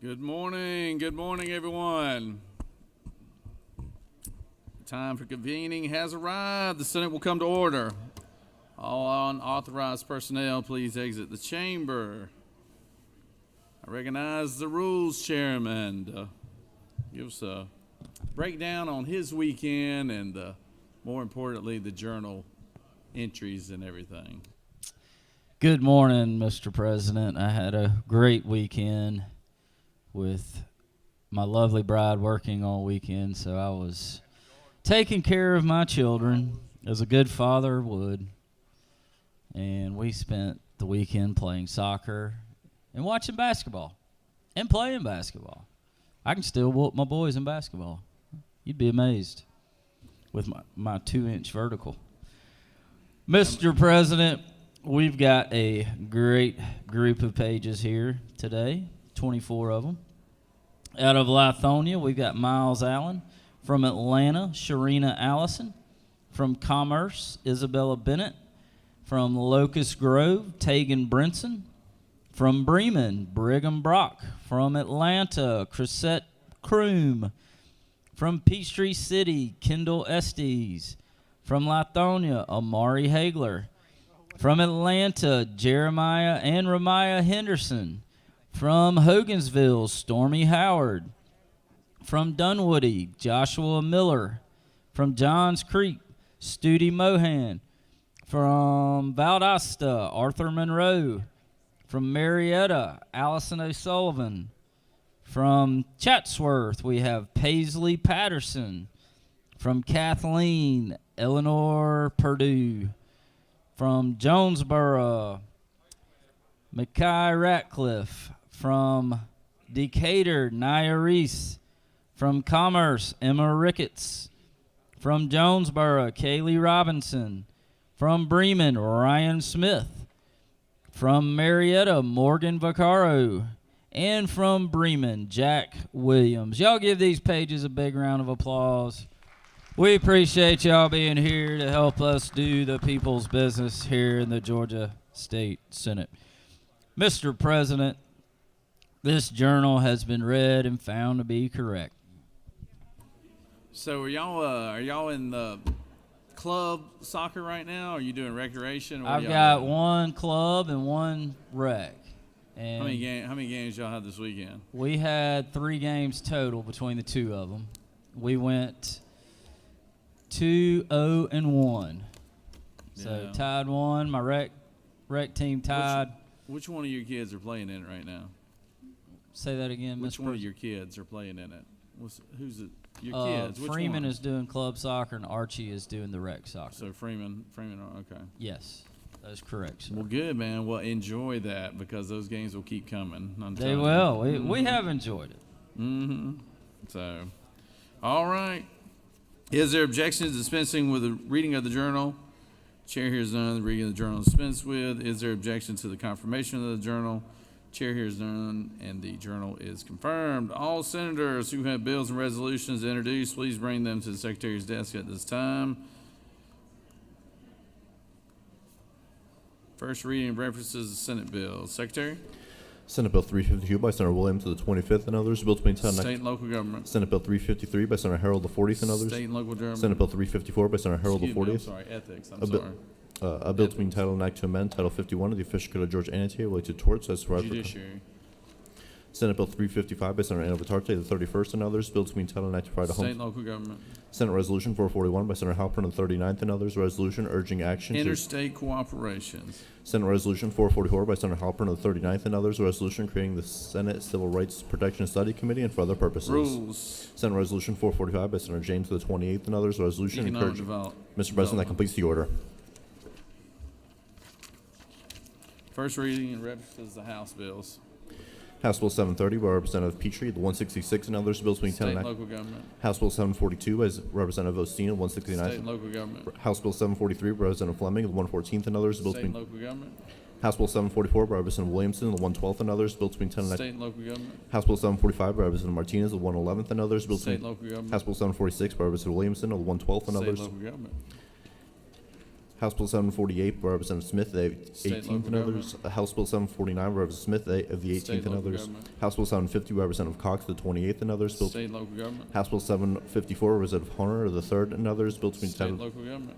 Good morning, everyone. Time for convening has arrived. The Senate will come to order. All unauthorized personnel, please exit the chamber. I recognize the Rules Chairman to give us a breakdown on his weekend and, more importantly, the journal entries and everything. Good morning, Mr. President. I had a great weekend with my lovely bride working all weekend, so I was taking care of my children as a good father would. And we spent the weekend playing soccer and watching basketball and playing basketball. I can still whoop my boys in basketball. You'd be amazed with my 2-inch vertical. Mr. President, we've got a great group of pages here today, 24 of them. Out of Lithonia, we've got Miles Allen. From Atlanta, Sharina Allison. From Commerce, Isabella Bennett. From Locust Grove, Tegan Brinson. From Bremen, Brigham Brock. From Atlanta, Chrisette Kroom. From Peachtree City, Kendall Estes. From Lithonia, Amari Hagler. From Atlanta, Jeremiah and Ramiah Henderson. From Hogansville, Stormy Howard. From Dunwoody, Joshua Miller. From Johns Creek, Studi Mohan. From Valdosta, Arthur Monroe. From Marietta, Allison O'Sullivan. From Chatsworth, we have Paisley Patterson. From Kathleen, Eleanor Purdue. From Jonesboro, Mackay Ratcliffe. From Decatur, Nia Reese. From Commerce, Emma Ricketts. From Jonesboro, Kaylee Robinson. From Bremen, Ryan Smith. From Marietta, Morgan Vaccaro. And from Bremen, Jack Williams. Y'all give these pages a big round of applause. We appreciate y'all being here to help us do the people's business here in the Georgia State Senate. Mr. President, this journal has been read and found to be correct. So are y'all in the club soccer right now? Or are you doing recreation? I've got one club and one rec. And how many games y'all had this weekend? We had 3 games total between the two of them. We went 2-0-1. So tied 1. My rec team tied. Which one of your kids are playing in it right now? Say that again, Which one of your kids are playing in it? Who's it? Your kids? Which Freeman one? is doing club soccer and Archie is doing the rec soccer. So Freeman, okay. Yes, that's correct, sir. Well, good, man. Well, enjoy that because those games will keep coming. They will. We have enjoyed it. Mm-hmm. So, all right. Is there objection to dispensing with the reading of the journal? Chair hears none. The reading of the journal is dispensed with. Is there objection to the confirmation of the journal? Chair hears none, and the journal is confirmed. All senators who have bills and resolutions to introduce, please bring them to the Secretary's desk at this time. First reading references the Senate bills. Secretary? Senate Bill 352 by Senator Williams to the 25th and others. Bill to maintain State and local government. Senate Bill 353 by Senator Harold the 40th and others. State and local government. Senate Bill 354 by Senator Harold the 40th. I'm sorry, ethics. I'm sorry. A bill to be entitled an act to amend Title 51 of the Official Code of Georgia Annotated related to torts as described. Judiciary. Senate Bill 355 by Senator Anna Vitarte the 31st and others. Bill to be entitled an act to provide a home. State and local government. Senate Resolution 441 by Senator Halpern the 39th and others. Resolution urging action Interstate cooperation. Senate Resolution 444 by Senator Halpern the 39th and others. Resolution creating the Senate Civil Rights Protection Study Committee and for other purposes. Rules. Senate Resolution 445 by Senator James the 28th and others. Resolution Economic encouraging. development. Mr. President, that completes the order. First reading and references the House bills. House Bill 730 by Representative Petrie, the 166 and others. Bills between 10 State and and local government. House Bill 742 by Representative Osteen, the State 169th. and local government. House Bill 743 by Representative Fleming, the 114th and others. Bills State and between local government. House Bill 744 by Representative Williamson, the 112th and others. Bills between 10 and State and local government. House Bill 745 by Representative Martinez, the 111th and others. Bills State and between local government. House Bill 746 by Representative Williamson, the 112th and State and others. local government. House Bill 748 by Representative Smith, the State 18th and local others. House Bill 749 by Representative Smith, of the State 18th and local others. government. House Bill 750 by Representative Cox, the 28th and others. State and local government. House Bill 754 by Representative Horner, the 3rd and others. Bill to be State and entitled. local government.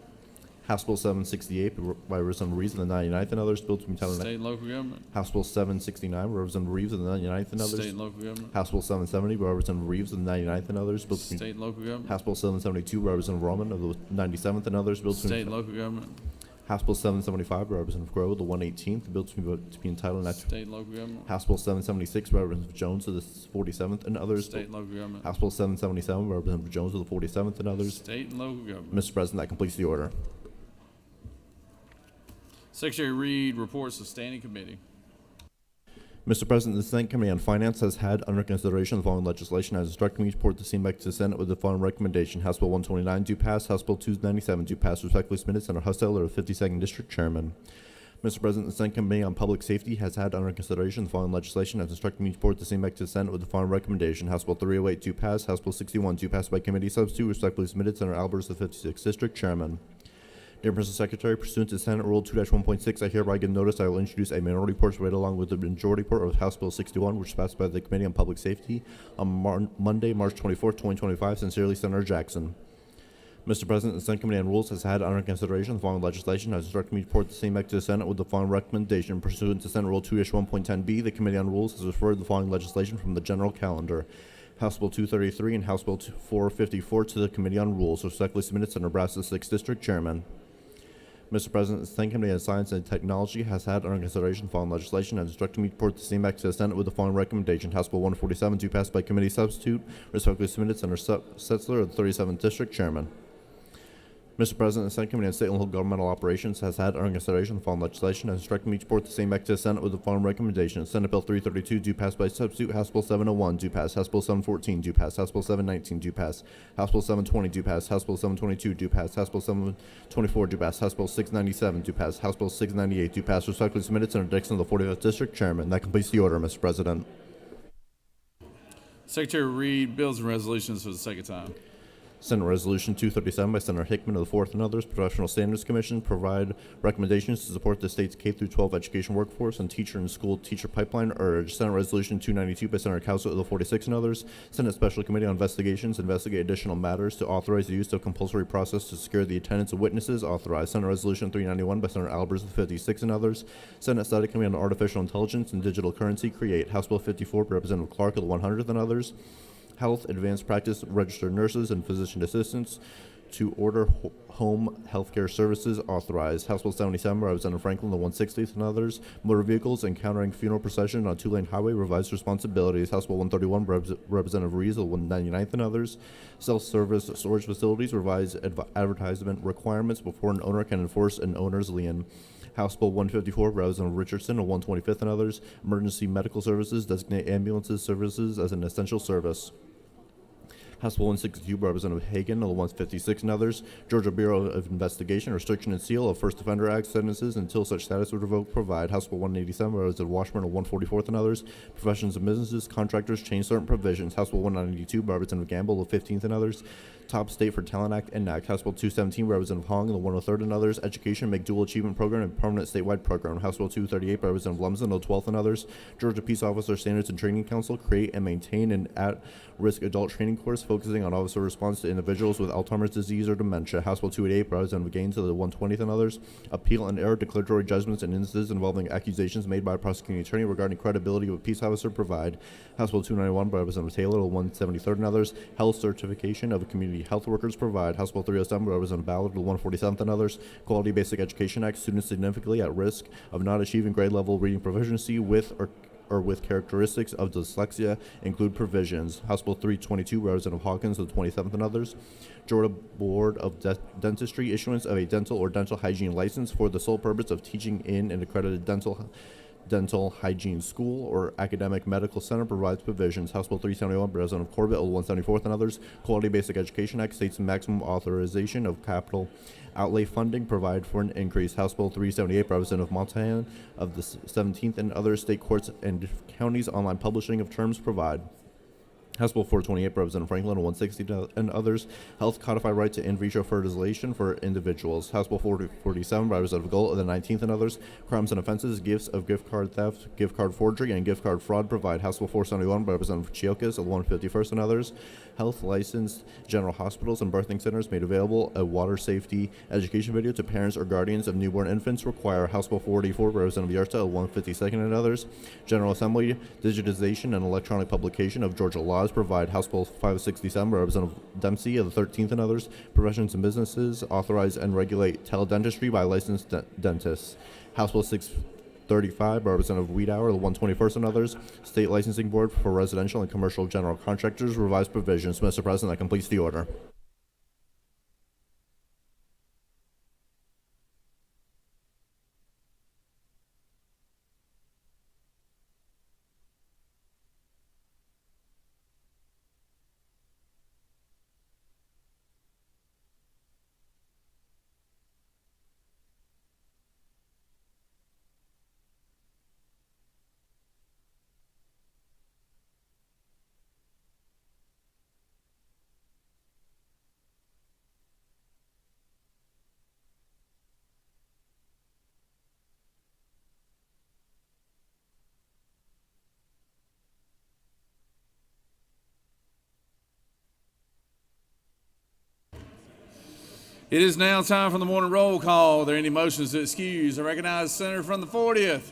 House Bill 768 by Representative Reeves, the 99th and others. Bill to be entitled. State and local government. House Bill 769 by Representative Reeves, the 99th and others. State and local government. House Bill 770 by Representative Reeves, the 99th and others. Bill to be State and local government. House Bill 772 by Representative Roman of the 97th and others. Bill to State be and local government. House Bill 775 by Representative Grow, the 118th. Bill to be entitled. State and local government. House Bill 776 by Representative Jones of the 47th and others. State and local government. House Bill 777 by Representative Jones of the 47th and others. State and local government. Mr. President, that completes the order. Secretary Reed reports of standing committee. Mr. President, the Senate Committee on Finance has had under consideration the following legislation as instructed me to report the same back to the Senate with the following recommendation. House Bill 129 do pass. House Bill 297 do pass. Respectfully submitted, Senator Husseler of the 52nd District Chairman. Mr. President, the Senate Committee on Public Safety has had under consideration the following legislation as instructed me to report the same back to the Senate with the following recommendation. House Bill 308 do pass. House Bill 61 do pass by committee substitute. Respectfully submitted, Senator Albers of the 56th District Chairman. Dear Mr. Secretary, pursuant to Senate Rule 2-1.6, I hereby give notice I will introduce a minority report read along with the majority report of House Bill 61, which was passed by the Committee on Public Safety on Monday, March 24, 2025. Sincerely, Senator Jackson. Mr. President, the Senate Committee on Rules has had under consideration the following legislation as instructed me to report the same back to the Senate with the following recommendation. Pursuant to Senate Rule 2-1.10b, the Committee on Rules has referred the following legislation from the general calendar. House Bill 233 and House Bill 454 to the Committee on Rules. Respectfully submitted, Senator Brass, the 6th District Chairman. Mr. President, the Senate Committee on Science and Technology has had under consideration the following legislation and instructed me to report the same back to the Senate with the following recommendation. House Bill 147 to pass by committee substitute. Respectfully submitted, Senator Setzler of the 37th District Chairman. Mr. President, the Senate Committee on State and Local Governmental Operations has had under consideration the following legislation and instructed me to report the same back to the Senate with the following recommendation. Senate Bill 332 do pass by substitute. House Bill 701 do pass. House Bill 714 do pass. House Bill 719 do pass. House Bill 720 do pass. House Bill 722 do pass. House Bill 724 do pass. House Bill 697 do pass. House Bill 698 do pass. Respectfully submitted, Senator Dixon of the 45th District Chairman. That completes the order, Mr. President. Secretary Reed, bills and resolutions for the second time. Senate Resolution 237 by Senator Hickman of the 4th and others, Professional Standards Commission, provide recommendations to support the state's K-12 education workforce and teacher and school teacher pipeline urge. Senate Resolution 292 by Senator Kauser of the 46th and others, Senate Special Committee on Investigations investigate additional matters to authorize the use of compulsory process to secure the attendance of witnesses, authorize. Senate Resolution 391 by Senator Albers of the 56th and others, Senate Study Committee on Artificial Intelligence and Digital Currency, create. House Bill 54 by Representative Clark of the 100th and others, Health Advanced Practice Registered Nurses and Physician Assistants to order home healthcare services authorized. House Bill 77 by Representative Franklin, the 160th and others. Motor vehicles encountering funeral procession on two-lane highway revised responsibilities. House Bill 131 by Representative Reeves, the 199th and others. Self-service storage facilities revised advertisement requirements before an owner can enforce an owner's lien. House Bill 154 by Representative Richardson, the 125th and others. Emergency medical services designate ambulances services as an essential service. House Bill 162 by Representative Hagan of the 156 and others. Georgia Bureau of Investigation, Restriction and Seal of First Offender Act sentences until such status would revoke provide. House Bill 187 by Representative Washburn of 144th and others. Professions and businesses, contractors change certain provisions. House Bill 192 by Representative Gamble of 15th and others. Top State for Talent Act and Act. House Bill 217 by Representative Hong of the 103rd and others. Education Make Dual Achievement Program and Permanent Statewide Program. House Bill 238 by Representative Lumsden of the 12th and others. Georgia Peace Officer Standards and Training Council create and maintain an at-risk adult training course focusing on officer response to individuals with Alzheimer's disease or dementia. House Bill 288 by Representative Gaines of the 120th and others. Appeal and error declaratory judgments and instances involving accusations made by a prosecuting attorney regarding credibility of a peace officer provide. House Bill 291 by Representative Taylor of the 173rd and others. Health certification of community health workers provide. House Bill 307 by Representative Ballard of the 147th and others. Quality Basic Education Act. Students significantly at risk of not achieving grade level reading proficiency with or with characteristics of dyslexia include provisions. House Bill 322 by Representative Hawkins of the 27th and others. Georgia Board of Dentistry issuance of a dental or dental hygiene license for the sole purpose of teaching in an accredited dental hygiene school or academic medical center provides provisions. House Bill 371 by Representative Corbett of the 174th and others. Quality Basic Education Act states maximum authorization of capital outlay funding provide for an increase. House Bill 378 by Representative Montana of the 17th and other state courts and counties online publishing of terms provide. House Bill 428 by Representative Franklin and 160 and others, health codified right to in vitro fertilization for individuals. House Bill 447 by Representative Gold and the 19th and others, crimes and offenses, gifts of gift card theft, gift card forgery, and gift card fraud provide. House Bill 471 by Representative Chiokas of the 151st and others, health licensed general hospitals and birthing centers made available a water safety education video to parents or guardians of newborn infants require. House Bill 484 by Representative Yarta of 152nd and others, General Assembly digitization and electronic publication of Georgia laws provide. House Bill 567 by Representative Dempsey of the 13th and others, professions and businesses authorize and regulate teledentistry by licensed dentists. House Bill 635 by Representative Wiedauer of the 121st and others, State Licensing Board for Residential and Commercial General Contractors, revised provisions. Mr. President, that completes the order. It is now time for the morning roll call. Are there any motions to excuse? I recognize the senator from the 40th.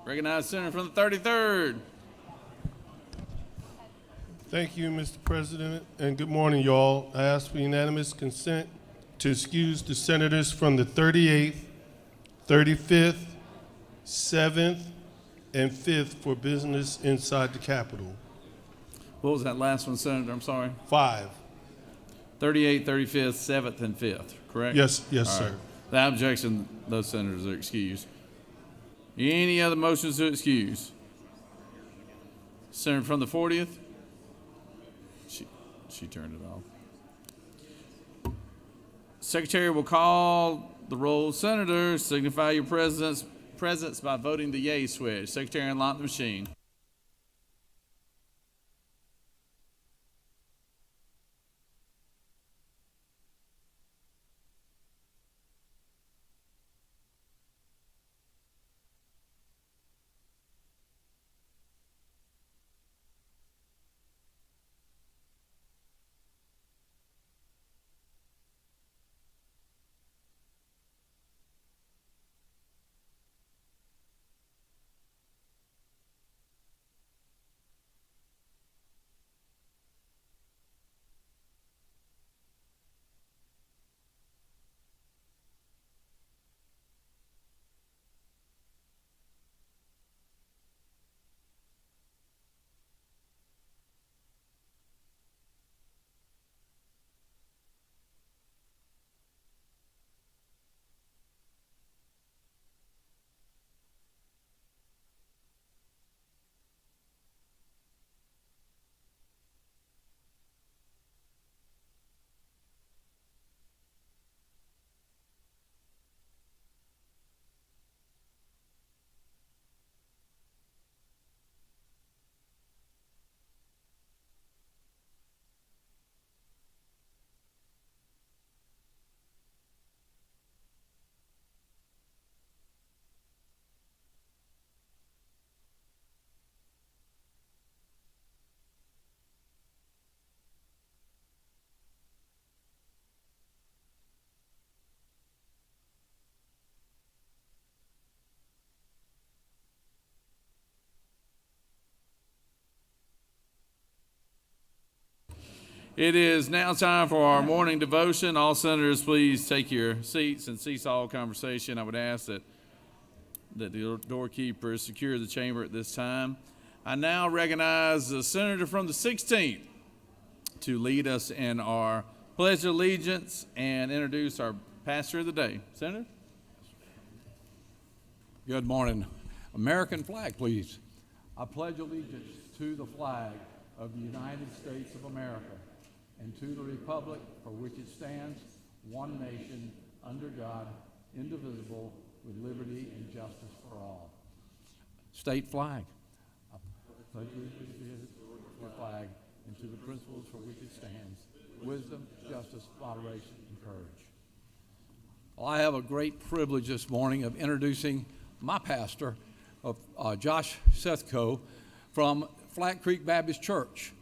Recognize the senator from the 33rd. Thank you, Mr. President, and good morning, y'all. I ask for unanimous consent to excuse the senators from the 38th, 35th, 7th, and 5th for business inside the Capitol. What was that last one, Senator? I'm sorry. 5. 38th, 35th, 7th, and 5th, correct? Yes, All sir. right. Without objection, those senators are excused. Any other motions to excuse? Senator from the 40th? She turned it off. Secretary will call the roll. Senators, signify your presence by voting the yea switch. Secretary, unlock the machine. It is now time for our morning devotion. All senators, please take your seats and cease all conversation. I would ask that the doorkeepers secure the chamber at this time. I now recognize the senator from the 16th to lead us in our pledge of allegiance and introduce our pastor of the day. Senator? Good morning. American flag, please. I pledge allegiance to the flag of the United States of America and to the republic for which it stands, one nation, under God, indivisible, with liberty and justice for all. State flag. pledge allegiance to the flag and to the principles for which it stands, wisdom, justice, moderation, and courage. Well, I have a great privilege this morning of introducing my pastor, Josh Sethko, from Flat Creek Baptist Church.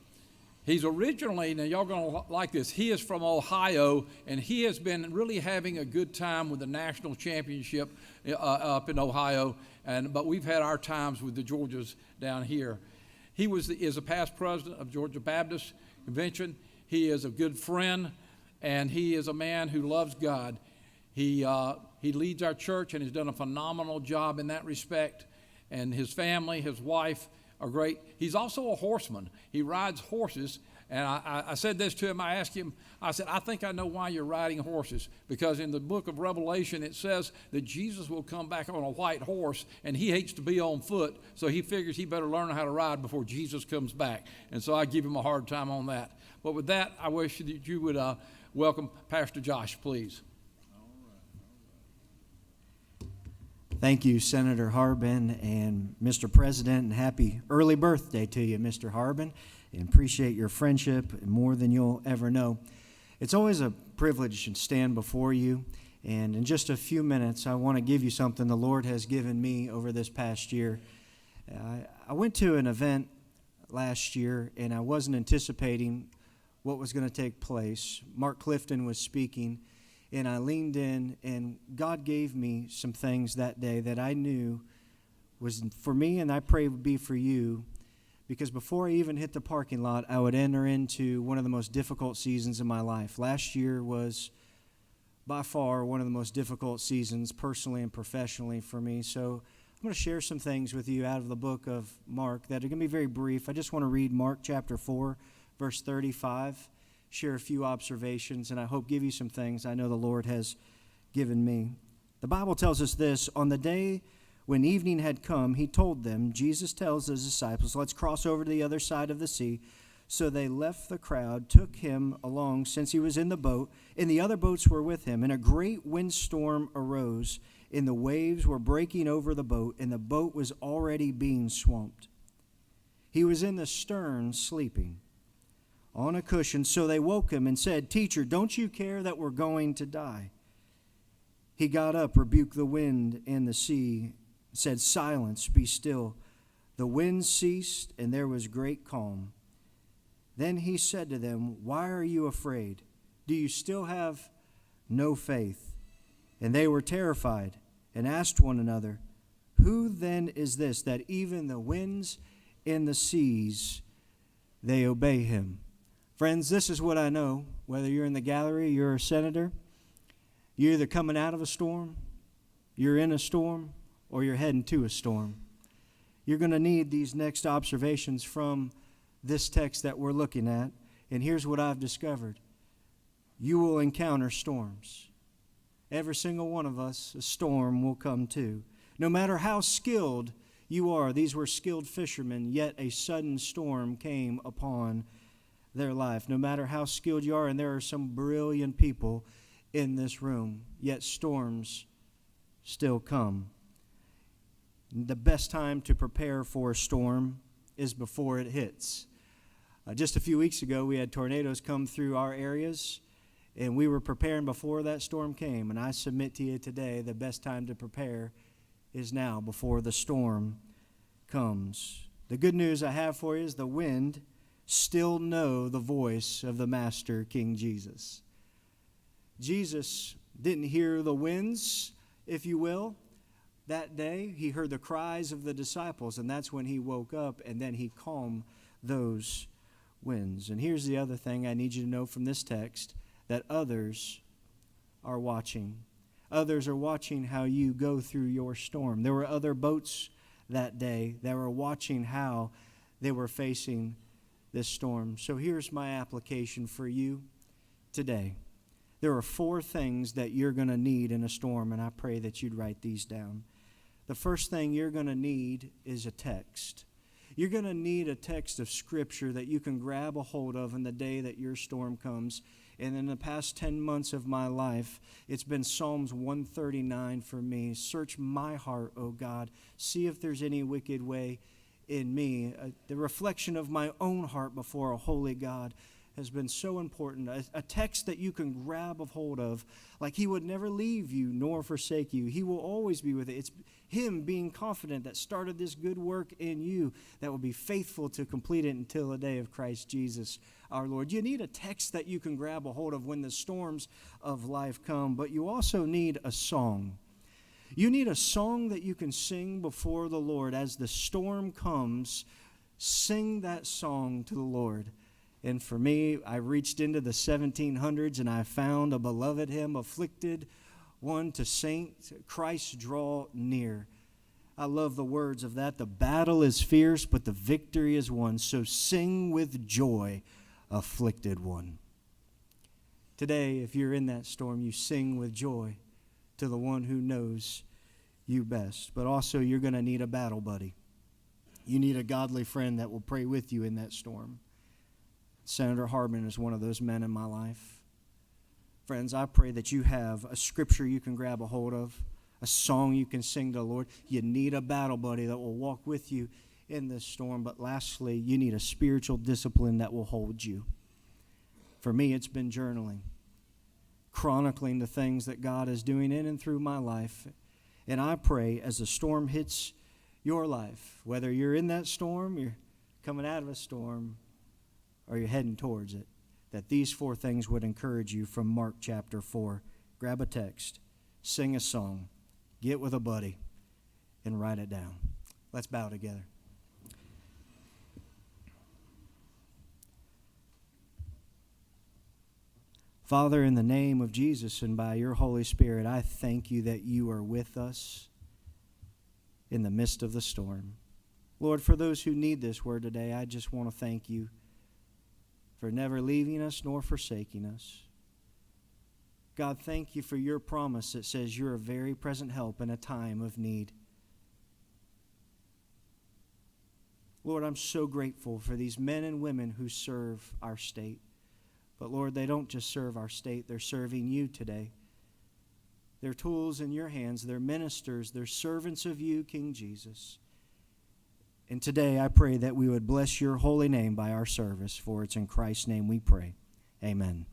He's originally, now y'all gonna like this, he is from Ohio, and he has been really having a good time with the national championship up in Ohio, but we've had our times with the Georgias down here. He is a past president of Georgia Baptist Convention. He is a good friend, and he is a man who loves God. He leads our church and has done a phenomenal job in that respect, and his family, his wife, are great. He's also a horseman. He rides horses, and I said this to him. I asked him, I said, I think I know why you're riding horses, because in the book of Revelation it says that Jesus will come back on a white horse, and he hates to be on foot, so he figures he better learn how to ride before Jesus comes back. And so I give him a hard time on that. But with that, I wish that you would welcome Pastor Josh, please. Thank you, Senator Harbin and Mr. President, and happy early birthday to you, Mr. Harbin, and appreciate your friendship more than you'll ever know. It's always a privilege to stand before you, and in just a few minutes, I want to give you something the Lord has given me over this past year. I went to an event last year, and I wasn't anticipating what was going to take place. Mark Clifton was speaking, and I leaned in, and God gave me some things that day that I knew was for me, and I pray would be for you, because before I even hit the parking lot, I would enter into one of the most difficult seasons of my life. Last year was by far one of the most difficult seasons, personally and professionally, for me. So I'm going to share some things with you out of the book of Mark that are going to be very brief. I just want to read Mark chapter 4, verse 35. Share a few observations, and I hope give you some things I know the Lord has given me. The Bible tells us this: on the day when evening had come, he told them, Jesus tells his disciples, let's cross over to the other side of the sea. So they left the crowd, took him along since he was in the boat, and the other boats were with him. And a great windstorm arose, and the waves were breaking over the boat, and the boat was already being swamped. He was in the stern sleeping on a cushion. So they woke him and said, Teacher, don't you care that we're going to die? He got up, rebuked the wind and the sea, said, Silence, be still. The wind ceased, and there was great calm. Then he said to them, Why are you afraid? Do you still have no faith? And they were terrified and asked one another, Who then is this that even the winds and the seas, they obey him? Friends, this is what I know. Whether you're in the gallery, you're a senator, you're either coming out of a storm, you're in a storm, or you're heading to a storm. You're going to need these next observations from this text that we're looking at. And here's what I've discovered. You will encounter storms. Every single one of us, a storm will come to. No matter how skilled you are, these were skilled fishermen, yet a sudden storm came upon their life. No matter how skilled you are, and there are some brilliant people in this room, yet storms still come. The best time to prepare for a storm is before it hits. Just a few weeks ago, we had tornadoes come through our areas, and we were preparing before that storm came. And I submit to you today, the best time to prepare is now, before the storm comes. The good news I have for you is the wind still know the voice of the Master, King Jesus. Jesus didn't hear the winds, if you will. That day, he heard the cries of the disciples, and that's when he woke up, and then he calmed those winds. And here's the other thing I need you to know from this text, that others are watching. Others are watching how you go through your storm. There were other boats that day that were watching how they were facing this storm. So here's my application for you today. There are 4 things that you're going to need in a storm, and I pray that you'd write these down. The first thing you're going to need is a text. You're going to need a text of Scripture that you can grab a hold of in the day that your storm comes. And in the past 10 months of my life, it's been Psalms 139 for me. Search my heart, O God. See if there's any wicked way in me. The reflection of my own heart before a holy God has been so important. A text that you can grab a hold of, like He would never leave you nor forsake you. He will always be with you. It's Him being confident that started this good work in you, that will be faithful to complete it until the day of Christ Jesus our Lord. You need a text that you can grab a hold of when the storms of life come, but you also need a song. You need a song that you can sing before the Lord. As the storm comes, sing that song to the Lord. And for me, I reached into the 1700s and I found a beloved hymn, afflicted one to Saint Christ draw near. I love the words of that. The battle is fierce, but the victory is won. So sing with joy, afflicted one. Today, if you're in that storm, you sing with joy to the one who knows you best. But also, you're going to need a battle buddy. You need a godly friend that will pray with you in that storm. Senator Harbin is one of those men in my life. Friends, I pray that you have a scripture you can grab a hold of, a song you can sing to the Lord. You need a battle buddy that will walk with you in this storm. But lastly, you need a spiritual discipline that will hold you. For me, it's been journaling, chronicling the things that God is doing in and through my life. And I pray as the storm hits your life, whether you're in that storm, you're coming out of a storm, or you're heading towards it, that these 4 things would encourage you from Mark chapter 4. Grab a text, sing a song, get with a buddy, and write it down. Let's bow together. Father, in the name of Jesus and by your Holy Spirit, I thank you that you are with us in the midst of the storm. Lord, for those who need this word today, I just want to thank you for never leaving us nor forsaking us. God, thank you for your promise that says you're a very present help in a time of need. Lord, I'm so grateful for these men and women who serve our state. But Lord, they don't just serve our state, they're serving you today. They're tools in your hands, they're ministers, they're servants of you, King Jesus. And today I pray that we would bless your holy name by our service, for it's in Christ's name we pray. Amen.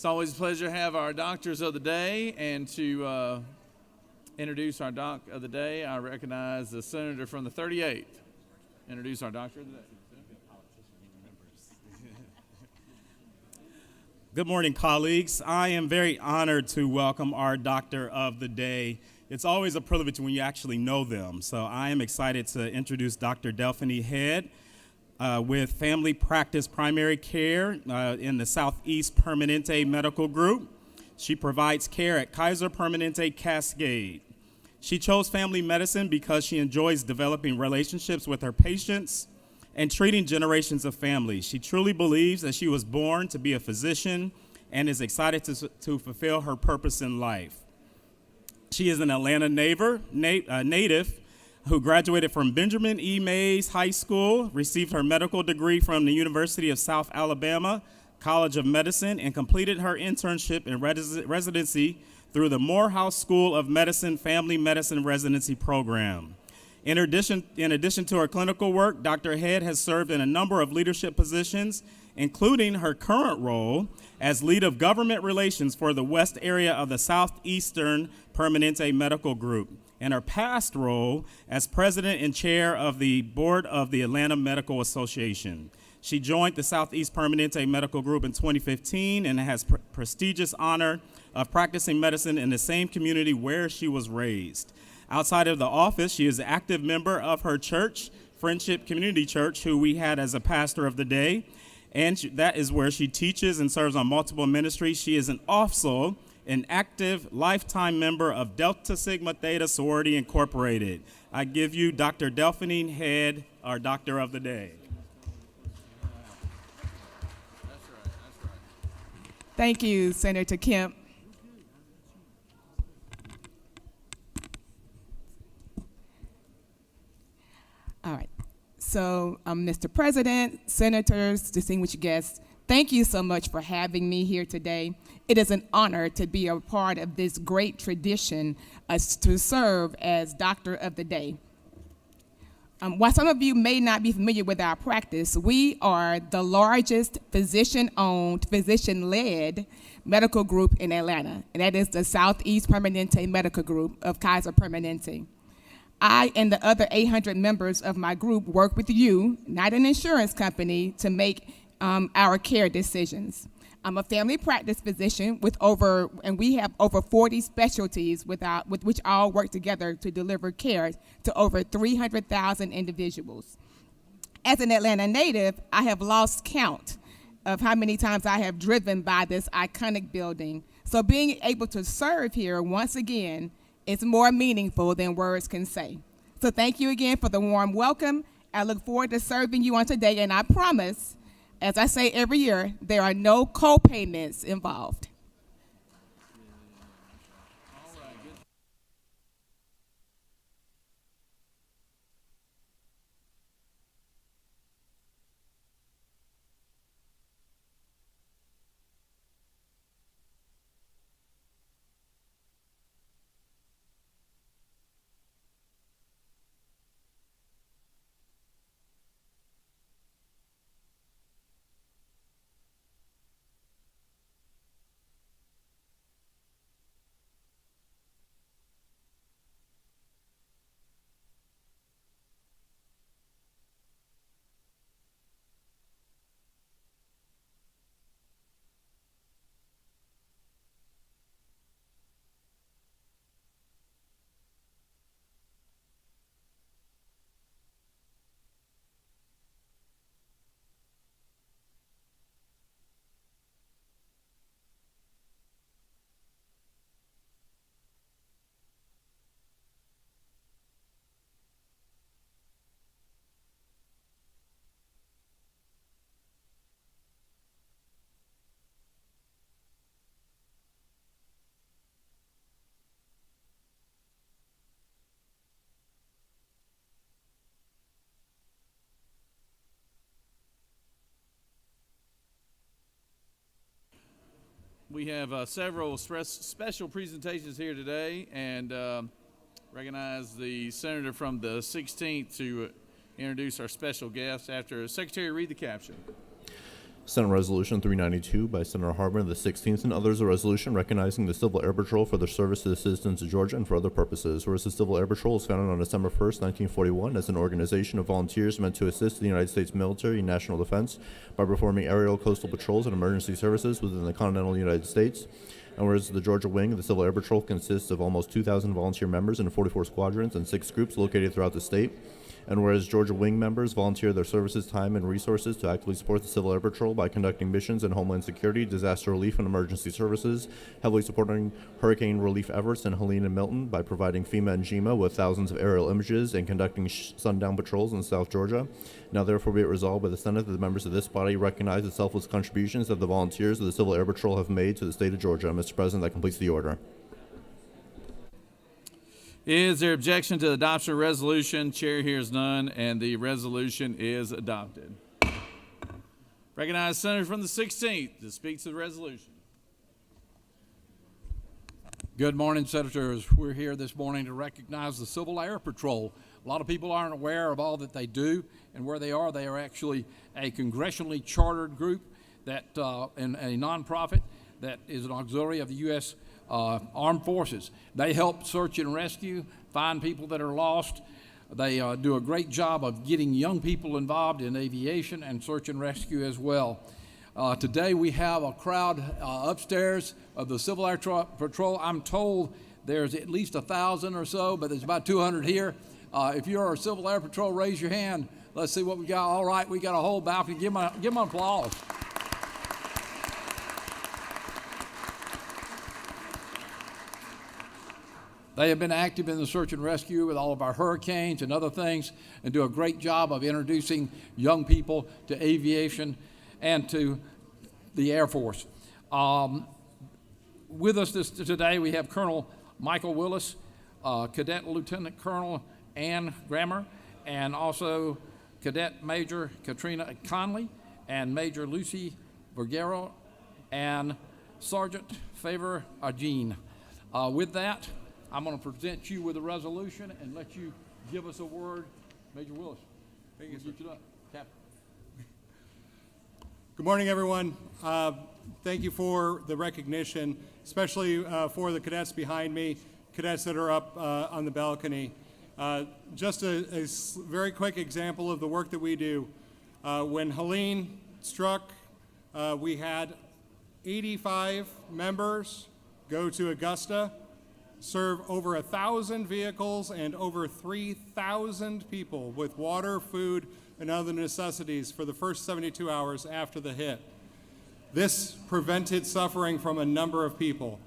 It's always a pleasure to have our doctors of the day, and to introduce our doc of the day, I recognize the senator from the 38th. Introduce our doctor of the day. Good morning, colleagues. I am very honored to welcome our doctor of the day. It's always a privilege when you actually know them. So I am excited to introduce Dr. Delphine Head with Family Practice Primary Care in the Southeast Permanente Medical Group. She provides care at Kaiser Permanente Cascade. She chose family medicine because she enjoys developing relationships with her patients and treating generations of families. She truly believes that she was born to be a physician and is excited to fulfill her purpose in life. She is an Atlanta native who graduated from Benjamin E. Mays High School, received her medical degree from the University of South Alabama College of Medicine, and completed her internship and residency through the Morehouse School of Medicine Family Medicine Residency Program. In addition to her clinical work, Dr. Head has served in a number of leadership positions, including her current role as lead of government relations for the West area of the Southeastern Permanente Medical Group, and her past role as president and chair of the board of the Atlanta Medical Association. She joined the Southeast Permanente Medical Group in 2015 and has prestigious honor of practicing medicine in the same community where she was raised. Outside of the office, she is an active member of her church, Friendship Community Church, who we had as a pastor of the day, and that is where she teaches and serves on multiple ministries. She is also an active lifetime member of Delta Sigma Theta Sorority Incorporated. I give you Dr. Delphine Head, our doctor of the day. Thank you, Senator Kemp. All right. So, Mr. President, senators, distinguished guests, thank you so much for having me here today. It is an honor to be a part of this great tradition to serve as Doctor of the Day. While some of you may not be familiar with our practice, we are the largest physician-owned, physician-led medical group in Atlanta, and that is the Southeast Permanente Medical Group of Kaiser Permanente. I and the other 800 members of my group work with you, not an insurance company, to make our care decisions. I'm a family practice physician and we have over 40 specialties with which all work together to deliver care to over 300,000 individuals. As an Atlanta native, I have lost count of how many times I have driven by this iconic building. So being able to serve here once again is more meaningful than words can say. So thank you again for the warm welcome. I look forward to serving you on today, and I promise, as I say every year, there are no co-payments involved. We have several special presentations here today, and recognize the senator from the 16th to introduce our special guest. After Secretary, read the caption. Senate Resolution 392 by Senator Harbin of the 16th and others, a resolution recognizing the Civil Air Patrol for their service to the citizens of Georgia and for other purposes. Whereas the Civil Air Patrol was founded on December 1st, 1941 as an organization of volunteers meant to assist the United States military and national defense by performing aerial, coastal patrols and emergency services within the continental United States. And whereas the Georgia Wing of the Civil Air Patrol consists of almost 2,000 volunteer members in 44 squadrons and 6 groups located throughout the state. And whereas Georgia Wing members volunteer their services, time, and resources to actively support the Civil Air Patrol by conducting missions in Homeland Security, disaster relief, and emergency services, heavily supporting hurricane relief efforts in Helene and Milton by providing FEMA and GEMA with thousands of aerial images and conducting sundown patrols in South Georgia. Now therefore be it resolved by the Senate that the members of this body recognize the selfless contributions that the volunteers of the Civil Air Patrol have made to the state of Georgia. Mr. President, that completes the order. Is there objection to the adoption of resolution? Chair hears none, and the resolution is adopted. Recognize Senator from the 16th to speak to the resolution. Good morning, Senators. We're here this morning to recognize the Civil Air Patrol. A lot of people aren't aware of all that they do and where they are. They are actually a congressionally chartered group that, and a nonprofit that is an auxiliary of the U.S. Armed Forces. They help search and rescue, find people that are lost. They do a great job of getting young people involved in aviation and search and rescue as well. Today we have a crowd upstairs of the Civil Air Patrol. I'm told there's at least 1,000 or so, but there's about 200 here. If you're a Civil Air Patrol, raise your hand. Let's see what we got. All right, we got a whole balcony. Give them an applause. They have been active in the search and rescue with all of our hurricanes and other things and do a great job of introducing young people to aviation and to the Air Force. With us today we have Colonel Michael Willis, Cadet Lieutenant Colonel Ann Grammer, and also Cadet Major Katrina Conley, and Major Lucy Vergero, and Sergeant Favor Ajeen. With that, I'm going to present you with a resolution and let you give us a word. Major Willis. Thank you, sir. Captain. Good morning, everyone. Thank you for the recognition, especially for the cadets behind me, cadets that are up on the balcony. Just a very quick example of the work that we do. When Helene struck, we had 85 members go to Augusta, serve over 1,000 vehicles and over 3,000 people with water, food, and other necessities for the first 72 hours after the hit. This prevented suffering from a number of people,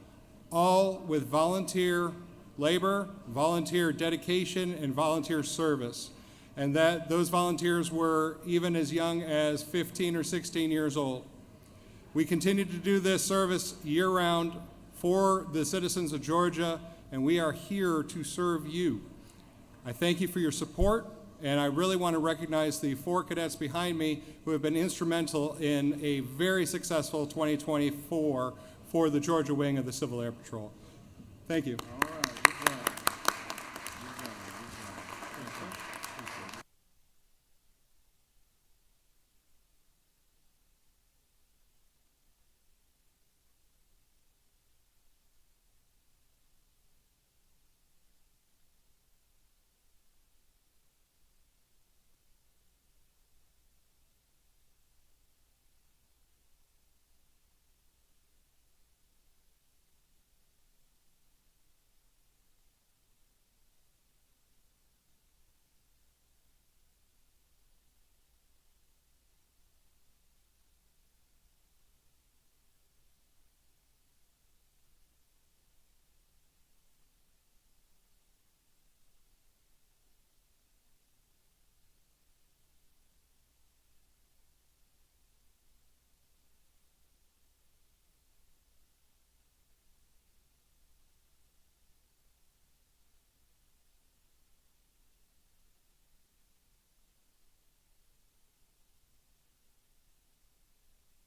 all with volunteer labor, volunteer dedication, and volunteer service. And that those volunteers were even as young as 15 or 16 years old. We continue to do this service year-round for the citizens of Georgia, and we are here to serve you. I thank you for your support, and I really want to recognize the 4 cadets behind me who have been instrumental in a very successful 2024 for the Georgia Wing of the Civil Air Patrol. Thank you. All right, good job.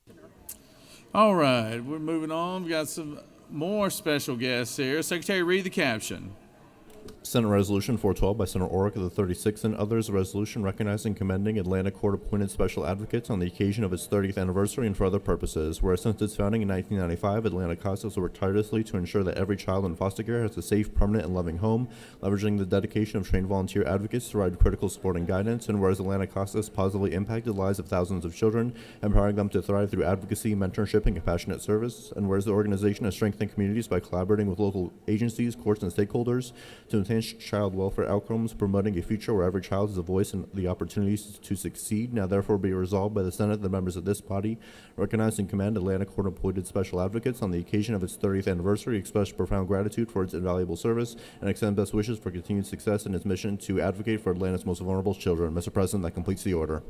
Good job. All right, we're moving on. We got some more special guests here. Secretary, read the caption. Senate Resolution 412 by Senator Orrick of the 36th and others, a resolution recognizing and commending Atlanta Court-appointed special advocates on the occasion of its 30th anniversary and for other purposes. Whereas since its founding in 1995, Atlanta CASA has worked tirelessly to ensure that every child in foster care has a safe, permanent, and loving home, leveraging the dedication of trained volunteer advocates to provide critical support and guidance. And whereas Atlanta CASA has positively impacted the lives of thousands of children, empowering them to thrive through advocacy, mentorship, and compassionate service. And whereas the organization has strengthened communities by collaborating with local agencies, courts, and stakeholders to enhance child welfare outcomes, promoting a future where every child has a voice and the opportunities to succeed. Now therefore be resolved by the Senate, the members of this body recognize and commend Atlanta Court-appointed special advocates on the occasion of its 30th anniversary, express profound gratitude for its invaluable service, and extend best wishes for continued success in its mission to advocate for Atlanta's most vulnerable children. Mr. President, that completes the order.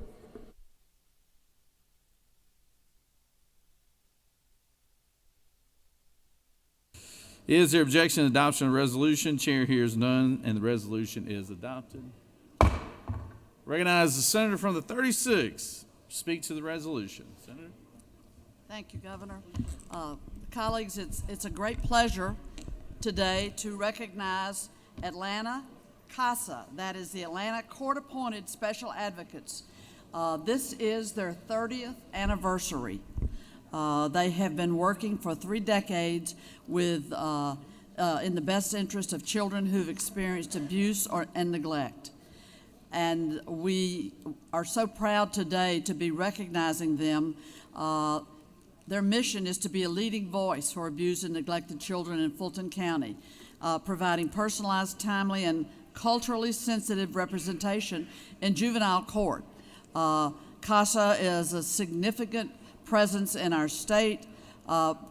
Is there objection to adoption of resolution? Chair hears none, and the resolution is adopted. Recognize the senator from the 36th. Speak to the resolution. Senator. Thank you, Governor. Colleagues, it's a great pleasure today to recognize Atlanta CASA, that is the Atlanta Court-appointed Special Advocates. This is their 30th anniversary. They have been working for 3 decades with, in the best interest of children who've experienced abuse and neglect. And we are so proud today to be recognizing them. Their mission is to be a leading voice for abused and neglected children in Fulton County, providing personalized, timely, and culturally sensitive representation in juvenile court. CASA is a significant presence in our state,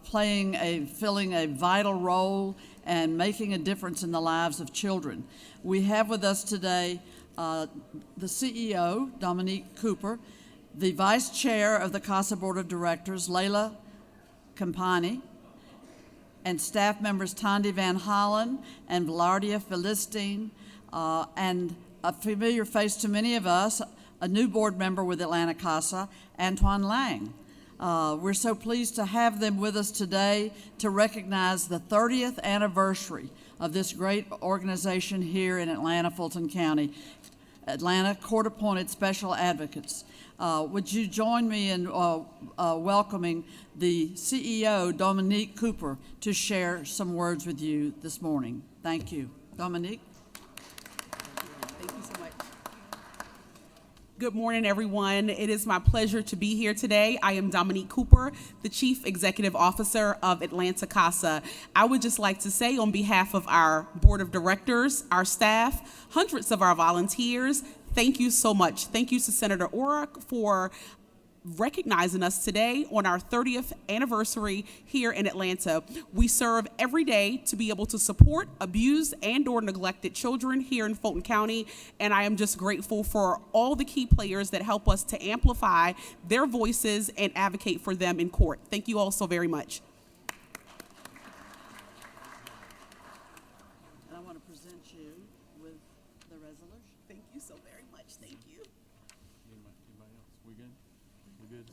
filling a vital role and making a difference in the lives of children. We have with us today the CEO, Dominique Cooper, the Vice Chair of the CASA Board of Directors, Layla Campani, and staff members Tondi Van Hollen and Velardia Philistine, and a familiar face to many of us, a new board member with Atlanta CASA, Antoine Lang. We're so pleased to have them with us today to recognize the 30th anniversary of this great organization here in Atlanta, Fulton County, Atlanta Court-appointed Special Advocates. Would you join me in welcoming the CEO, Dominique Cooper, to share some words with you this morning? Thank you. Dominique? Thank you so much. Good morning, everyone. It is my pleasure to be here today. I am Dominique Cooper, the Chief Executive Officer of Atlanta CASA. I would just like to say on behalf of our Board of Directors, our staff, hundreds of our volunteers, thank you so much. Thank you to Senator Orrick for recognizing us today on our 30th anniversary here in Atlanta. We serve every day to be able to support abused and or neglected children here in Fulton County, and I am just grateful for all the key players that help us to amplify their voices and advocate for them in court. Thank you all so very much. And I want to present you with the resolution. Thank you so very much. Thank you. Anybody else? We good? We good?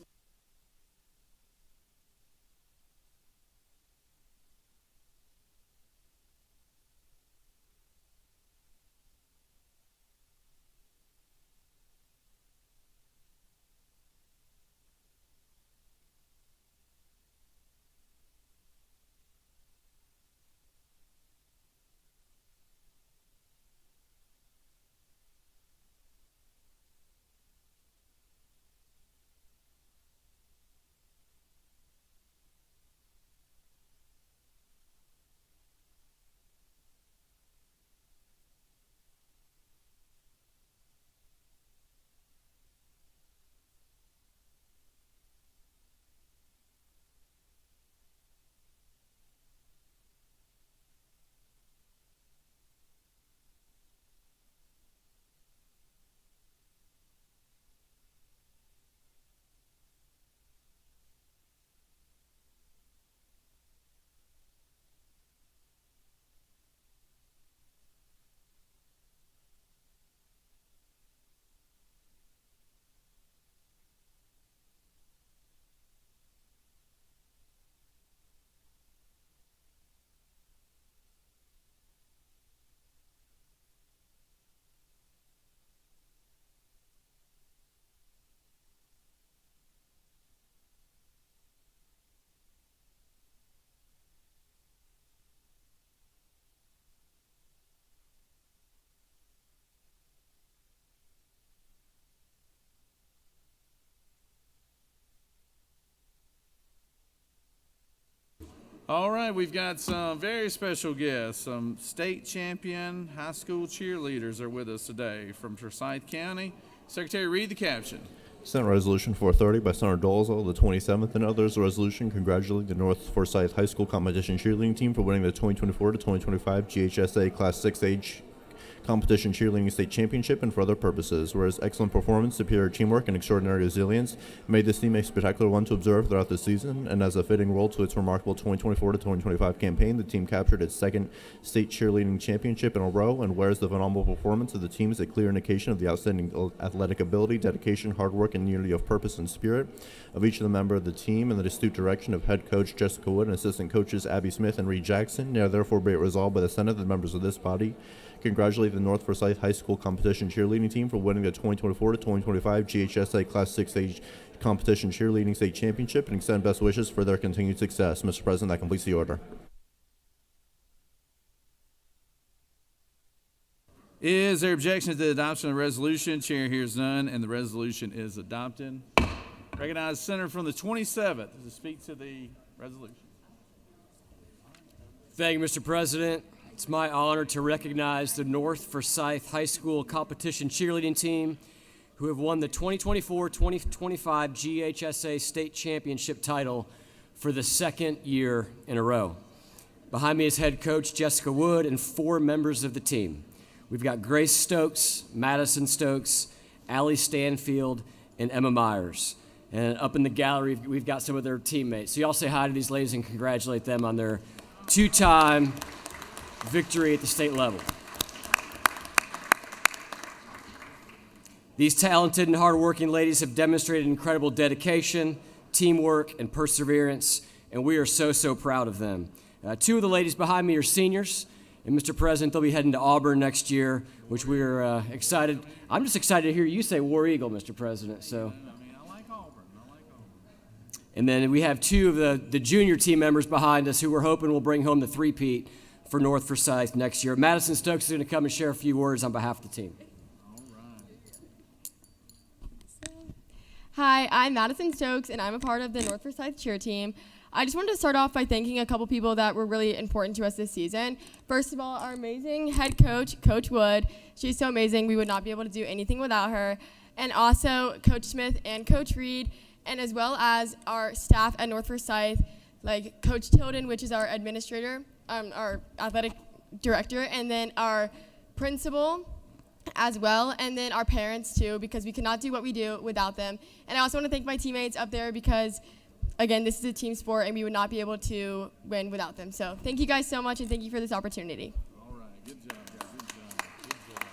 All right, we've got some very special guests. Some state champion high school cheerleaders are with us today from Forsyth County. Secretary, read the caption. Senate Resolution 430 by Senator Dolezal, the 27th, and others. A resolution congratulating the North Forsyth High School competition cheerleading team for winning the 2024 to 2025 GHSA Class 6H competition cheerleading state championship and for other purposes. Whereas excellent performance, superior teamwork, and extraordinary resilience made this team a spectacular one to observe throughout the season, and as a fitting role to its remarkable 2024 to 2025 campaign, the team captured its second state cheerleading championship in a row, and whereas the phenomenal performance of the team is a clear indication of the outstanding athletic ability, dedication, hard work, and unity of purpose and spirit of each of the members of the team, and the astute direction of head coach Jessica Wood and assistant coaches Abby Smith and Reed Jackson. Now therefore be it resolved by the Senate, the members of this body congratulate the North Forsyth High School competition cheerleading team for winning the 2024 to 2025 GHSA Class 6H competition cheerleading state championship and extend best wishes for their continued success. Mr. President, that completes the order. Is there objection to the adoption of the resolution? Chair hears none, and the resolution is adopted. Recognize Senator from the 27th to speak to the resolution. Thank you, Mr. President. It's my honor to recognize the North Forsyth High School competition cheerleading team who have won the 2024-2025 GHSA State Championship title for the second year in a row. Behind me is head coach Jessica Wood and 4 members of the team. We've got Grace Stokes, Madison Stokes, Allie Stanfield, and Emma Myers. And up in the gallery, we've got some of their teammates. So y'all say hi to these ladies and congratulate them on their 2-time victory at the state level. These talented and hardworking ladies have demonstrated incredible dedication, teamwork, and perseverance, and we are so proud of them. 2 of the ladies behind me are seniors, and Mr. President, they'll be heading to Auburn next year, which we are excited. I'm just excited to hear you say War Eagle, Mr. President. So. I like Auburn. And then we have 2 of the junior team members behind us who we're hoping will bring home the three-peat for North Forsyth next year. Madison Stokes is going to come and share a few words on behalf of the team. Hi, I'm Madison Stokes, and I'm a part of the North Forsyth cheer team. I just wanted to start off by thanking a couple people that were really important to us this season. First of all, our amazing head coach, Coach Wood. She's so amazing. We would not be able to do anything without her. And also Coach Smith and Coach Reed, and as well as our staff at North Forsyth, like Coach Tilden, which is our administrator, our athletic director, and then our principal as well, and then our parents too, because we cannot do what we do without them. And I also want to thank my teammates up there because, again, this is a team sport and we would not be able to win without them. So thank you guys so much, and thank you for this opportunity. All right, good job, guys. Good job. Good job.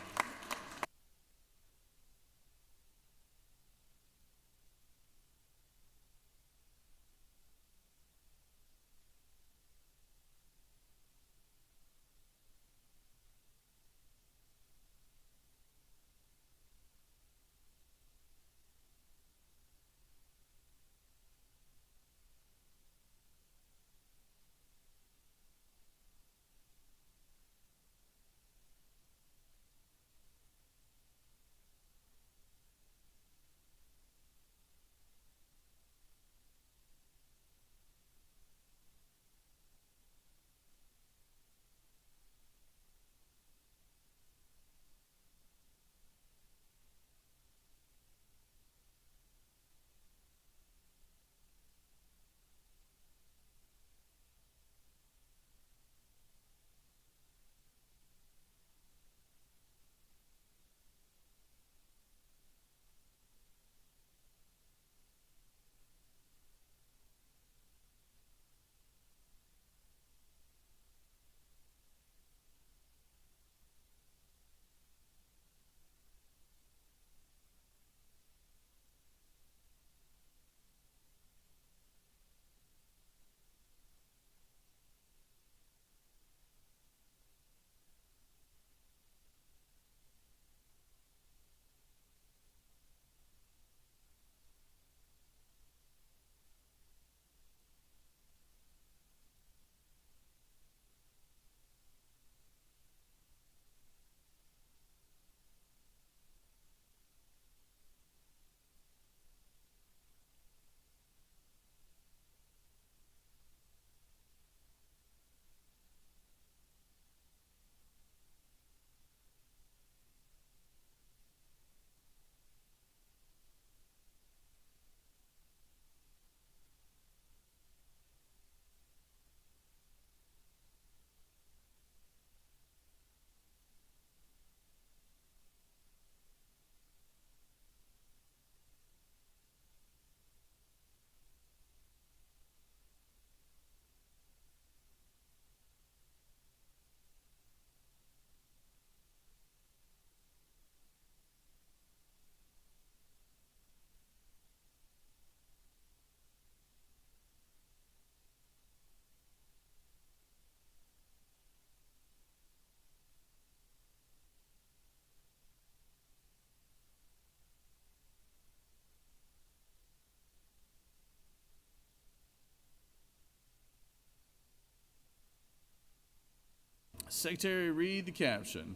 Secretary, read the caption.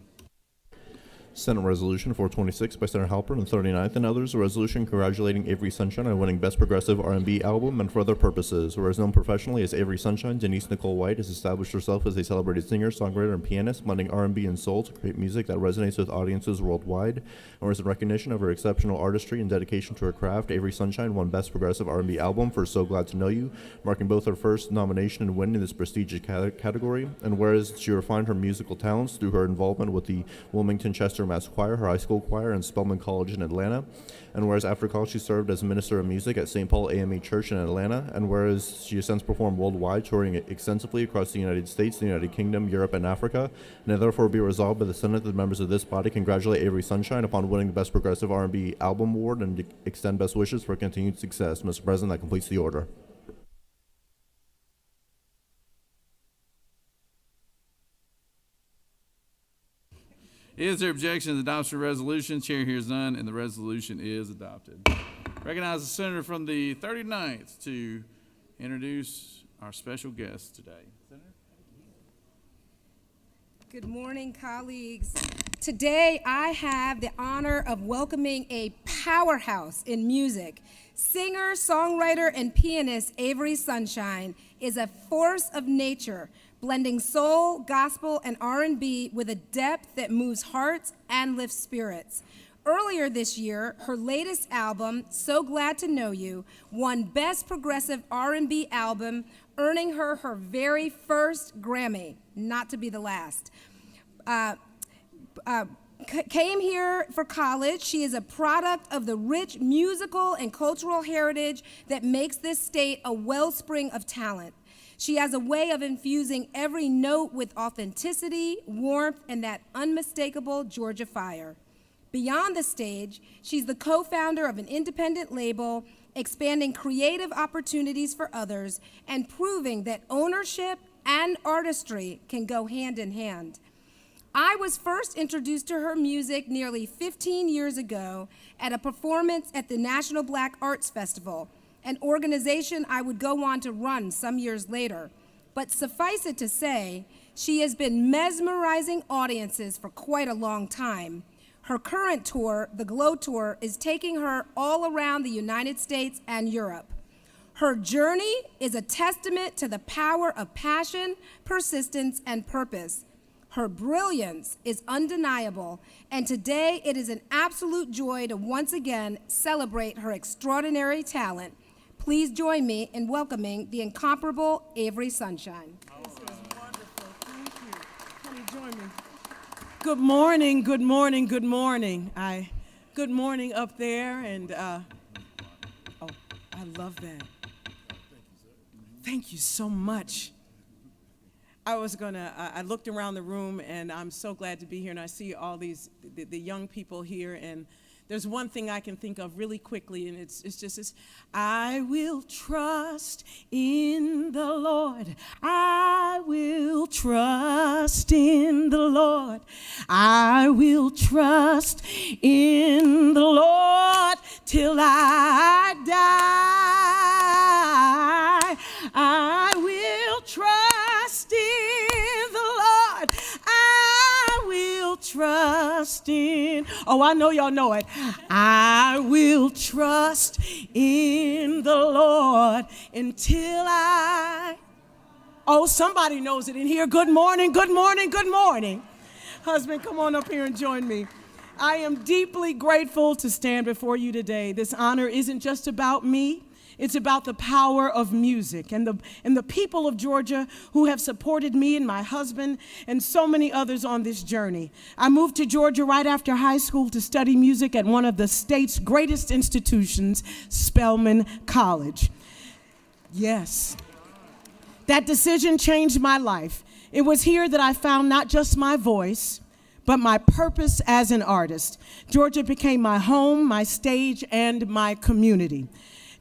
Senate Resolution 426 by Senator Halpern and 39th and others, a resolution congratulating Avery Sunshine on winning Best Progressive R&B Album and for other purposes. Whereas known professionally as Avery Sunshine, Denise Nicole White has established herself as a celebrated singer, songwriter, and pianist, blending R&B and soul to create music that resonates with audiences worldwide. And whereas in recognition of her exceptional artistry and dedication to her craft, Avery Sunshine won Best Progressive R&B Album for So Glad to Know You, marking both her first nomination and win in this prestigious category. And whereas she refined her musical talents through her involvement with the Wilmington Chester Mass Choir, her high school choir, and Spelman College in Atlanta. And whereas after college she served as Minister of Music at St. Paul AME Church in Atlanta. And whereas she has since performed worldwide, touring extensively across the United States, the United Kingdom, Europe, and Africa. And therefore be resolved by the Senate that the members of this body congratulate Avery Sunshine upon winning the Best Progressive R&B Album Award and extend best wishes for continued success. Mr. President, that completes the order. Is there objection to the adoption of the resolution? Chair hears none, and the resolution is adopted. Recognize the senator from the 39th to introduce our special guest today. Senator? Good morning, colleagues. Today, I have the honor of welcoming a powerhouse in music. Singer, songwriter, and pianist Avery Sunshine is a force of nature, blending soul, gospel, and R&B with a depth that moves hearts and lifts spirits. Earlier this year, her latest album, So Glad to Know You, won Best Progressive R&B Album, earning her her very first Grammy, not to be the last. Came here for college. She is a product of the rich musical and cultural heritage that makes this state a wellspring of talent. She has a way of infusing every note with authenticity, warmth, and that unmistakable Georgia fire. Beyond the stage, she's the co-founder of an independent label, expanding creative opportunities for others and proving that ownership and artistry can go hand in hand. I was first introduced to her music nearly 15 years ago at a performance at the National Black Arts Festival, an organization I would go on to run some years later. But suffice it to say, she has been mesmerizing audiences for quite a long time. Her current tour, the Glow Tour, is taking her all around the United States and Europe. Her journey is a testament to the power of passion, persistence, and purpose. Her brilliance is undeniable, and today it is an absolute joy to once again celebrate her extraordinary talent. Please join me in welcoming the incomparable Avery Sunshine. This is wonderful. Thank you. Honey, join me. Good morning, good morning, good morning. Good morning up there, and oh, I love that. Thank you so much. I looked around the room, and I'm so glad to be here, and I see all these, the young people here, and there's one thing I can think of really quickly, and it's just this: I will trust in the Lord. I will trust in the Lord. I will trust in the Lord till I die. I will trust in the Lord. I will trust in, oh, I know y'all know it. I will trust in the Lord until oh, somebody knows it in here. Good morning, good morning, good morning. Husband, come on up here and join me. I am deeply grateful to stand before you today. This honor isn't just about me. It's about the power of music and the people of Georgia who have supported me and my husband and so many others on this journey. I moved to Georgia right after high school to study music at one of the state's greatest institutions, Spelman College. Yes, that decision changed my life. It was here that I found not just my voice, but my purpose as an artist. Georgia became my home, my stage, and my community.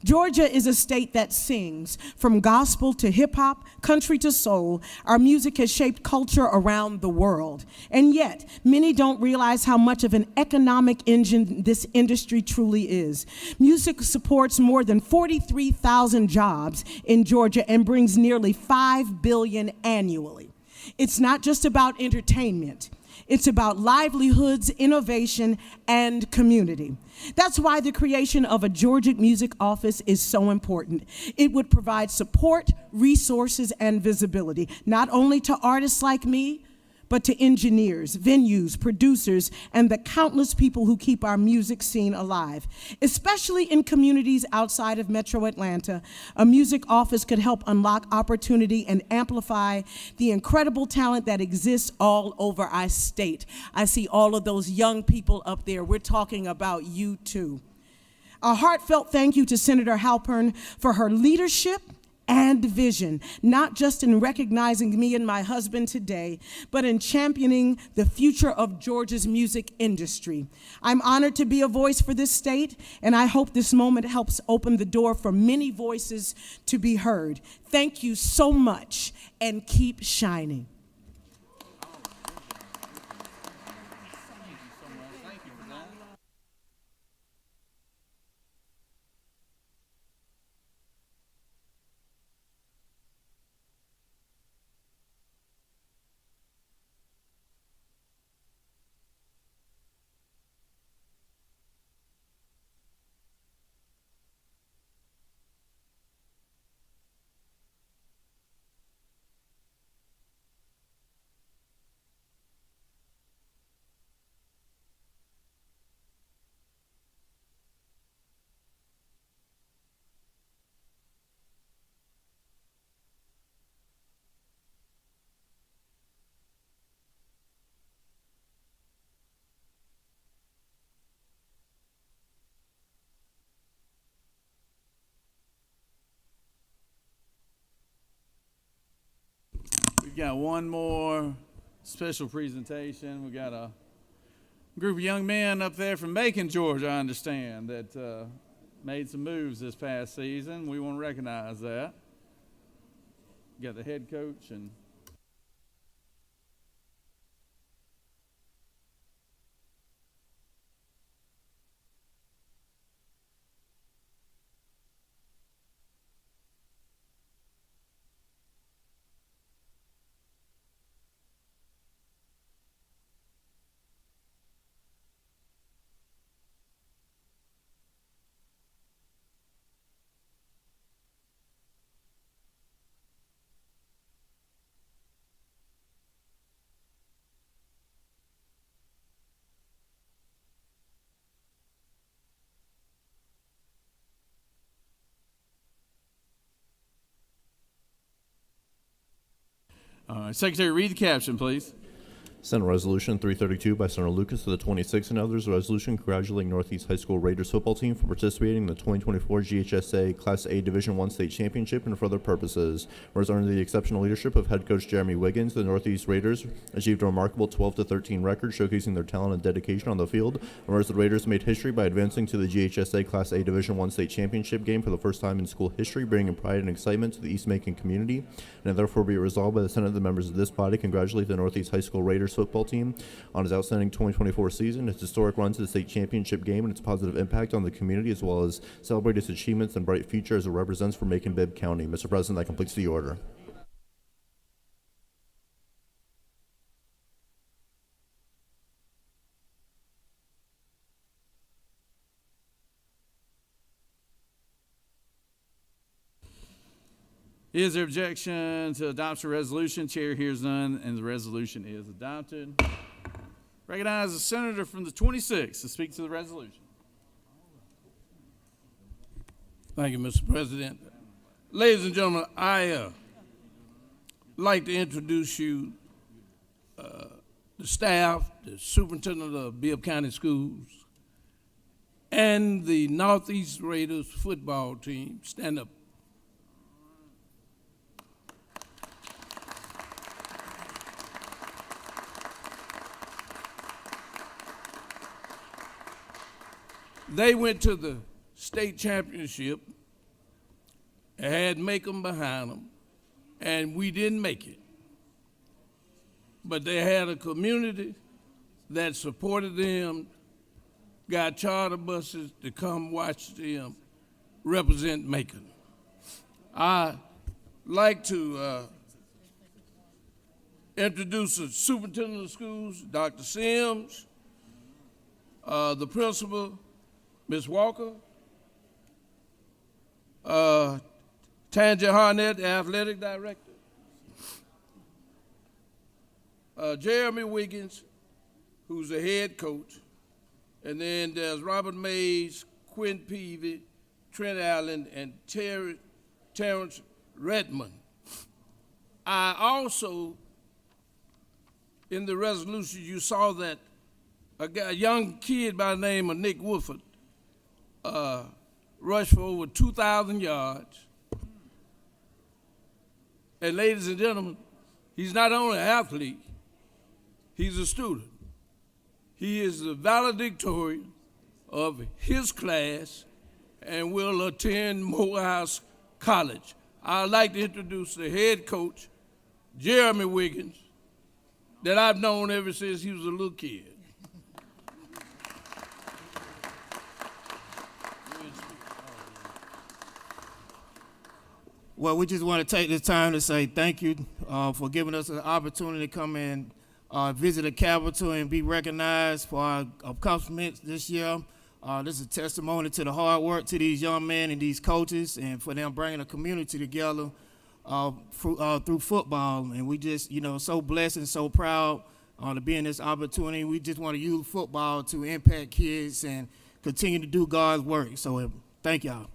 Georgia is a state that sings, from gospel to hip-hop, country to soul. Our music has shaped culture around the world. And yet, many don't realize how much of an economic engine this industry truly is. Music supports more than 43,000 jobs in Georgia and brings nearly $5 billion annually. It's not just about entertainment. It's about livelihoods, innovation, and community. That's why the creation of a Georgia Music Office is so important. It would provide support, resources, and visibility, not only to artists like me, but to engineers, venues, producers, and the countless people who keep our music scene alive. Especially in communities outside of Metro Atlanta, a music office could help unlock opportunity and amplify the incredible talent that exists all over our state. I see all of those young people up there. We're talking about you too. A heartfelt thank you to Senator Halpern for her leadership and vision, not just in recognizing me and my husband today, but in championing the future of Georgia's music industry. I'm honored to be a voice for this state, and I hope this moment helps open the door for many voices to be heard. Thank you so much, and keep shining. We've got one more special presentation. We got a group of young men up there from Macon, Georgia, I understand, that made some moves this past season. We want to recognize that. We got the head coach and Secretary, read the caption, please. Senate Resolution 332 by Senator Lucas to the 26th and others, a resolution congratulating Northeast High School Raiders football team for participating in the 2024 GHSA Class A Division I State Championship and for other purposes. Whereas under the exceptional leadership of head coach Jeremy Wiggins, the Northeast Raiders achieved a remarkable 12-13 record, showcasing their talent and dedication on the field. Whereas the Raiders made history by advancing to the GHSA Class A Division I State Championship game for the first time in school history, bringing pride and excitement to the East Macon community. And therefore be resolved by the Senate, the members of this body congratulate the Northeast High School Raiders football team on its outstanding 2024 season, its historic run to the state championship game, and its positive impact on the community, as well as celebrate its achievements and bright future as it represents for Macon-Bibb County. Mr. President, that completes the order. Is there objection to adoption resolution? Chair hears none, and the resolution is adopted. Recognize the senator from the 26th to speak to the resolution. Thank you, Mr. President. Ladies and gentlemen, I like to introduce you the staff, the superintendent of Bibb County Schools, and the Northeast Raiders football team. Stand up. They went to the state championship and had Macon behind them, and we didn't make it. But they had a community that supported them, got charter buses to come watch them represent Macon. I like to introduce the superintendent of schools, Dr. Sims, the principal, Ms. Walker, Tangi Harnett, the athletic director, Jeremy Wiggins, who's the head coach, and then there's Robert Mays, Quinn Peavy, Trent Allen, and Terrence Redmond. I also, in the resolution, you saw that a young kid by the name of Nick Woodford rushed for over 2,000 yards. And ladies and gentlemen, he's not only an athlete, he's a student. He is the valedictorian of his class and will attend Morehouse College. I'd like to introduce the head coach, Jeremy Wiggins, that I've known ever since he was a little kid. Well, we just want to take this time to say thank you for giving us an opportunity to come and visit the Capitol and be recognized for our accomplishments this year. This is a testimony to the hard work to these young men and these coaches and for them bringing a community together through football. And we just, so blessed and so proud to be in this opportunity. We just want to use football to impact kids and continue to do God's work. So thank y'all.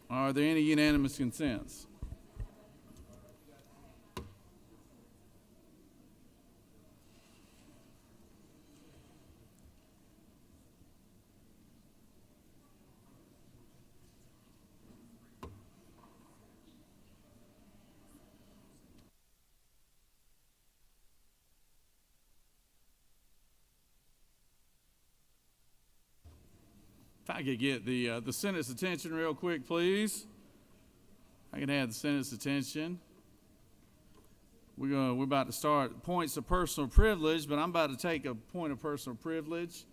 Are there any unanimous consents? If I could get the Senate's attention real quick, please. I can have the Senate's attention. We're about to start points of personal privilege, but I'm about to take a point of personal privilege.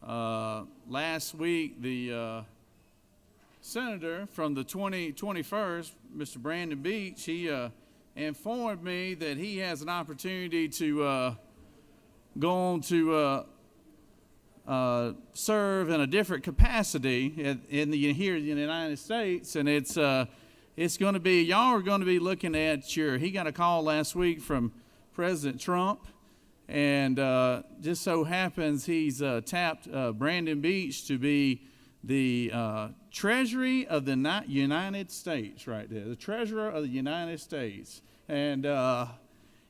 Last week, the senator from the 21st, Mr. Brandon Beach, he informed me that he has an opportunity to go on to serve in a different capacity here in the United States, and it's going to be, y'all are going to be looking at he got a call last week from President Trump, and just so happens he's tapped Brandon Beach to be the Treasury of the United States right there, the Treasurer of the United States. And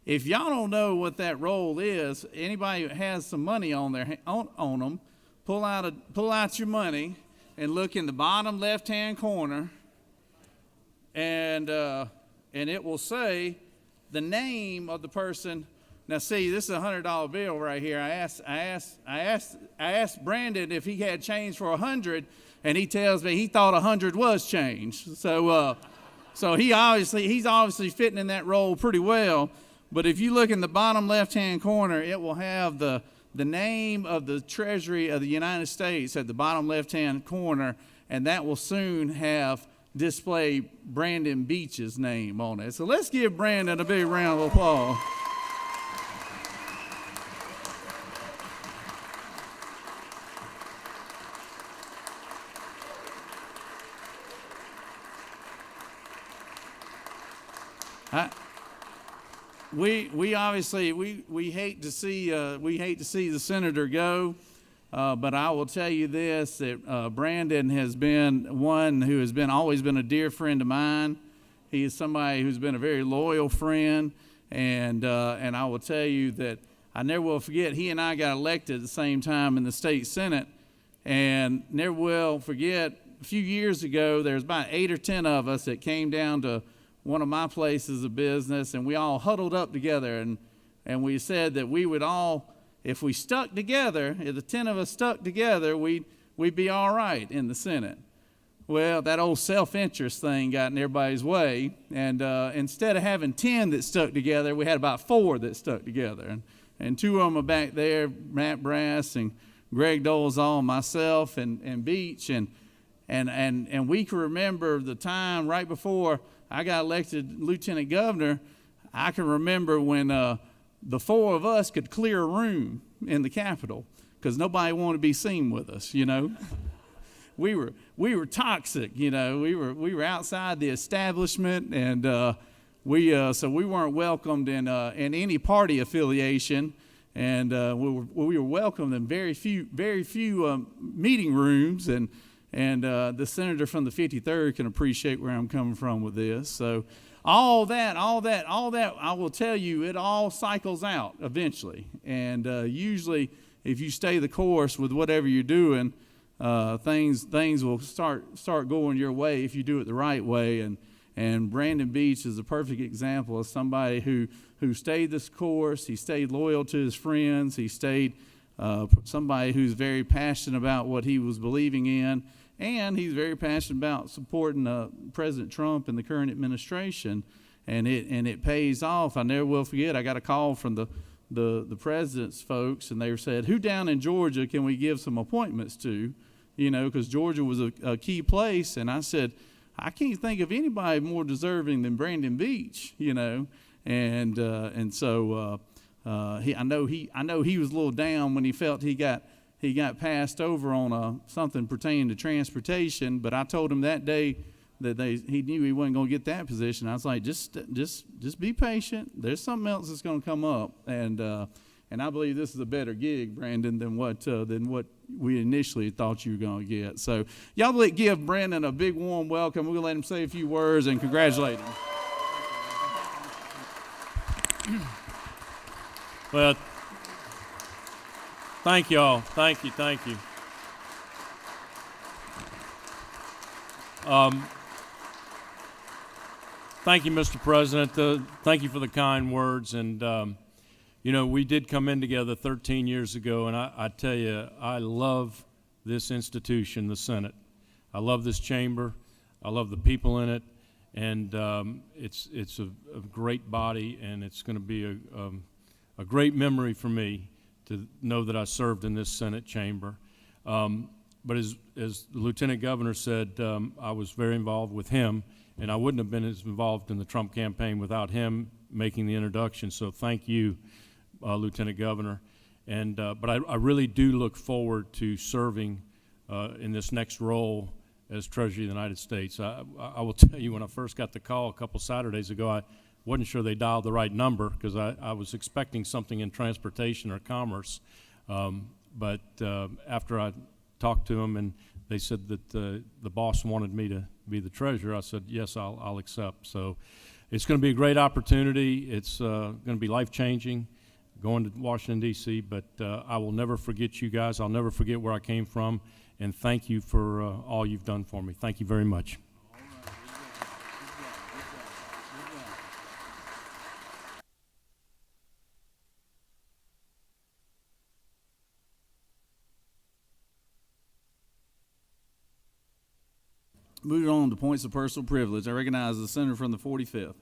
if y'all don't know what that role is, anybody who has some money on them, pull out your money and look in the bottom left-hand corner, and it will say the name of the person. Now, see, this is a $100 bill right here. I asked Brandon if he had change for 100, and he tells me he thought 100 was change. So So he's obviously fitting in that role pretty well. But if you look in the bottom left-hand corner, it will have the name of the Treasury of the United States at the bottom left-hand corner, and that will soon have display Brandon Beach's name on it. So let's give Brandon a big round of applause. We obviously we hate to see the senator go, but I will tell you this, that Brandon has been one who has always been a dear friend of mine. He is somebody who's been a very loyal friend, and I will tell you that I never will forget. He and I got elected at the same time in the state senate, and never will forget. A few years ago, there was about 8 or 10 of us that came down to one of my places of business, and we all huddled up together, and we said that we would all, if we stuck together, if the 10 of us stuck together, we'd be all right in the Senate. Well, that old self-interest thing got in everybody's way, and instead of having 10 that stuck together, we had about 4 that stuck together, and 2 of them are back there, Matt Brass and Greg Dolezal, and myself and Beach, and we can remember the time right before I got elected lieutenant governor. I can remember when the 4 of us could clear a room in the Capitol because nobody wanted to be seen with us, you know. we were toxic, you know. We were outside the establishment, and so we weren't welcomed in any party affiliation, and we were welcomed in very few meeting rooms, and the senator from the 53rd can appreciate where I'm coming from with this. So all that, I will tell you, it all cycles out eventually. And usually, if you stay the course with whatever you're doing, things will start going your way if you do it the right way. And Brandon Beach is a perfect example of somebody who stayed this course. He stayed loyal to his friends. He stayed somebody who's very passionate about what he was believing in. And he's very passionate about supporting President Trump and the current administration, and it pays off. I never will forget. I got a call from the president's folks, and they said, "Who down in Georgia can we give some appointments to?" You know, because Georgia was a key place, and I said, "I can't think of anybody more deserving than Brandon Beach." You know, and so I know he was a little down when he felt he got passed over on something pertaining to transportation, but I told him that day that he knew he wasn't going to get that position. I was like, just be patient. There's something else that's going to come up, and I believe this is a better gig, Brandon, than what we initially thought you were going to get. So y'all give Brandon a big warm welcome. We're going to let him say a few words and congratulate him. Well, thank you all. Thank you. Thank you, Mr. President. Thank you for the kind words. And, you know, we did come in together 13 years ago, and I tell you, I love this institution, the Senate. I love this chamber. I love the people in it. And it's a great body, and it's going to be a great memory for me to know that I served in this Senate chamber. But as the Lieutenant Governor said, I was very involved with him, and I wouldn't have been as involved in the Trump campaign without him making the introduction. So thank you, Lieutenant Governor. And but I really do look forward to serving in this next role as Treasurer of the United States. I will tell you, when I first got the call a couple Saturdays ago, I wasn't sure they dialed the right number because I was expecting something in transportation or commerce. But after I talked to them and they said that the boss wanted me to be the treasurer, I said, yes, I'll accept. So it's going to be a great opportunity. It's going to be life-changing going to Washington, D.C., but I will never forget you guys. I'll never forget where I came from, and thank you for all you've done for me. Thank you very much. Moving on to points of personal privilege, I recognize the senator from the 45th.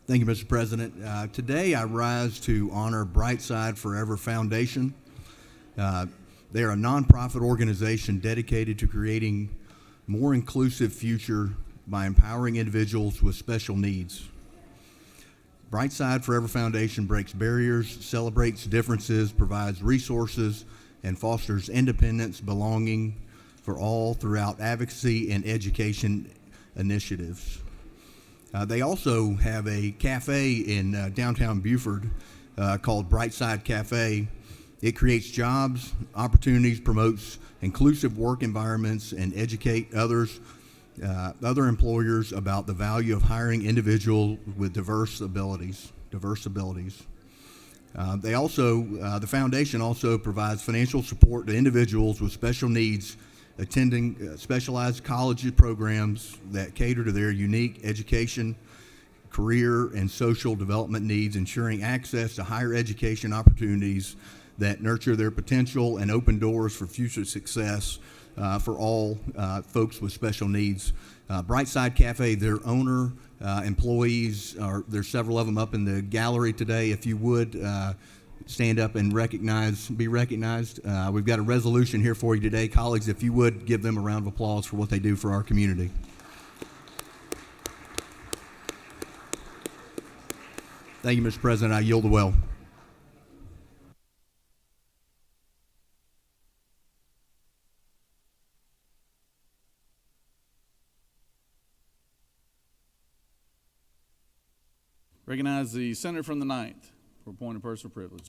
Thank you, Mr. President. Today I rise to honor Brightside Forever Foundation. They are a nonprofit organization dedicated to creating a more inclusive future by empowering individuals with special needs. Brightside Forever Foundation breaks barriers, celebrates differences, provides resources, and fosters independence, belonging for all throughout advocacy and education initiatives. They also have a cafe in downtown Beaufort called Brightside Cafe. It creates jobs, opportunities, promotes inclusive work environments, and educate other employers about the value of hiring individuals with diverse abilities. The foundation also provides financial support to individuals with special needs attending specialized college programs that cater to their unique education, career, and social development needs, ensuring access to higher education opportunities that nurture their potential and open doors for future success for all folks with special needs. Brightside Cafe, their owner, employees, there's several of them up in the gallery today. If you would, stand up and be recognized. We've got a resolution here for you today. Colleagues, if you would give them a round of applause for what they do for our community. Thank you, Mr. President. I yield the well. Recognize the senator from the 9th for a point of personal privilege.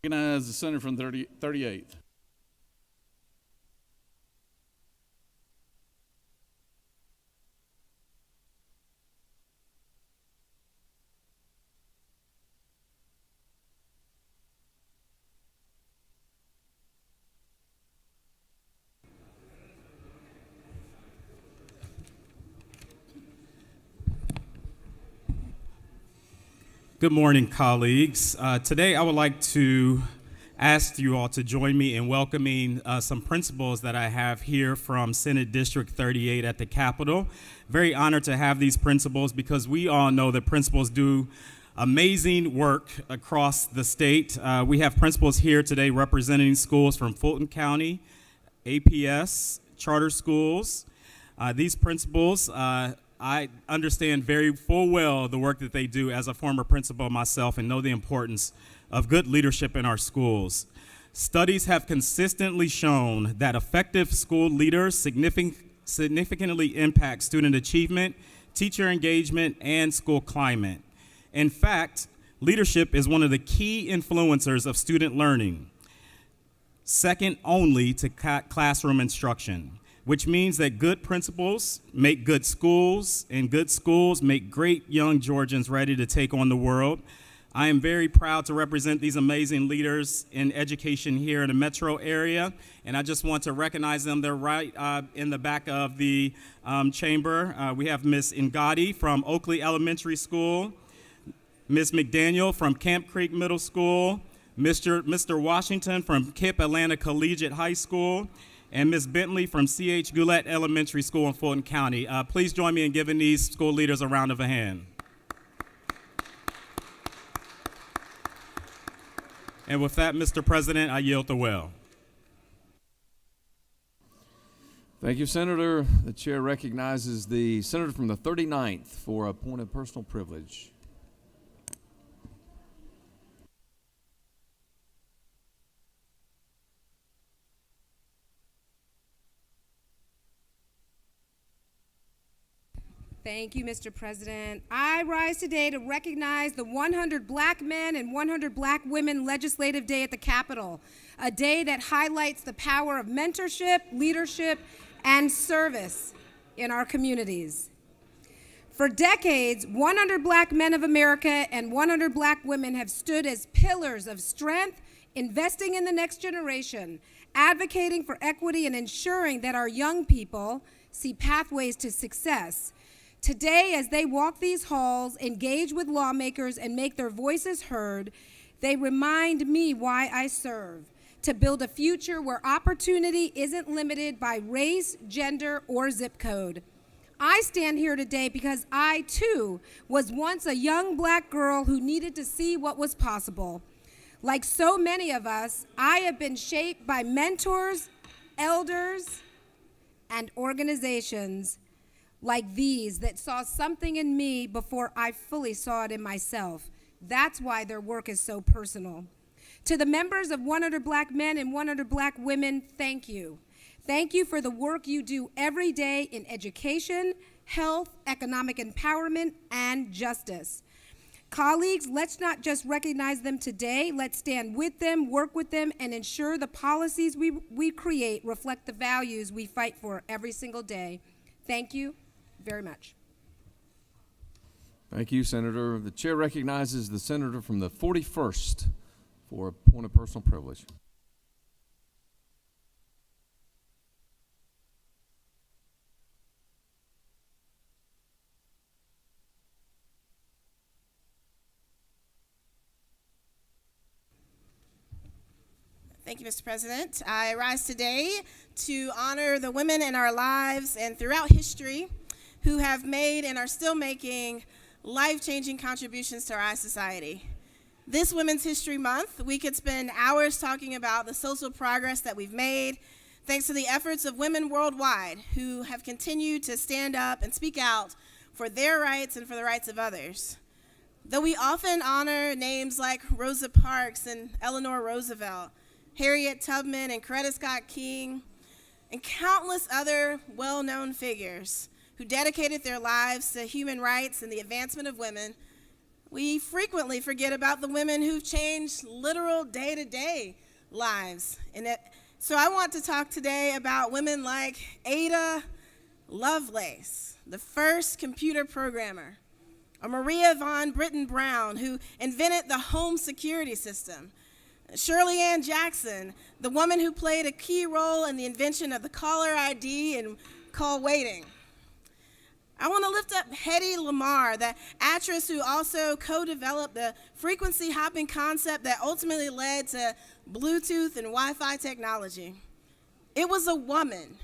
Recognize the senator from 38th. Good morning, colleagues. Today I would like to ask you all to join me in welcoming some principals that I have here from Senate District 38 at the Capitol. Very honored to have these principals because we all know that principals do amazing work across the state. We have principals here today representing schools from Fulton County, APS, charter schools. These principals, I understand very full well the work that they do as a former principal myself and know the importance of good leadership in our schools. Studies have consistently shown that effective school leaders significantly impact student achievement, teacher engagement, and school climate. In fact, leadership is one of the key influencers of student learning, second only to classroom instruction, which means that good principals make good schools, and good schools make great young Georgians ready to take on the world. I am very proud to represent these amazing leaders in education here in the metro area, and I just want to recognize them. They're right in the back of the chamber. We have Ms. Ngadi from Oakley Elementary School, Ms. McDaniel from Camp Creek Middle School, Mr. Washington from KIPP Atlanta Collegiate High School, and Ms. Bentley from C.H. Goulet Elementary School in Fulton County. Please join me in giving these school leaders a round of a hand. And with that, Mr. President, I yield the well. Thank you, Senator. The chair recognizes the senator from the 39th for a point of personal privilege. Thank you, Mr. President. I rise today to recognize the 100 Black Men and 100 Black Women Legislative Day at the Capitol, a day that highlights the power of mentorship, leadership, and service in our communities. For decades, 100 Black Men of America and 100 Black women have stood as pillars of strength, investing in the next generation, advocating for equity, and ensuring that our young people see pathways to success. Today, as they walk these halls, engage with lawmakers, and make their voices heard, they remind me why I serve: to build a future where opportunity isn't limited by race, gender, or zip code. I stand here today because I, too, was once a young Black girl who needed to see what was possible. Like so many of us, I have been shaped by mentors, elders, and organizations like these that saw something in me before I fully saw it in myself. That's why their work is so personal. To the members of 100 Black Men and 100 Black Women, thank you. Thank you for the work you do every day in education, health, economic empowerment, and justice. Colleagues, let's not just recognize them today. Let's stand with them, work with them, and ensure the policies we create reflect the values we fight for every single day. Thank you very much. Thank you, Senator. The chair recognizes the senator from the 41st for a point of personal privilege. Thank you, Mr. President. I rise today to honor the women in our lives and throughout history who have made and are still making life-changing contributions to our society. This Women's History Month, we could spend hours talking about the social progress that we've made thanks to the efforts of women worldwide who have continued to stand up and speak out for their rights and for the rights of others. Though we often honor names like Rosa Parks and Eleanor Roosevelt, Harriet Tubman and Coretta Scott King, and countless other well-known figures who dedicated their lives to human rights and the advancement of women, we frequently forget about the women who've changed literal day-to-day lives. So I want to talk today about women like Ada Lovelace, the first computer programmer, or Maria von Britten Brown, who invented the home security system, Shirley Ann Jackson, the woman who played a key role in the invention of the caller ID and call waiting. I want to lift up Hedy Lamarr, the actress who also co-developed the frequency hopping concept that ultimately led to Bluetooth and Wi-Fi technology. It was a woman,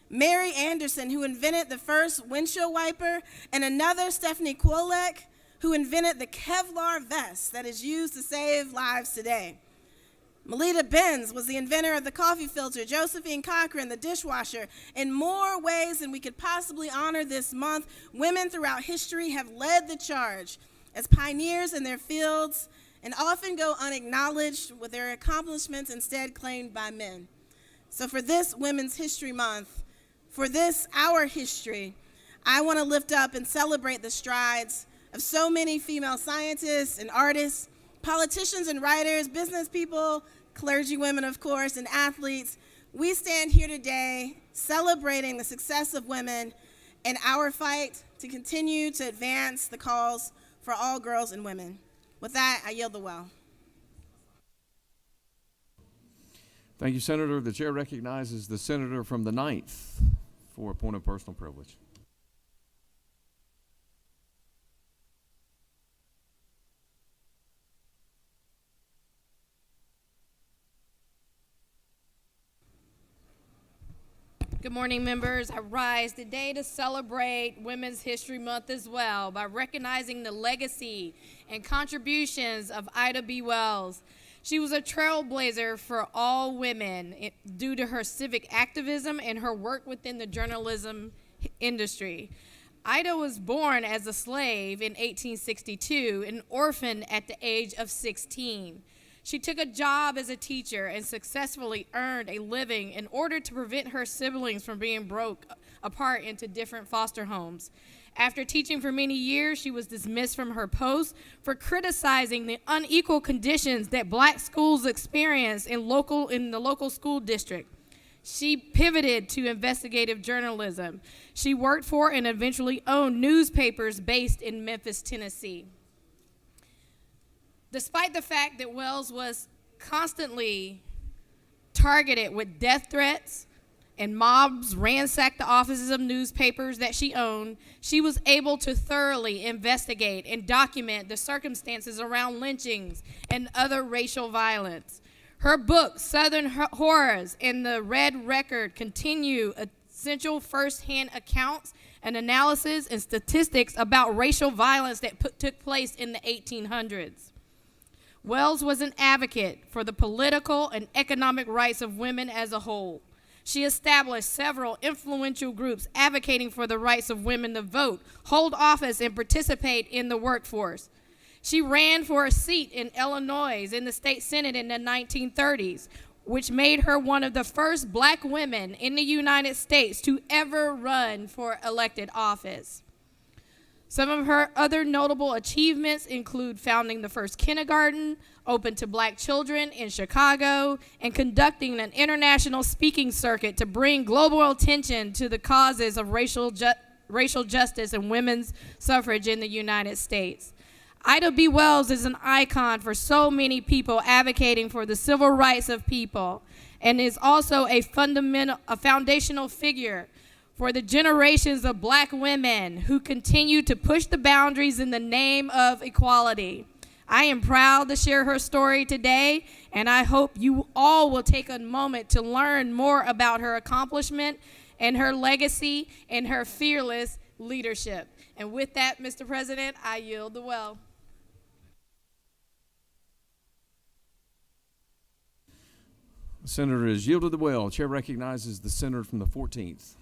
Mary Anderson, who invented the first windshield wiper, and another, Stephanie Kwolek, who invented the Kevlar vest that is used to save lives today. Melita Benz was the inventor of the coffee filter, Josephine Cochran, the dishwasher. In more ways than we could possibly honor this month, women throughout history have led the charge as pioneers in their fields and often go unacknowledged, with their accomplishments instead claimed by men. So for this Women's History Month, for this our history, I want to lift up and celebrate the strides of so many female scientists and artists, politicians and writers, business people, clergy women, of course, and athletes. We stand here today celebrating the success of women and our fight to continue to advance the cause for all girls and women. With that, I yield the well. Thank you, Senator. The chair recognizes the senator from the 9th for a point of personal privilege. Good morning, members. I rise today to celebrate Women's History Month as well by recognizing the legacy and contributions of Ida B. Wells. She was a trailblazer for all women due to her civic activism and her work within the journalism industry. Ida was born as a slave in 1862, an orphan at the age of 16. She took a job as a teacher and successfully earned a living in order to prevent her siblings from being broke apart into different foster homes. After teaching for many years, she was dismissed from her post for criticizing the unequal conditions that black schools experience in the local school district. She pivoted to investigative journalism. She worked for and eventually owned newspapers based in Memphis, Tennessee. Despite the fact that Wells was constantly targeted with death threats and mobs ransacked the offices of newspapers that she owned, she was able to thoroughly investigate and document the circumstances around lynchings and other racial violence. Her book, Southern Horrors and the Red Record, continue essential firsthand accounts and analysis and statistics about racial violence that took place in the 1800s. Wells was an advocate for the political and economic rights of women as a whole. She established several influential groups advocating for the rights of women to vote, hold office, and participate in the workforce. She ran for a seat in Illinois in the state senate in the 1930s, which made her one of the first black women in the United States to ever run for elected office. Some of her other notable achievements include founding the first kindergarten open to black children in Chicago and conducting an international speaking circuit to bring global attention to the causes of racial justice and women's suffrage in the United States. Ida B. Wells is an icon for so many people advocating for the civil rights of people, and is also a foundational figure for the generations of black women who continue to push the boundaries in the name of equality. I am proud to share her story today, and I hope you all will take a moment to learn more about her accomplishment and her legacy and her fearless leadership. And with that, Mr. President, I yield the well. The senator is yielded the well. Chair recognizes the senator from the 14th.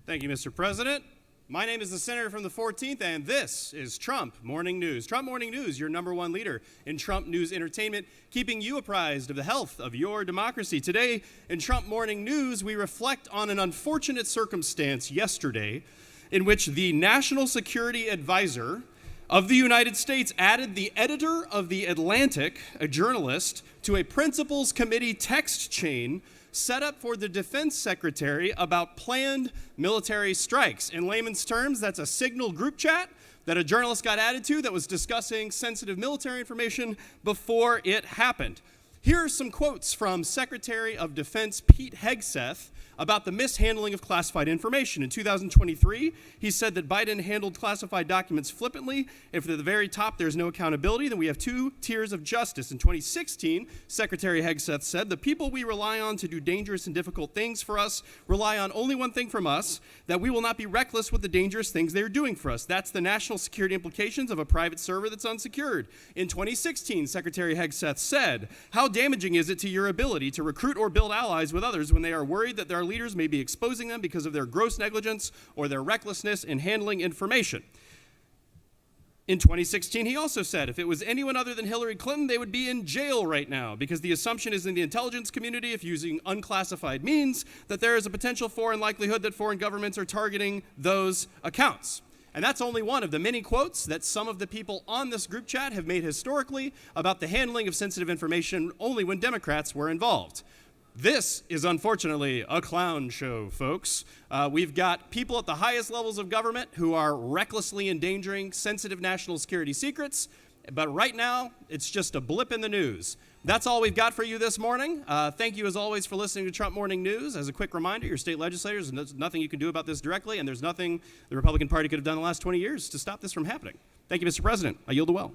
Thank you, Mr. President. My name is the senator from the 14th, and this is Trump Morning News. Trump Morning News, your #1 leader in Trump news entertainment, keeping you apprised of the health of your democracy. Today in Trump Morning News, we reflect on an unfortunate circumstance yesterday in which the National Security Advisor of the United States added the editor of The Atlantic, a journalist, to a Principals Committee text chain set up for the defense secretary about planned military strikes. In layman's terms, that's a signal group chat that a journalist got added to that was discussing sensitive military information before it happened. Here are some quotes from Secretary of Defense Pete Hegseth about the mishandling of classified information. In 2023, he said that Biden handled classified documents flippantly. If at the very top there's no accountability, then we have two tiers of justice. In 2016, Secretary Hegseth said, the people we rely on to do dangerous and difficult things for us rely on only one thing from us, that we will not be reckless with the dangerous things they are doing for us. That's the national security implications of a private server that's unsecured. In 2016, Secretary Hegseth said, how damaging is it to your ability to recruit or build allies with others when they are worried that their leaders may be exposing them because of their gross negligence or their recklessness in handling information? In 2016, he also said if it was anyone other than Hillary Clinton, they would be in jail right now, because the assumption is in the intelligence community, if using unclassified means, that there is a potential for and likelihood that foreign governments are targeting those accounts. And that's only one of the many quotes that some of the people on this group chat have made historically about the handling of sensitive information only when Democrats were involved. This is unfortunately a clown show, folks. We've got people at the highest levels of government who are recklessly endangering sensitive national security secrets, but right now, it's just a blip in the news. That's all we've got for you this morning. Thank you, as always, for listening to Trump Morning News. As a quick reminder, your state legislators, there's nothing you can do about this directly, and there's nothing the Republican Party could have done in the last 20 years to stop this from happening. Thank you, Mr. President. I yield the well.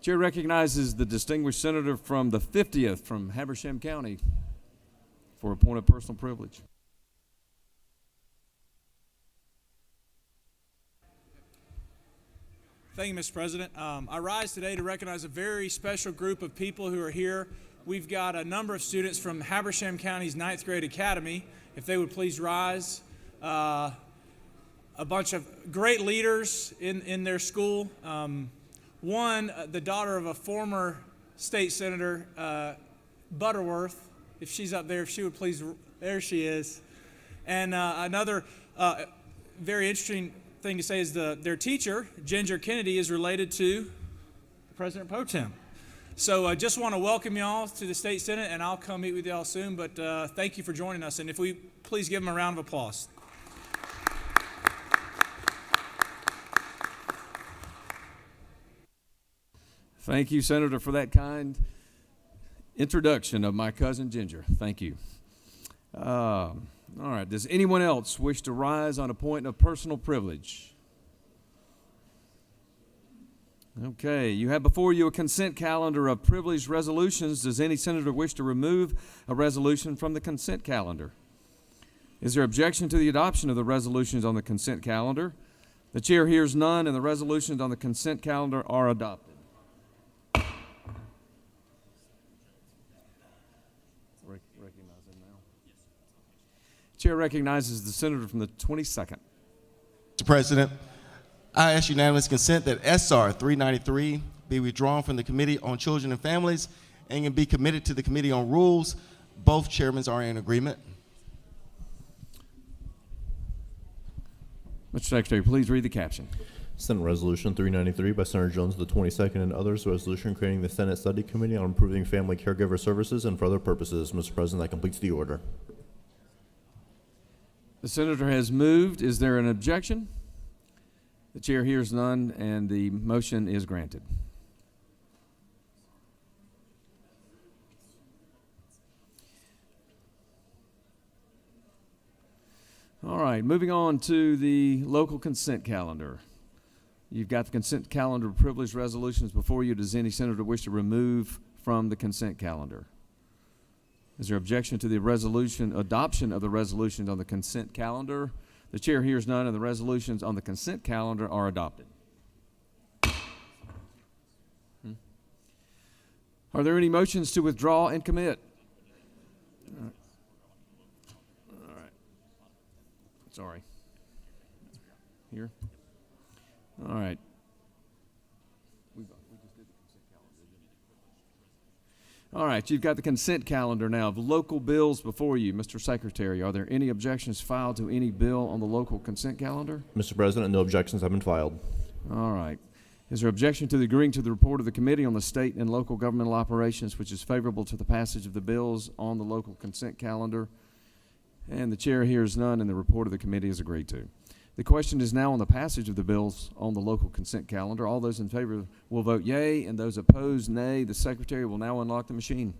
Chair recognizes the distinguished senator from the 50th from Habersham County for a point of personal privilege. Thank you, Mr. President. I rise today to recognize a very special group of people who are here. We've got a number of students from Habersham County's 9th grade academy. If they would please rise. A bunch of great leaders in their school. One, the daughter of a former state senator, Butterworth, if she's up there, if she would please, there she is. And another very interesting thing to say is their teacher, Ginger Kennedy, is related to President Pro Tem. So I just want to welcome y'all to the State Senate, and I'll come meet with y'all soon, but thank you for joining us. And if we please give them a round of applause. Thank you, Senator, for that kind introduction of my cousin Ginger. Thank you. All right. Does anyone else wish to rise on a point of personal privilege? Okay. You have before you a consent calendar of privileged resolutions. Does any senator wish to remove a resolution from the consent calendar? Is there objection to the adoption of the resolutions on the consent calendar? The chair hears none, and the resolutions on the consent calendar are adopted. Chair recognizes the senator from the 22nd. Mr. President, I ask unanimous consent that SR 393 be withdrawn from the Committee on Children and Families and can be committed to the Committee on Rules. Both chairmen are in agreement. Mr. Secretary, please read the caption. Senate Resolution 393 by Senator Jones of the 22nd and others, a resolution creating the Senate Study Committee on Improving Family Caregiver Services and for other purposes. Mr. President, that completes the order. The senator has moved. Is there an objection? The chair hears none, and the motion is granted. All right, moving on to the local consent calendar. You've got the consent calendar of privileged resolutions before you. Does any senator wish to remove from the consent calendar? Is there objection to the adoption of the resolutions on the consent calendar? The chair hears none, and the resolutions on the consent calendar are adopted. Are there any motions to withdraw and commit? All right. Sorry. Here? All right. All right, you've got the consent calendar now of local bills before you. Mr. Secretary, are there any objections filed to any bill on the local consent calendar? Mr. President, no objections have been filed. All right. Is there objection to the agreeing to the report of the Committee on the State and Local Governmental Operations, which is favorable to the passage of the bills on the local consent calendar? And the chair hears none, and the report of the committee is agreed to. The question is now on the passage of the bills on the local consent calendar. All those in favor will vote yea, and those opposed nay. The Secretary will now unlock the machine.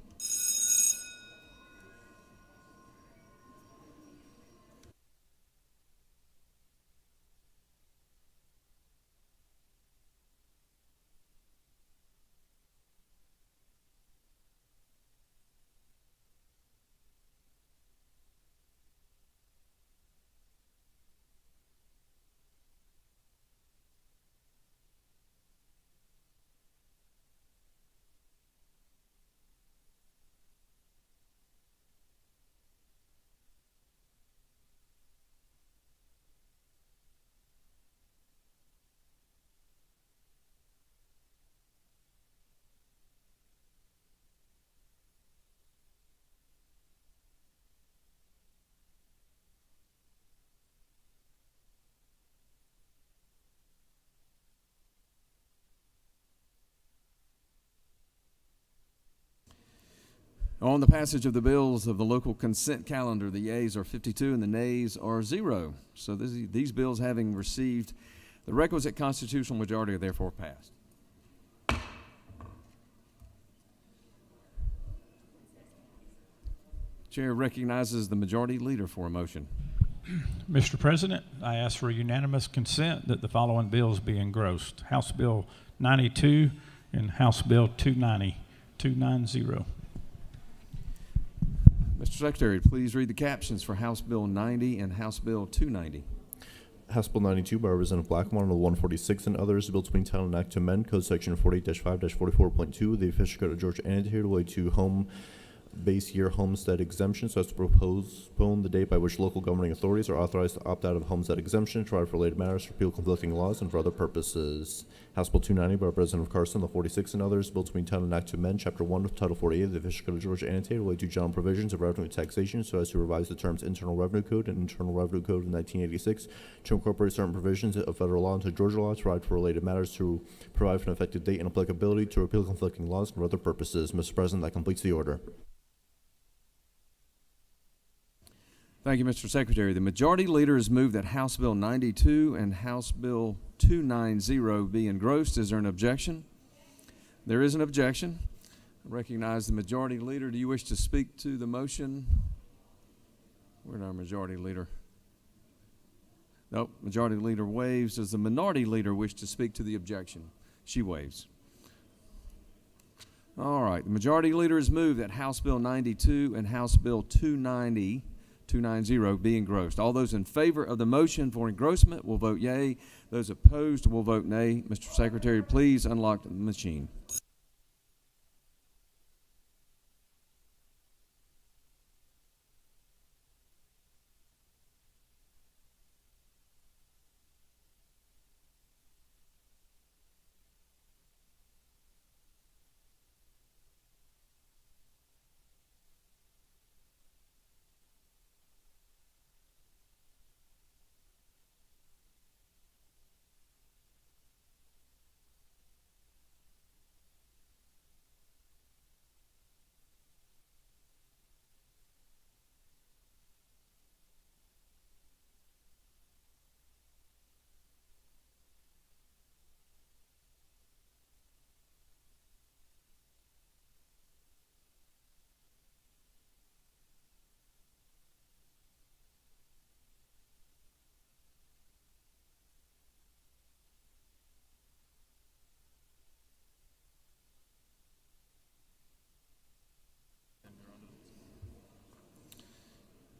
On the passage of the bills of the local consent calendar, the yeas are 52 and the nays are 0. So these bills, having received the requisite constitutional majority, are therefore passed. Chair recognizes the majority leader for a motion. Mr. President, I ask for unanimous consent that the following bills be engrossed. House Bill 92, and House Bill 290. Mr. Secretary, please read the captions for House Bill 90 and House Bill 290. House Bill 92 by Representative Blackmon on the 146 and others, a bill to be entitled an act to amend Code Section 48-5-44.2, the official code of Georgia annotated related to home base year homestead exemption, so as to postpone the date by which local governing authorities are authorized to opt out of homestead exemption, to provide for related matters, to repeal conflicting laws, and for other purposes. House Bill 290 by Representative Carson, the 46 and others, bill to be entitled an act to amend Chapter 1 of Title 48 of the official code of Georgia annotated related to general provisions of revenue and taxation, so as to revise the terms Internal Revenue Code and Internal Revenue Code of 1986 to incorporate certain provisions of federal law into Georgia law, to provide for related matters, to provide for an effective date and applicability, to repeal conflicting laws, and for other purposes. Mr. President, that completes the order. Thank you, Mr. Secretary. The Majority Leader has moved that House Bill 92 and House Bill 290 be engrossed. Is there an objection? There is an objection. I recognize the Majority Leader. Do you wish to speak to the motion? Where's our Majority Leader? Nope, Majority Leader waves. Does the Minority Leader wish to speak to the objection? She waves. All right, the Majority Leader has moved that House Bill 92 and House Bill 290 be engrossed. All those in favor of the motion for engrossment will vote yea. Those opposed will vote nay. Mr. Secretary, please unlock the machine.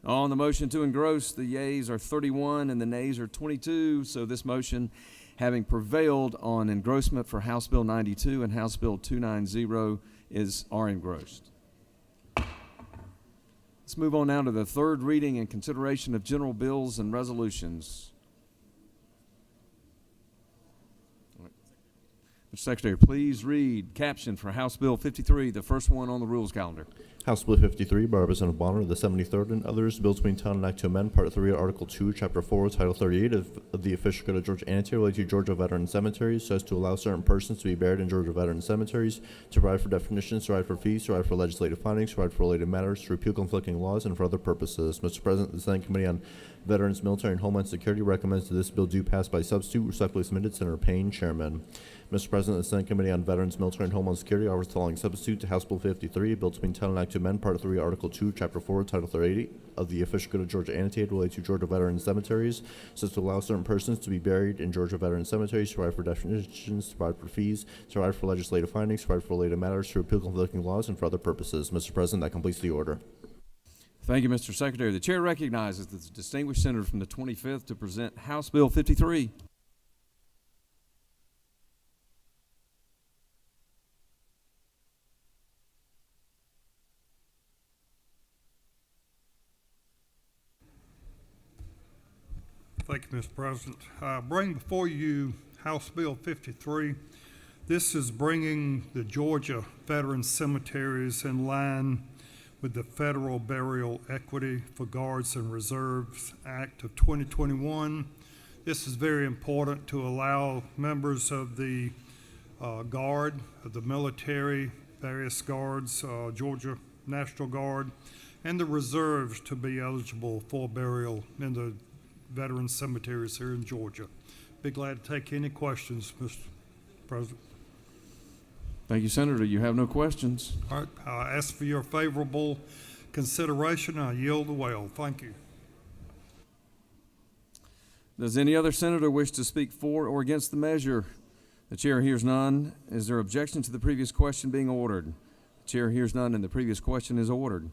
On the motion to engross, the yeas are 31 and the nays are 22. So this motion, having prevailed on engrossment for House Bill 92 and House Bill 290, are engrossed. Let's move on now to the third reading and consideration of general bills and resolutions. Mr. Secretary, please read caption for House Bill 53, the first one on the rules calendar. House Bill 53 by Representative Bonner, the 73rd and others, bills to be entitled an act to amend Part 3 of Article 2, Chapter 4, Title 38 of the official code of Georgia annotated related to Georgia veteran cemeteries, so as to allow certain persons to be buried in Georgia veteran cemeteries, to provide for definitions, to provide for fees, to provide for legislative findings, to provide for related matters, to repeal conflicting laws, and for other purposes. Mr. President, the Senate Committee on Veterans, Military, and Homeland Security recommends that this bill do pass by substitute. Respectfully submitted, Senator Payne, Chairman. Mr. President, the Senate Committee on Veterans, Military, and Homeland Security offers the following substitute to House Bill 53, a bill to be entitled an act to amend Part 3, Article 2, Chapter 4, Title 38 of the official code of Georgia annotated related to Georgia veteran cemeteries, so as to allow certain persons to be buried in Georgia veteran cemeteries, to provide for definitions, to provide for fees, to provide for legislative findings, to provide for related matters, to repeal conflicting laws, and for other purposes. Mr. President, that completes the order. Thank you, Mr. Secretary. The chair recognizes the distinguished senator from the 25th to present House Bill 53. Thank you, Mr. President. I bring before you House Bill 53. This is bringing the Georgia veteran cemeteries in line with the Federal Burial Equity for Guards and Reserves Act of 2021. This is very important to allow members of the Guard, of the military, various guards, Georgia National Guard, and the reserves to be eligible for burial in the veteran cemeteries here in Georgia. Be glad to take any questions, Mr. President. Thank you, Senator. You have no questions. All right, I ask for your favorable consideration. I yield the well. Thank you. Does any other senator wish to speak for or against the measure? The chair hears none. Is there objection to the previous question being ordered? The chair hears none, and the previous question is ordered.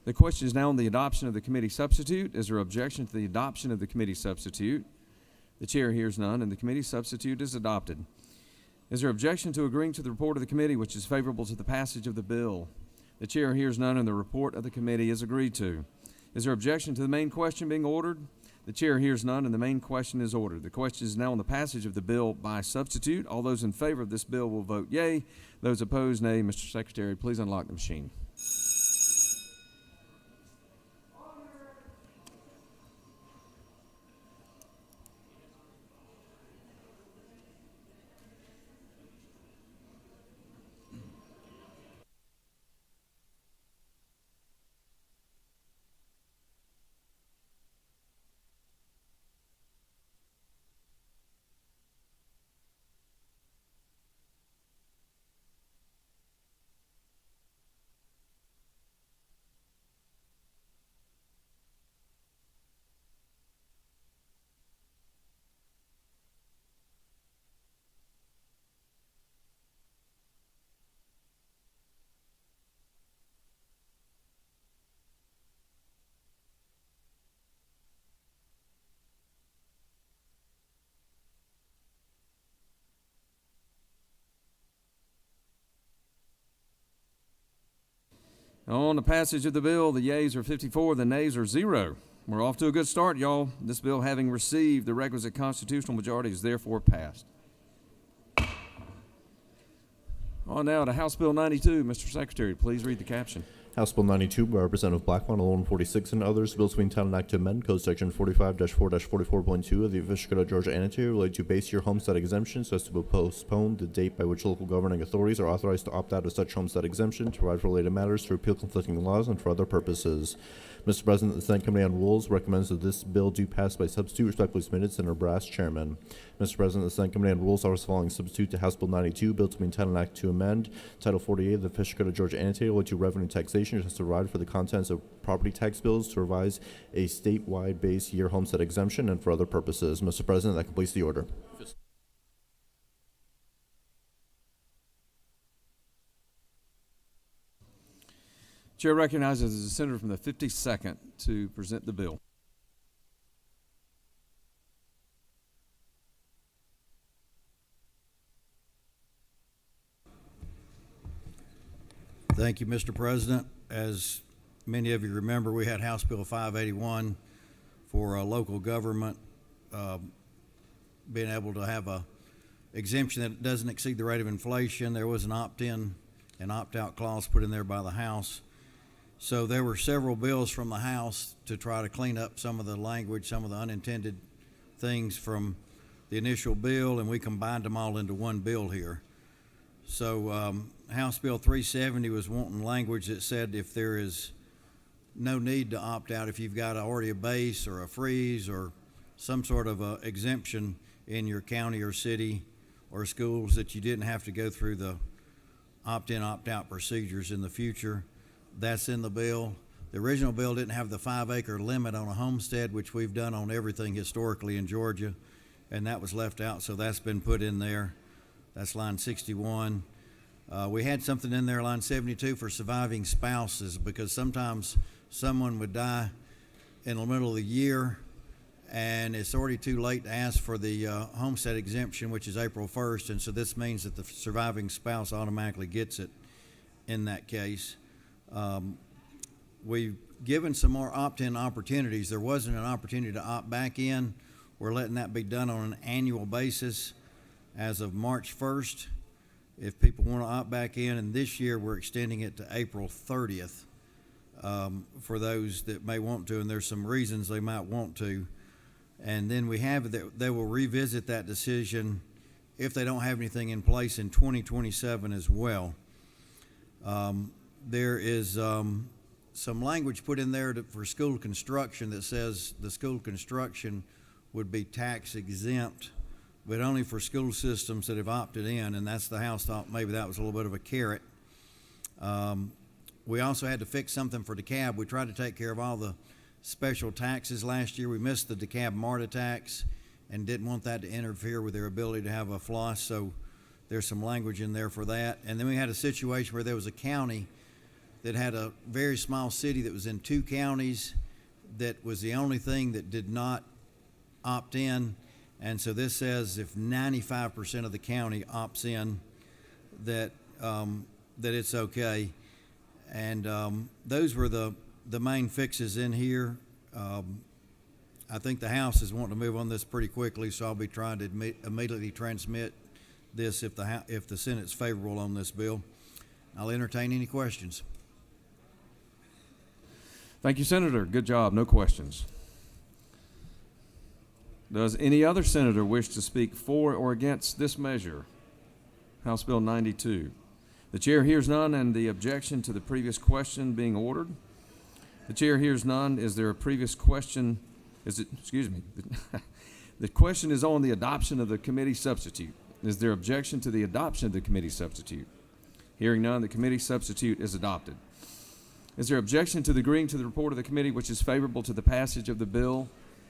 The question is now on the adoption of the committee substitute. Is there objection to the adoption of the committee substitute? The chair hears none, and the committee substitute is adopted. Is there objection to agreeing to the report of the committee, which is favorable to the passage of the bill? The chair hears none, and the report of the committee is agreed to. Is there objection to the main question being ordered? The chair hears none, and the main question is ordered. The question is now on the passage of the bill by substitute. All those in favor of this bill will vote yea. Those opposed, nay. Mr. Secretary, please unlock the machine. On the passage of the bill, the yeas are 54, the nays are 0. We're off to a good start, y'all. This bill, having received the requisite constitutional majority, is therefore passed. On now to House Bill 92. Mr. Secretary, please read the caption. House Bill 92 by Representative Blackmon, 1146, and others. Bill to Town and Act to amend Code Section 45-4-44.2 of the official code of Georgia Annotated related to base year homestead exemption so as to postpone the date by which local governing authorities are authorized to opt out of such homestead exemption, to provide for related matters, to repeal conflicting laws, and for other purposes. Mr. President, the Senate Committee on Rules recommends that this bill do pass by substitute. Respectfully submitted, Senator Brass, Chairman. Mr. President, the Senate Committee on Rules offers the following substitute to House Bill 92, Bill to Town and Act to amend Title 48 of the official code of Georgia Annotated related to revenue taxation, just to provide for the contents of property tax bills, to revise a statewide base year homestead exemption, and for other purposes. Mr. President, that completes the order. Chair recognizes the senator from the 52nd to present the bill. Thank you, Mr. President. As many of you remember, we had House Bill 581 for local government being able to have a exemption that doesn't exceed the rate of inflation. There was an opt-in and opt-out clause put in there by the House. So there were several bills from the House to try to clean up some of the language, some of the unintended things from the initial bill, and we combined them all into one bill here. So House Bill 370 was wanting language that said if there is no need to opt out, if you've got already a base or a freeze or some sort of a exemption in your county or city or schools, that you didn't have to go through the opt-in, opt-out procedures in the future. That's in the bill. The original bill didn't have the 5-acre limit on a homestead, which we've done on everything historically in Georgia, and that was left out, so that's been put in there. That's line 61. We had something in there, line 72, for surviving spouses, because sometimes someone would die in the middle of the year, and it's already too late to ask for the homestead exemption, which is April 1st, and so this means that the surviving spouse automatically gets it in that case. We've given some more opt-in opportunities. There wasn't an opportunity to opt back in. We're letting that be done on an annual basis as of March 1st. If people want to opt back in, and this year we're extending it to April 30th for those that may want to, and there's some reasons they might want to. And then we have that they will revisit that decision if they don't have anything in place in 2027 as well. There is some language put in there for school construction that says the school construction would be tax exempt, but only for school systems that have opted in, and that's the House thought maybe that was a little bit of a carrot. We also had to fix something for DeKalb. We tried to take care of all the special taxes last year. We missed the DeKalb MARTA tax and didn't want that to interfere with their ability to have a floss, so there's some language in there for that. And then we had a situation where there was a county that had a very small city that was in 2 counties that was the only thing that did not opt in. And so this says if 95% of the county opts in, that it's okay. And those were the main fixes in here. I think the House is wanting to move on this pretty quickly, so I'll be trying to immediately transmit this if the Senate's favorable on this bill. I'll entertain any questions. Thank you, Senator. Good job. No questions. Does any other senator wish to speak for or against this measure? House Bill 92. The chair hears none, and the objection to the previous question being ordered. The chair hears none. Is there a previous question? Excuse me. The question is on the adoption of the committee substitute. Is there objection to the adoption of the committee substitute? Hearing none, the committee substitute is adopted. Is there objection to the agreeing to the report of the committee which is favorable to the passage of the bill?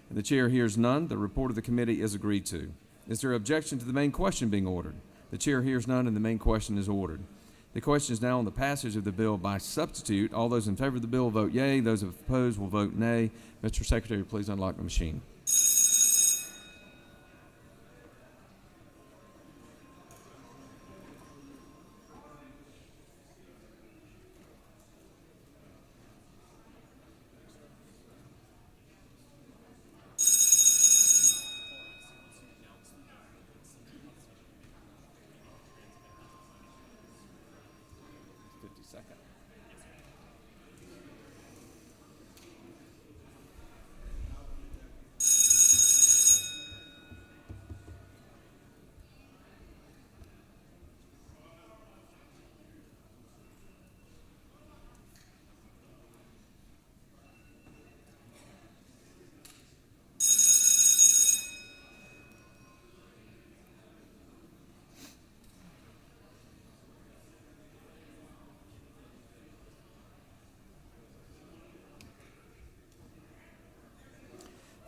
And the chair hears none. The report of the committee is agreed to. Is there objection to the main question being ordered? The chair hears none, and the main question is ordered. The question is now on the passage of the bill by substitute. All those in favor of the bill vote yea. Those opposed will vote nay. Mr. Secretary, please unlock the machine.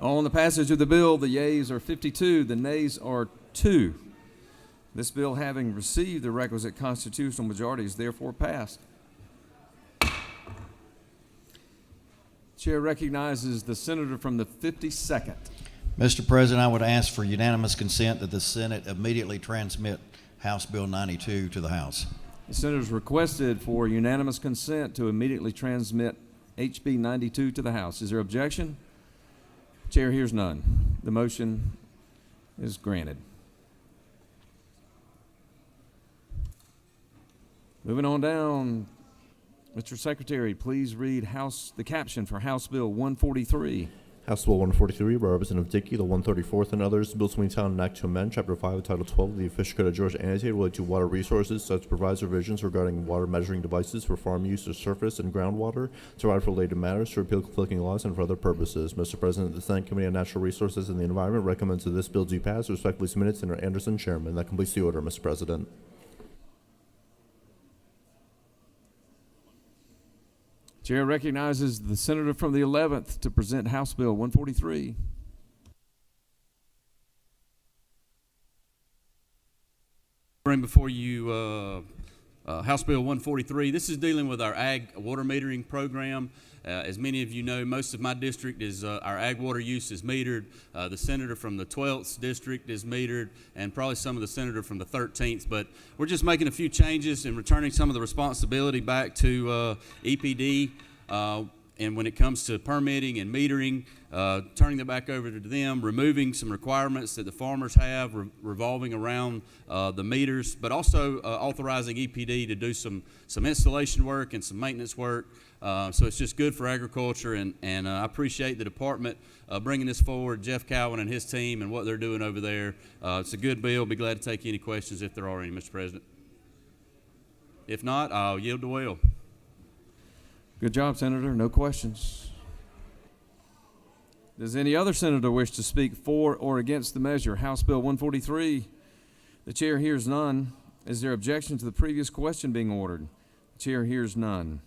On the passage of the bill, the yeas are 52, the nays are 2. This bill, having received the requisite constitutional majority, is therefore passed. Chair recognizes the senator from the 52nd. Mr. President, I would ask for unanimous consent that the Senate immediately transmit House Bill 92 to the House. The senator has requested for unanimous consent to immediately transmit HB 92 to the House. Is there objection? Chair hears none. The motion is granted. Moving on down, Mr. Secretary, please read the caption for House Bill 143. House Bill 143 by Representative Dickey, the 134th, and others. Bill Sweeney Town and Act to amend Chapter 5 of Title 12 of the Official Code of Georgia annotated related to water resources, such provides revisions regarding water measuring devices for farm use of surface and groundwater, to provide for related matters, to repeal conflicting laws, and for other purposes. Mr. President, the Senate Committee on Natural Resources and the Environment recommends that this bill do pass. Respectfully submitted, Senator Anderson, Chairman. That completes the order, Mr. President. Chair recognizes the senator from the 11th to present House Bill 143. Bring before you House Bill 143. This is dealing with our ag water metering program. As many of you know, most of my district is our ag water use is metered. The senator from the 12th district is metered, and probably some of the senator from the 13th. But we're just making a few changes and returning some of the responsibility back to EPD. And when it comes to permitting and metering, turning that back over to them, removing some requirements that the farmers have revolving around the meters, but also authorizing EPD to do some installation work and some maintenance work. So it's just good for agriculture, and I appreciate the department bringing this forward, Jeff Cowan and his team, and what they're doing over there. It's a good bill. Be glad to take any questions if there are any, Mr. President. If not, I'll yield to Will. Good job, Senator. No questions. Does any other senator wish to speak for or against the measure? House Bill 143. The chair hears none. Is there objection to the previous question being ordered? The chair hears none.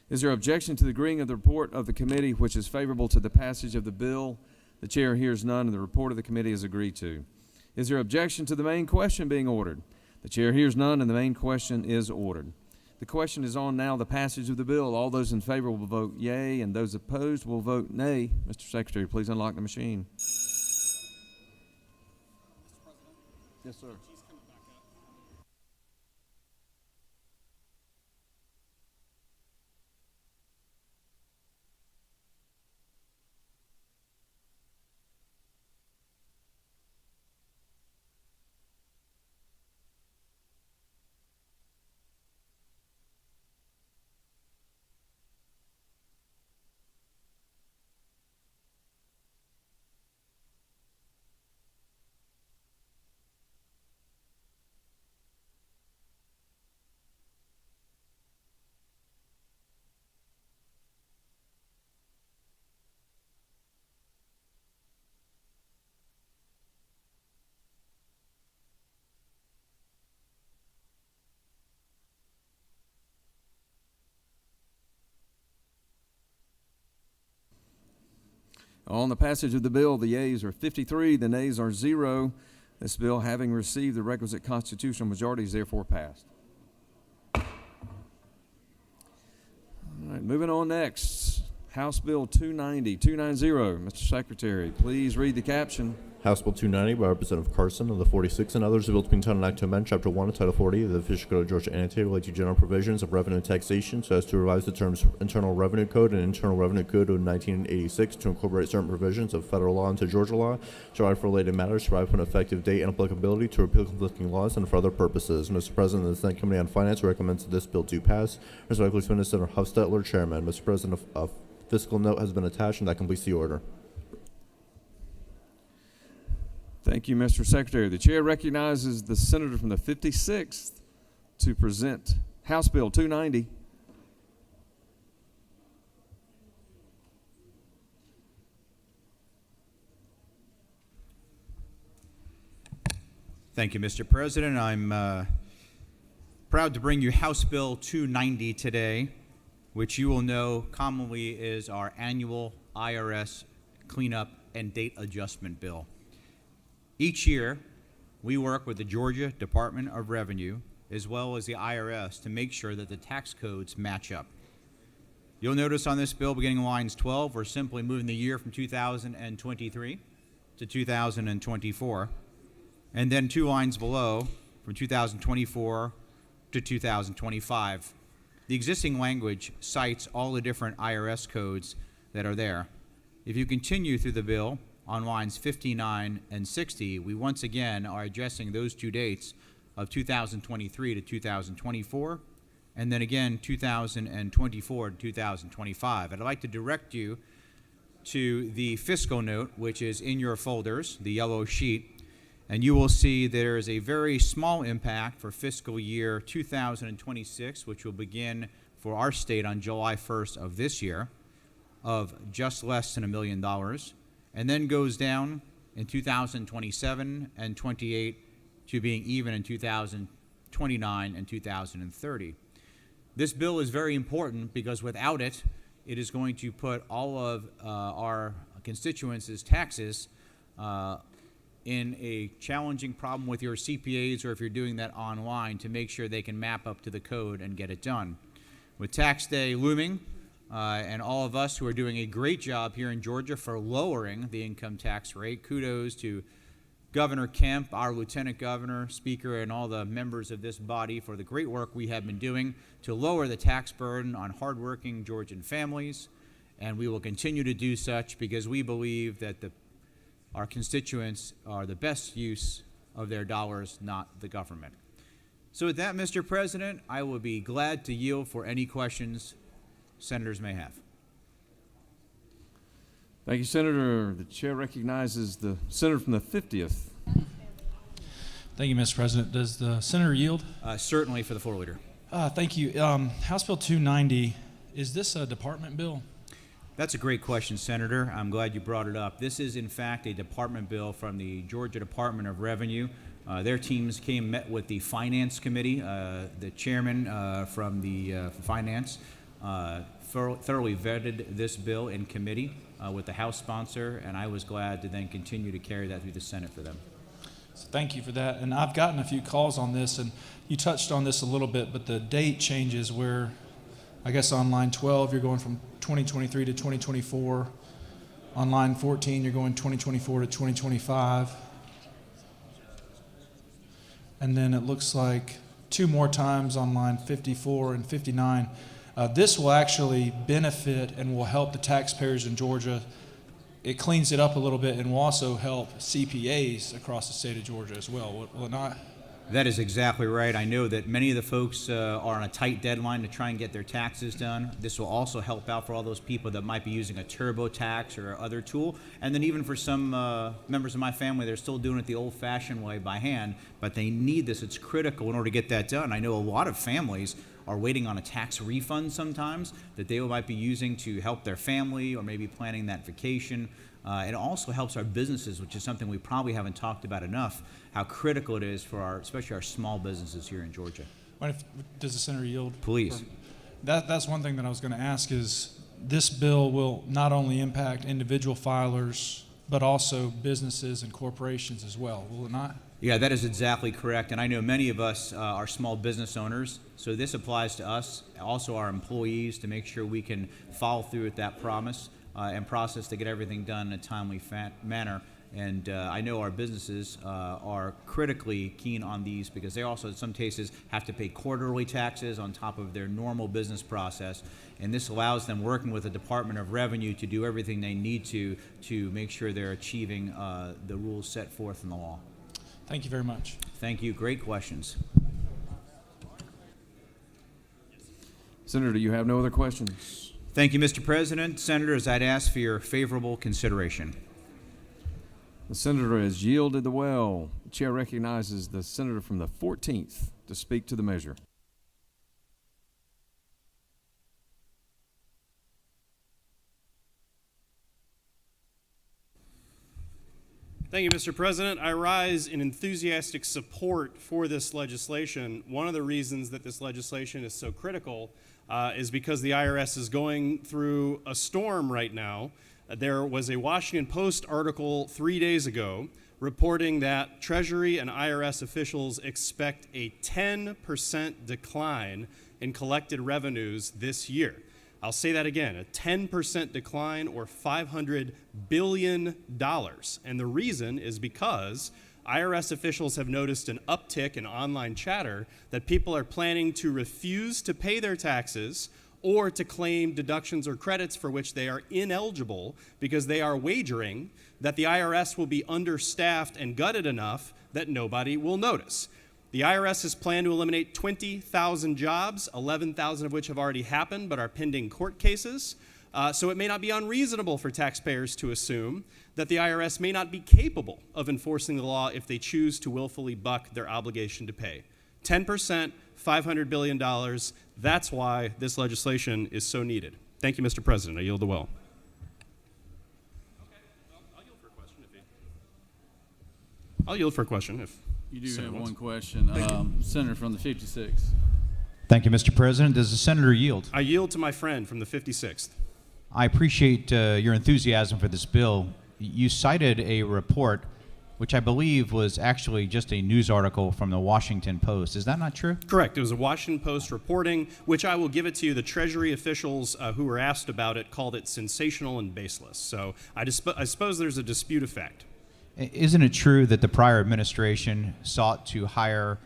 Is there objection to the agreeing of the report of the committee which is favorable to the passage of the bill? The chair hears none, and the report of the committee is agreed to. Is there objection to the main question being ordered? The chair hears none, and the main question is ordered. The question is on now the passage of the bill. All those in favor will vote yea, and those opposed will vote nay. Mr. Secretary, please unlock the machine. Yes, sir. On the passage of the bill, the yeas are 53, the nays are 0. This bill, having received the requisite constitutional majority, is therefore passed. All right, moving on next. House Bill 290. Mr. Secretary, please read the caption. House Bill 290 by Representative Carson of the 46 and others, a bill to be entitled an act to amend Chapter 1 of Title 40 of the Official Code of Georgia Annotated relating to general provisions of revenue and taxation so as to revise the terms Internal Revenue Code and Internal Revenue Code of 1986 to incorporate certain provisions of federal law into Georgia law, to provide for related matters, to provide for an effective date and applicability, to repeal conflicting laws, and for other purposes. Mr. President, the Senate Committee on Finance recommends that this bill do pass. Respectfully submitted, Senator Hufstetler, Chairman. Mr. President, a fiscal note has been attached, and that completes the order. Thank you, Mr. Secretary. The chair recognizes the senator from the 56th to present House Bill 290. Thank you, Mr. President. I'm proud to bring you House Bill 290 today, which you will know commonly is our annual IRS cleanup and date adjustment bill. Each year, we work with the Georgia Department of Revenue as well as the IRS to make sure that the tax codes match up. You'll notice on this bill, beginning in lines 12, we're simply moving the year from 2023 to 2024, and then 2 lines below, from 2024 to 2025. The existing language cites all the different IRS codes that are there. If you continue through the bill, on lines 59 and 60, we once again are addressing those 2 dates of 2023 to 2024, and then again 2024 to 2025. I'd like to direct you to the fiscal note, which is in your folders, the yellow sheet, and you will see there is a very small impact for fiscal year 2026, which will begin for our state on July 1st of this year, of just less than $1 million. And then goes down in 2027 and 28 to being even in 2029 and 2030. This bill is very important because without it, it is going to put all of our constituents' taxes in a challenging problem with your CPAs, or if you're doing that online, to make sure they can map up to the code and get it done. With tax day looming, and all of us who are doing a great job here in Georgia for lowering the income tax rate. Kudos to Governor Kemp, our Lieutenant Governor, Speaker, and all the members of this body for the great work we have been doing to lower the tax burden on hardworking Georgian families. And we will continue to do such because we believe that our constituents are the best use of their dollars, not the government. So with that, Mr. President, I will be glad to yield for any questions senators may have. Thank you, Senator. The chair recognizes the senator from the 50th. Thank you, Mr. President. Does the senator yield? Certainly, for the floor leader. Thank you. House Bill 290, is this a department bill? That's a great question, Senator. I'm glad you brought it up. This is, in fact, a department bill from the Georgia Department of Revenue. Their teams met with the Finance Committee, the chairman from the Finance, thoroughly vetted this bill in committee with the House sponsor, and I was glad to then continue to carry that through the Senate for them. So thank you for that. And I've gotten a few calls on this, and you touched on this a little bit, but the date changes where, I guess on line 12, you're going from 2023 to 2024. On line 14, you're going 2024 to 2025. And then it looks like 2 more times on line 54 and 59. This will actually benefit and will help the taxpayers in Georgia. It cleans it up a little bit and will also help CPAs across the state of Georgia as well, will it not? That is exactly right. I know that many of the folks are on a tight deadline to try and get their taxes done. This will also help out for all those people that might be using a TurboTax or other tool. And then even for some members of my family, they're still doing it the old-fashioned way by hand, but they need this. It's critical in order to get that done. I know a lot of families are waiting on a tax refund sometimes that they might be using to help their family or maybe planning that vacation. It also helps our businesses, which is something we probably haven't talked about enough, how critical it is for especially our small businesses here in Georgia. Does the senator yield? Please. That's one thing that I was going to ask is this bill will not only impact individual filers, but also businesses and corporations as well, will it not? Yeah, that is exactly correct. And I know many of us are small business owners, so this applies to us, also our employees, to make sure we can follow through with that promise and process to get everything done in a timely manner. And I know our businesses are critically keen on these because they also, in some cases, have to pay quarterly taxes on top of their normal business process. And this allows them, working with the Department of Revenue, to do everything they need to make sure they're achieving the rules set forth in the law. Thank you very much. Thank you. Great questions. Senator, do you have no other questions? Thank you, Mr. President. Senators, I'd ask for your favorable consideration. The senator has yielded the well. The chair recognizes the senator from the 14th to speak to the measure. Thank you, Mr. President. I rise in enthusiastic support for this legislation. One of the reasons that this legislation is so critical is because the IRS is going through a storm right now. There was a Washington Post article 3 days ago reporting that Treasury and IRS officials expect a 10% decline in collected revenues this year. I'll say that again, a 10% decline, or $500 billion. And the reason is because IRS officials have noticed an uptick in online chatter that people are planning to refuse to pay their taxes or to claim deductions or credits for which they are ineligible because they are wagering that the IRS will be understaffed and gutted enough that nobody will notice. The IRS has planned to eliminate 20,000 jobs, 11,000 of which have already happened but are pending court cases. So it may not be unreasonable for taxpayers to assume that the IRS may not be capable of enforcing the law if they choose to willfully buck their obligation to pay. 10%, $500 billion, that's why this legislation is so needed. Thank you, Mr. President. I yield the well. I'll yield for a question if You do Senator have wants. one question. Senator from the 56th. Thank you, Mr. President. Does the senator yield? I yield to my friend from the 56th. I appreciate your enthusiasm for this bill. You cited a report, which I believe was actually just a news article from the Washington Post. Is that not true? Correct. It was a Washington Post reporting, which I will give it to you. The Treasury officials who were asked about it called it sensational and baseless. So I suppose there's a dispute of fact. Isn't it true that the prior administration sought to hire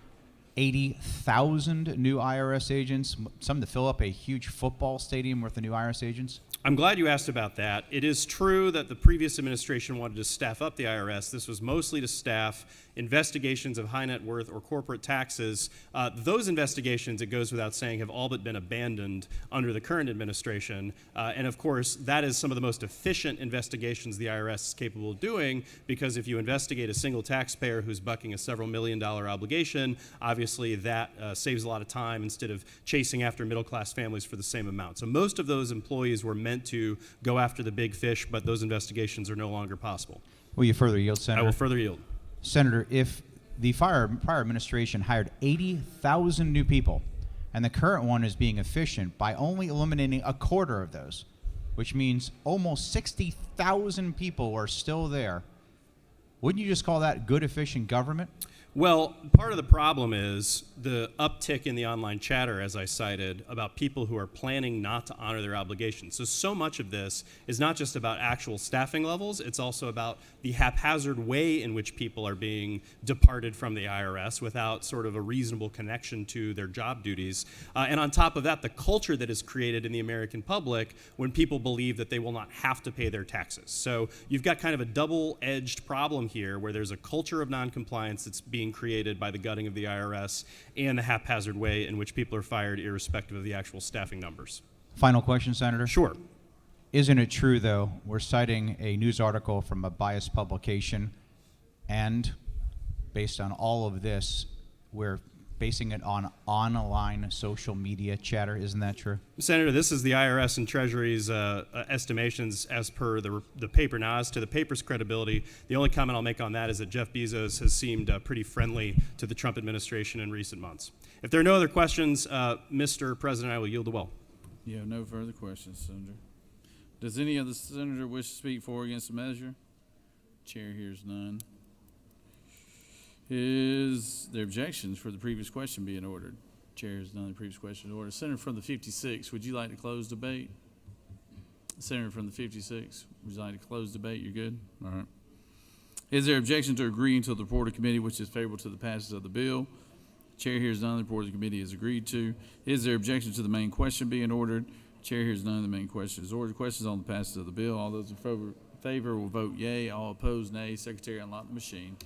80,000 new IRS agents, some to fill up a huge football stadium worth of new IRS agents? I'm glad you asked about that. It is true that the previous administration wanted to staff up the IRS. This was mostly to staff investigations of high net worth or corporate taxes. Those investigations, it goes without saying, have all but been abandoned under the current administration. And of course, that is some of the most efficient investigations the IRS is capable of doing, because if you investigate a single taxpayer who's bucking a several $million-dollar obligation, obviously that saves a lot of time instead of chasing after middle-class families for the same amount. So most of those employees were meant to go after the big fish, but those investigations are no longer possible. Will you further yield, Senator? I will further yield. Senator, if the prior administration hired 80,000 new people, And the current one is being efficient by only eliminating a quarter of those, which means almost 60,000 people are still there. Wouldn't you just call that good, efficient government? Well, part of the problem is the uptick in the online chatter, as I cited, about people who are planning not to honor their obligations. So much of this is not just about actual staffing levels, it's also about the haphazard way in which people are being departed from the IRS without sort of a reasonable connection to their job duties. And on top of that, the culture that is created in the American public when people believe that they will not have to pay their taxes. So you've got kind of a double-edged problem here where there's a culture of noncompliance that's being created by the gutting of the IRS and the haphazard way in which people are fired irrespective of the actual staffing numbers. Final question, Senator. Sure. Isn't it true, though, we're citing a news article from a biased publication, and based on all of this, we're basing it on online social media chatter? Isn't that true? Senator, this is the IRS and Treasury's estimations as per the paper. Now, as to the paper's credibility, the only comment I'll make on that is that Jeff Bezos has seemed pretty friendly to the Trump administration in recent months. If there are no other questions, Mr. President, I will yield the well. You have no further questions, Senator. Does any other senator wish to speak for or against the measure? Chair hears none. Is there objections for the previous question being ordered? Chair hears none. The previous question is ordered. Senator from the 56, would you like to close debate? Senator from the 56, would you like to close debate? You're good? All right. Is there objection to agreeing to the report of committee which is favorable to the passage of the bill? Chair hears none. The report of the committee is agreed to. Is there objection to the main question being ordered? Chair hears none. The main question is ordered. Questions on the passage of the bill. All those in favor will vote yea. All opposed, nay. Secretary, unlock the machine.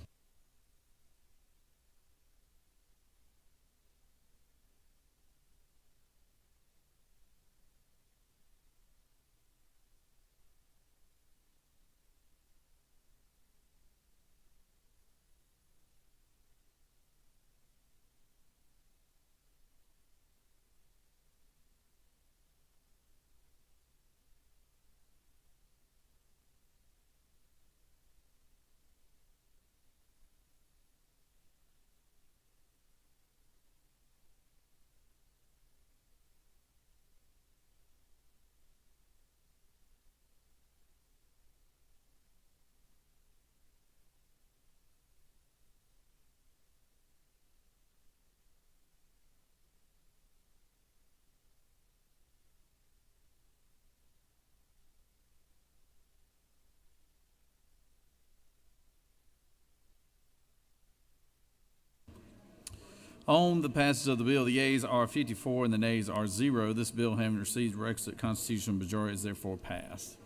On the passage of the bill, the yeas are 54 and the nays are 0. This bill, having received the requisite constitutional majority, is therefore passed.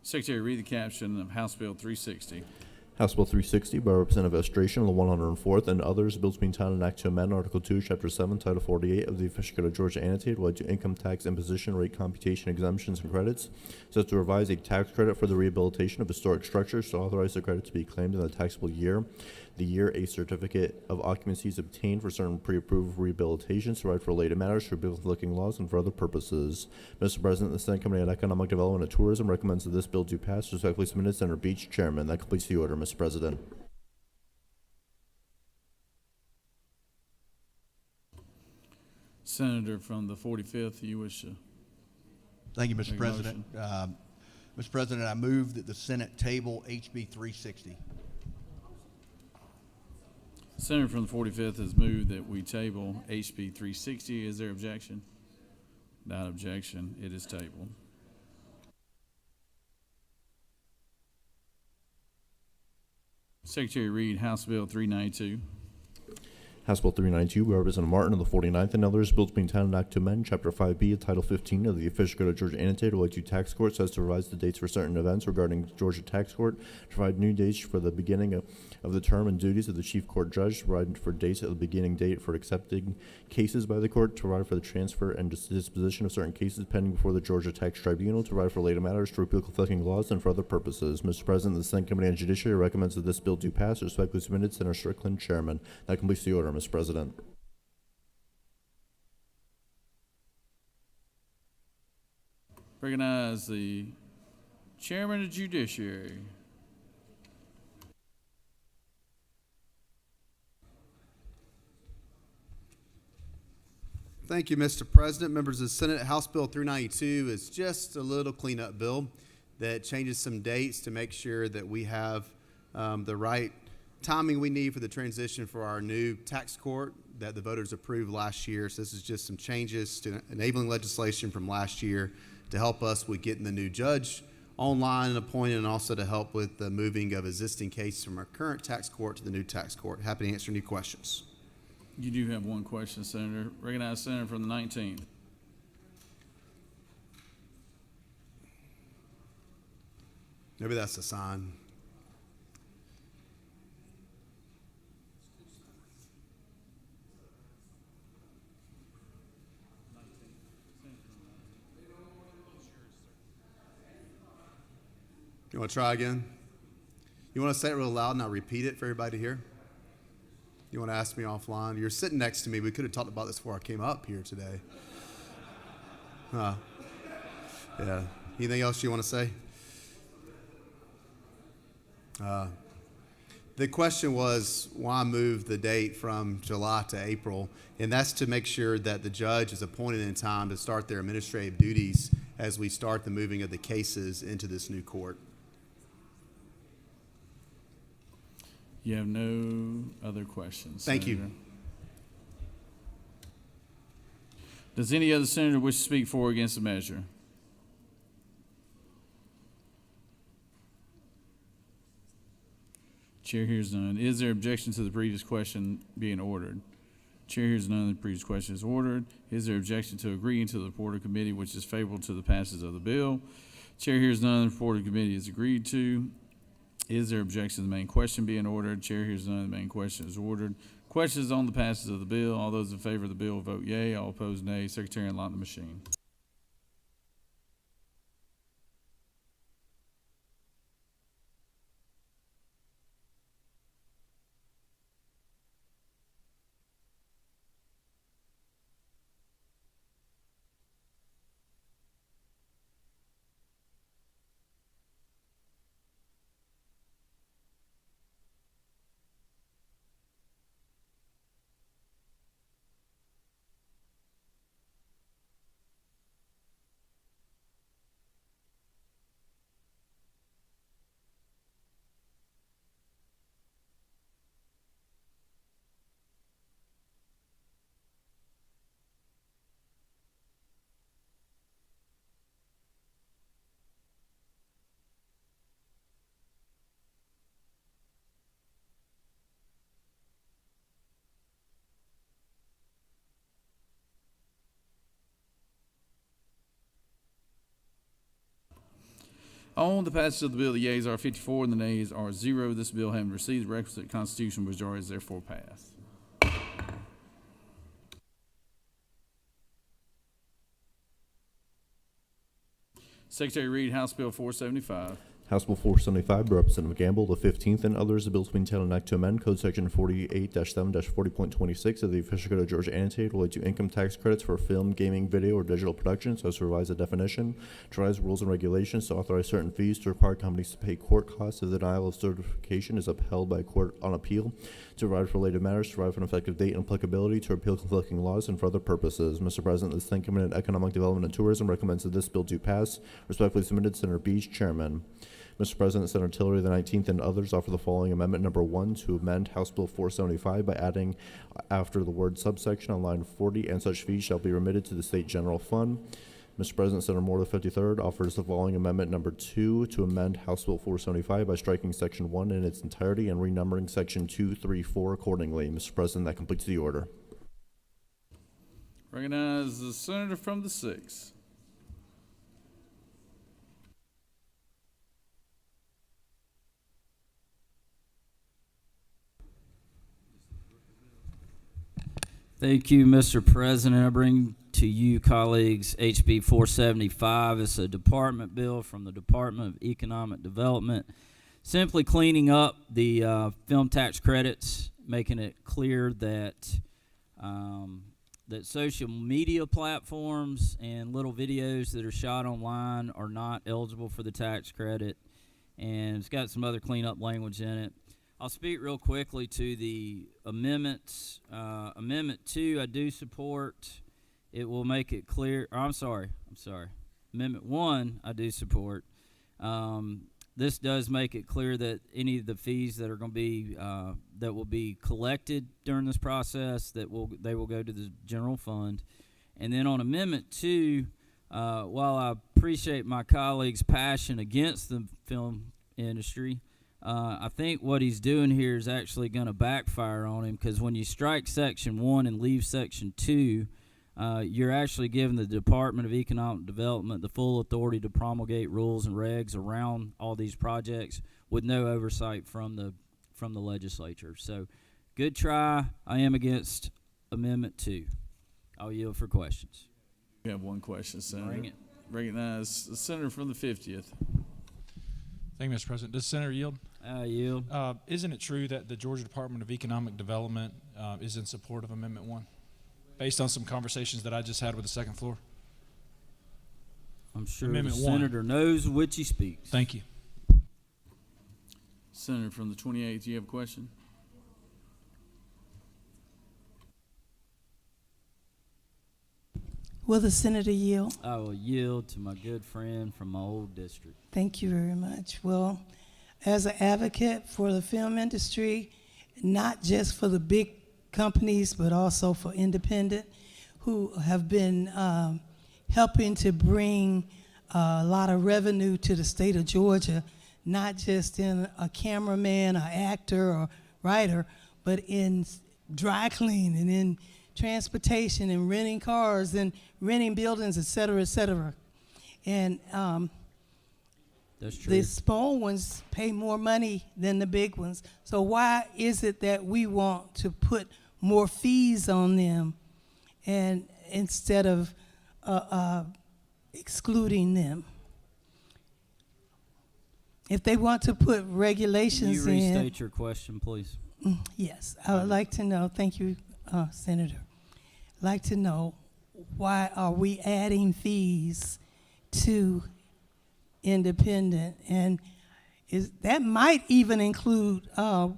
Secretary, read the caption of House Bill 360. House Bill 360 by Representative Estration, the 104th, and others, bills being titled an act to amend Article 2, Chapter 7, Title 48 of the Official Code of Georgia Annotated related to income tax imposition rate computation exemptions and credits, so as to revise a tax credit for the rehabilitation of historic structures to authorize the credit to be claimed in the taxable year. The year a certificate of occupancy is obtained for certain pre-approved rehabilitations, to provide for related matters, for biblical laws, and for other purposes. Mr. President, the Senate Committee on Economic Development and Tourism recommends that this bill do pass. Respectfully submitted, Senator Beach, Chairman. That completes the order, Mr. President. Senator from the 45th, you wish to? Thank you, Mr. make a President. Mr. President, I move that the Senate table HB 360. Senator from the 45th has moved that we table HB 360. Is there objection? Without objection, it is tabled. Secretary, read House Bill 392. House Bill 392 by Representative Martin of the 49th and others, bill to be entitled an act to amend Chapter 5B of Title 15 of the Official Code of Georgia Annotated OIG Tax Court so as to revise the dates for certain events regarding Georgia Tax Court, to provide new dates for the beginning of the term and duties of the Chief Court Judge, to provide for dates at the beginning date for accepting cases by the court, to provide for the transfer and disposition of certain cases pending before the Georgia Tax Tribunal, to provide for related matters, to repeal conflicting laws, and for other purposes. Mr. President, the Senate Committee on Judiciary recommends that this bill do pass. Respectfully submitted, Senator Strickland, Chairman. That completes the order, Mr. President. Recognize the Chairman of Judiciary. Thank you, Mr. President. Members of the Senate, House Bill 392 is just a little cleanup bill that changes some dates to make sure that we have the right timing we need for the transition for our new tax court that the voters approved last year. So this is just some changes to enabling legislation from last year to help us with getting the new judge online and appointed, and also to help with the moving of existing cases from our current tax court to the new tax court. Happy to answer any questions. You do have one question, Senator. Recognize Senator from the 19th. Maybe that's a sign. You want to try again? You want to say it real loud and I'll repeat it for everybody to hear? You want to ask me offline? You're sitting next to me. We could have talked about this before I came up here today. Yeah. Anything else you want to say? The question was why move the date from July to April, and that's to make sure that the judge is appointed in time to start their administrative duties as we start the moving of the cases into this new court. You have no other questions. Thank Senator. you. Does any other senator wish to speak for or against the measure? Chair hears none. Is there objection to the previous question being ordered? Chair hears none. The previous question is ordered. Is there objection to agreeing to the report of committee which is favorable to the passage of the bill? Chair hears none. The report of committee is agreed to. Is there objection to the main question being ordered? Chair hears none. The main question is ordered. Questions on the passage of the bill. All those in favor of the bill will vote yea. All opposed, nay. Secretary, unlock the machine. On the passage of the bill, the yeas are 54 and the nays are 0. This bill, having received the requisite constitutional majority, is therefore passed. Secretary read House Bill 475. House Bill 475 by Representative Gamble, the 15th, and others, a bill to be entitled an act to amend Code Section 48-7-40.26 of the Official Code of Georgia Annotated related to income tax credits for film, gaming, video, or digital productions, so as to revise the definition, to revise rules and regulations, to authorize certain fees, to require companies to pay court costs if the denial of certification is upheld by a court on appeal, to provide for related matters, to provide for an effective date and applicability, to repeal conflicting laws, and for other purposes. Mr. President, the Senate Committee on Economic Development and Tourism recommends that this bill do pass. Respectfully submitted, Senator Beach, Chairman. Mr. President, Senator Tillery, the 19th, and others offer the following amendment number 1 to amend House Bill 475 by adding after the word subsection on line 40, and such fees shall be remitted to the State General Fund. Mr. President, Senator Moore, the 53rd, offers the following amendment number 2 to amend House Bill 475 by striking Section 1 in its entirety and renumbering Section 234 accordingly. Mr. President, that completes the order. Recognize the senator from the 6th. Thank you, Mr. President. I bring to you, colleagues, HB 475. It's a department bill from the Department of Economic Development, simply cleaning up the film tax credits, making it clear that that social media platforms and little videos that are shot online are not eligible for the tax credit. And it's got some other cleanup language in it. I'll speak real quickly to the amendments. Amendment 2, I do support. It will make it clear. I'm sorry. Amendment 1, I do support. This does make it clear that any of the fees that are going to be that will be collected during this process they will go to the general fund. And then on Amendment 2, while I appreciate my colleagues' passion against the film industry, I think what he's doing here is actually going to backfire on him, because when you strike Section 1 and leave Section 2, you're actually giving the Department of Economic Development the full authority to promulgate rules and regs around all these projects with no oversight from the legislature. So, good try. I am against Amendment 2. I'll yield for questions. We have one question, Senator. Bring it. Recognize the senator from the 50th. Thank you, Mr. President. Does Senator yield? Yield. Isn't it true that the Georgia Department of Economic Development is in support of Amendment 1, based on some conversations that I just had with the second floor? I'm sure Amendment the 1. senator knows which he speaks. Thank you. Senator from the 28th, you have a question? Will the senator yield? I will yield to my good friend from my old district. Thank you very much. Well, as an advocate for the film industry, not just for the big companies, but also for independent, who have been helping to bring a lot of revenue to the state of Georgia, not just in a cameraman, or actor, or writer, but in dry cleaning, in transportation, and renting cars, and renting buildings, et cetera, et cetera. And that's true. the small ones pay more money than the big ones. So why is it that we want to put more fees on them, and instead of excluding them? If they want to put regulations Can you in. restate your question, please? Yes, I would like to know, thank you, Senator. I'd like to know, why are we adding fees to independent? And that might even include Tyler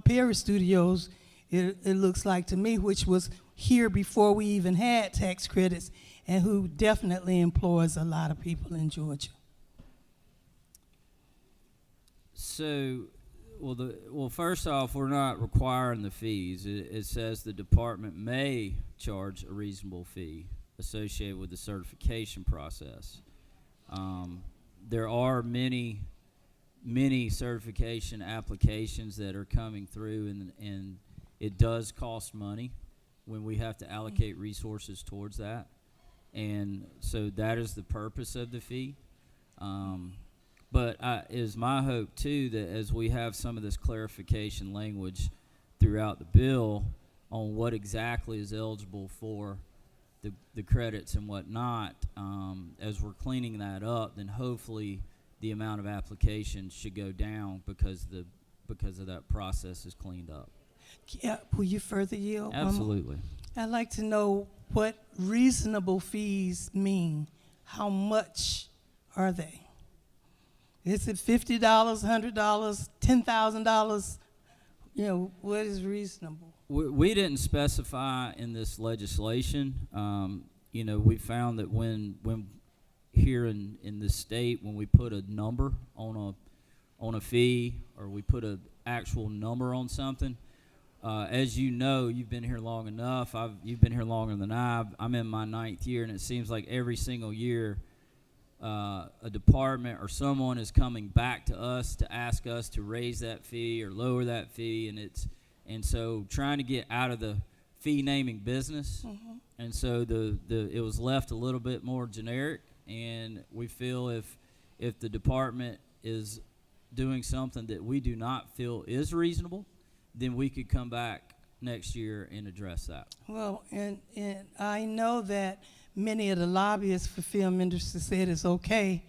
Perry Studios, it looks like to me, which was here before we even had tax credits, and who definitely employs a lot of people in Georgia. So, first off, we're not requiring the fees. It says the department may charge a reasonable fee associated with the certification process. There are many certification applications that are coming through, and it does cost money when we have to allocate resources towards that. And so that is the purpose of the fee. But it is my hope, too, that as we have some of this clarification language throughout the bill on what exactly is eligible for the credits and whatnot, as we're cleaning that up, then hopefully the amount of applications should go down because of that process is cleaned up. Yeah, will you further yield? Absolutely. I'd like to know what reasonable fees mean. How much are they? Is it $50, $100, $10,000? You know, what is reasonable? We didn't specify in this legislation. You know, we found that when here in the state, when we put a number on a fee, or we put an actual number on something, As you know, you've been here long enough. You've been here longer than I'm in my 9th year, and it seems like every single year a department or someone is coming back to us to ask us to raise that fee or lower that fee, and so trying to get out of the fee naming business, and so it was left a little bit more generic, and we feel if the department is doing something that we do not feel is reasonable, then we could come back next year and address that. Well, and I know that many of the lobbyists for film industry said it's okay,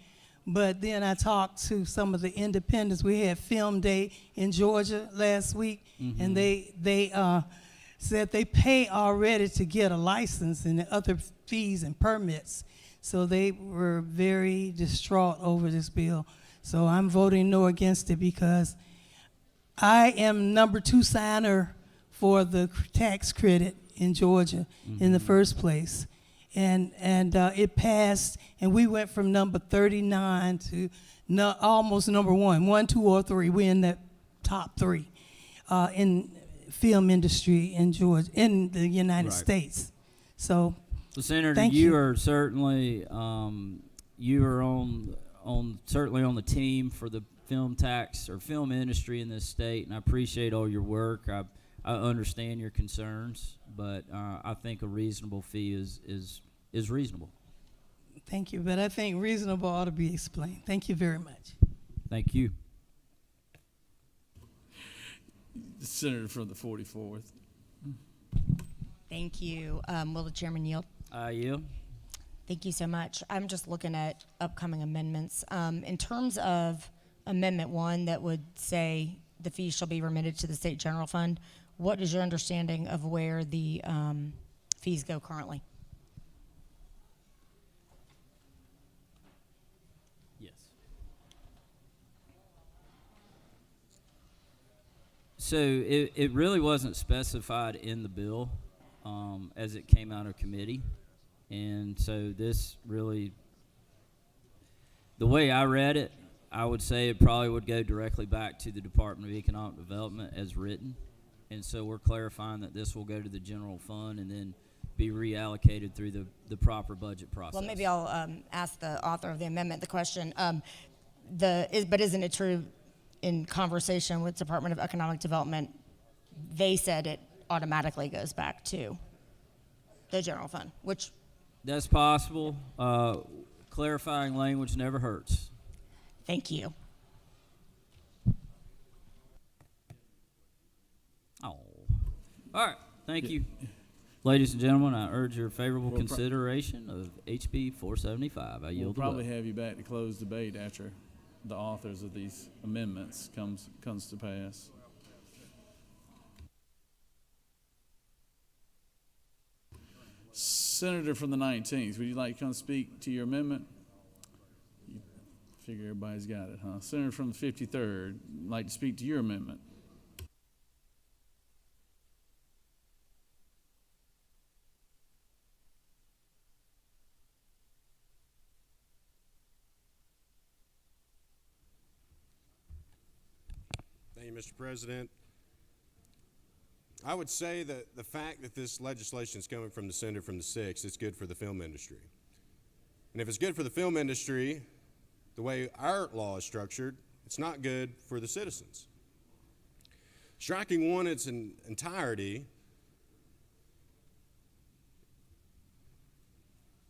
but then I talked to some of the independents. We had Film Day in Georgia last week, and they said they pay already to get a license and other fees and permits. So they were very distraught over this bill. So I'm voting no against it because I am number 2 signer for the tax credit in Georgia in the first place. And it passed, and we went from number 39 to almost number 1, 1, 2, or 3. We're in the top 3 in film industry in Georgia, in the United States. So Senator, thank you are certainly you are certainly on the team for the film tax or film industry in this state, and I appreciate all your work. I understand your concerns, but I think a reasonable fee is reasonable. Thank you, but I think reasonable ought to be explained. Thank you very much. Thank you. Senator from the 44th. Thank you. Will the chairman yield? I yield. Thank you so much. I'm just looking at upcoming amendments. In terms of Amendment 1 that would say the fees shall be remitted to the state general fund, what is your understanding of where the fees go currently? Yes. So it really wasn't specified in the bill as it came out of committee. And so this really, the way I read it, I would say it probably would go directly back to the Department of Economic Development as written. And so we're clarifying that this will go to the general fund and then be reallocated through the proper budget process. Well, maybe I'll ask the author of the amendment the question. But isn't it true in conversation with Department of Economic Development, they said it automatically goes back to the general fund, which... That's possible. Clarifying language never hurts. Thank you. Oh. All right. Thank you. Ladies and gentlemen, I urge your favorable consideration of HB 475. I yield We'll the probably way. have you back to close debate after the authors of these amendments comes to pass. Senator from the 19th, would you like to come speak to your amendment? You figure everybody's got it, huh? Senator from the 53rd, like to speak to your amendment. Thank you, Mr. President. I would say that the fact that this legislation is coming from the senator from the 6th, it's good for the film industry. And if it's good for the film industry, the way our law is structured, it's not good for the citizens. Striking one in its entirety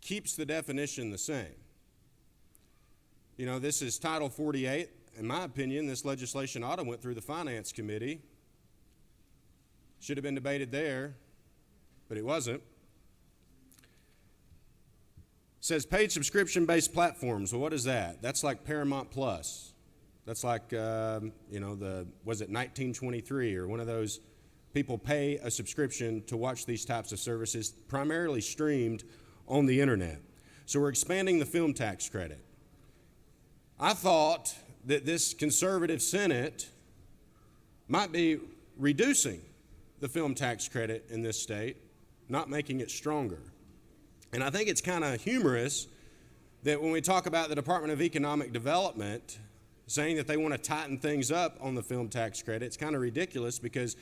keeps the definition the same. You know, this is Title 48. In my opinion, this legislation ought to went through the Finance Committee. Should have been debated there, but it wasn't. It says paid subscription-based platforms. Well, what is that? That's like Paramount Plus. That's like, was it 1923 or one of those people pay a subscription to watch these types of services, primarily streamed on the internet. So we're expanding the film tax credit. I thought that this conservative Senate might be reducing the film tax credit in this state, not making it stronger. And I think it's kind of humorous that when we talk about the Department of Economic Development saying that they want to tighten things up on the film tax credit, it's kind of ridiculous because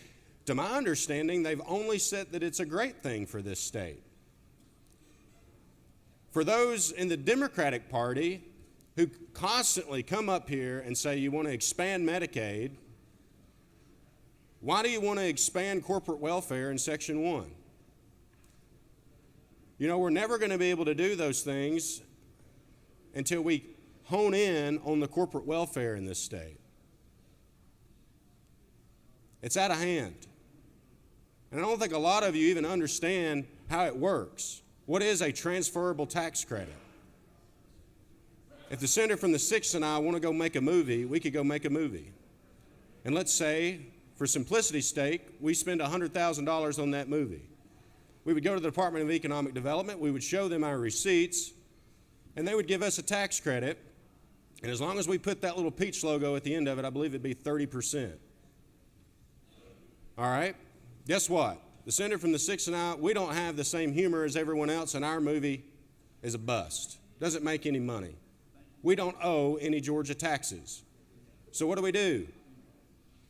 to my understanding, they've only said that it's a great thing for this state. For those in the Democratic Party who constantly come up here and say you want to expand Medicaid, why do you want to expand corporate welfare in Section 1? You know, we're never going to be able to do those things until we hone in on the corporate welfare in this state. It's out of hand. And I don't think a lot of you even understand how it works. What is a transferable tax credit? If the senator from the 6th and I want to go make a movie, we could go make a movie. And let's say, for simplicity's sake, we spend $100,000 on that movie. We would go to the Department of Economic Development, we would show them our receipts, and they would give us a tax credit. And as long as we put that little peach logo at the end of it, I believe it'd be 30%. All right? Guess what? The senator from the 6th and I, we don't have the same humor as everyone else, and our movie is a bust. Doesn't make any money. We don't owe any Georgia taxes. So what do?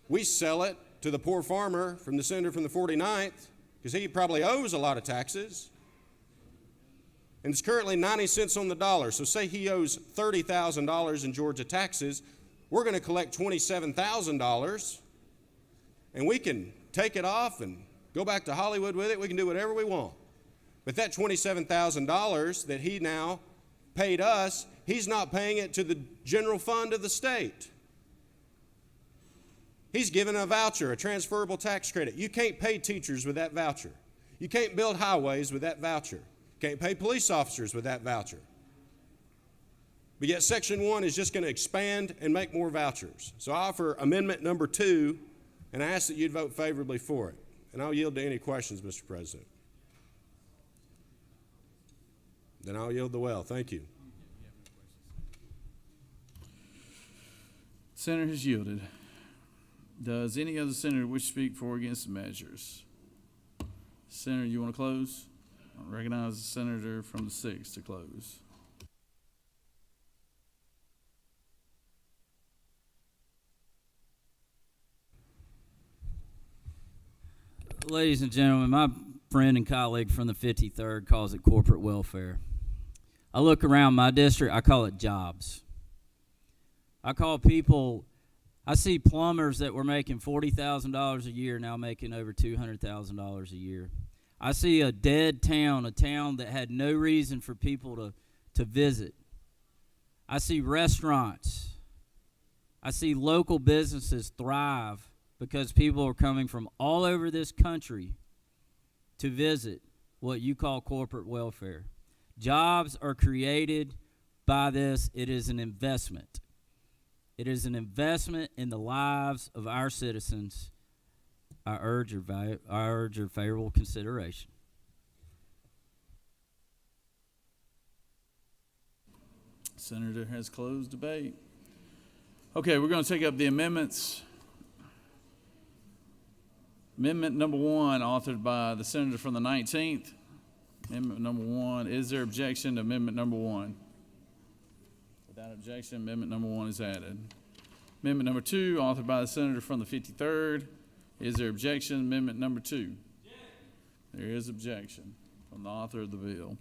We sell it to the poor farmer from the senator from the 49th, because he probably owes a lot of taxes. And it's currently 90 cents on the dollar. So say he owes $30,000 in Georgia taxes, we're going to collect $27,000, and we can take it off and go back to Hollywood with it. We can do whatever we want. But that $27,000 that he now paid us, he's not paying it to the general fund of the state. He's given a voucher, a transferable tax credit. You can't pay teachers with that voucher. You can't build highways with that voucher. You can't pay police officers with that voucher. But yet Section 1 is just going to expand and make more vouchers. So I offer amendment number 2, and I ask that you'd vote favorably for it. And I'll yield to any questions, Mr. President. Then I'll yield the well. Thank you. Senator has yielded. Does any other senator wish to speak for or against the measures? Senator, you want to close? I recognize the senator from the 6th to close. Ladies and gentlemen, my friend and colleague from the 53rd calls it corporate welfare. I look around my district, I call it jobs. I see plumbers that were making $40,000 a year now making over $200,000 a year. I see a dead town, a town that had no reason for people to visit. I see restaurants. I see local businesses thrive because people are coming from all over this country to visit what you call corporate welfare. Jobs are created by this. It is an investment. It is an investment in the lives of our citizens. I urge your favorable consideration. Senator has closed debate. Okay, we're going to take up the amendments. Amendment number 1, authored by the senator from the 19th. Amendment number 1. Is there objection to amendment number 1? Without objection, amendment number 1 is added. Amendment number 2, authored by the senator from the 53rd. Is there objection to amendment number 2? There is objection from the author of the bill.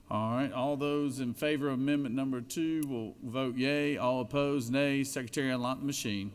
All right, all those in favor of amendment number 2 will vote yea. All opposed, nay. Secretary, unlock the machine.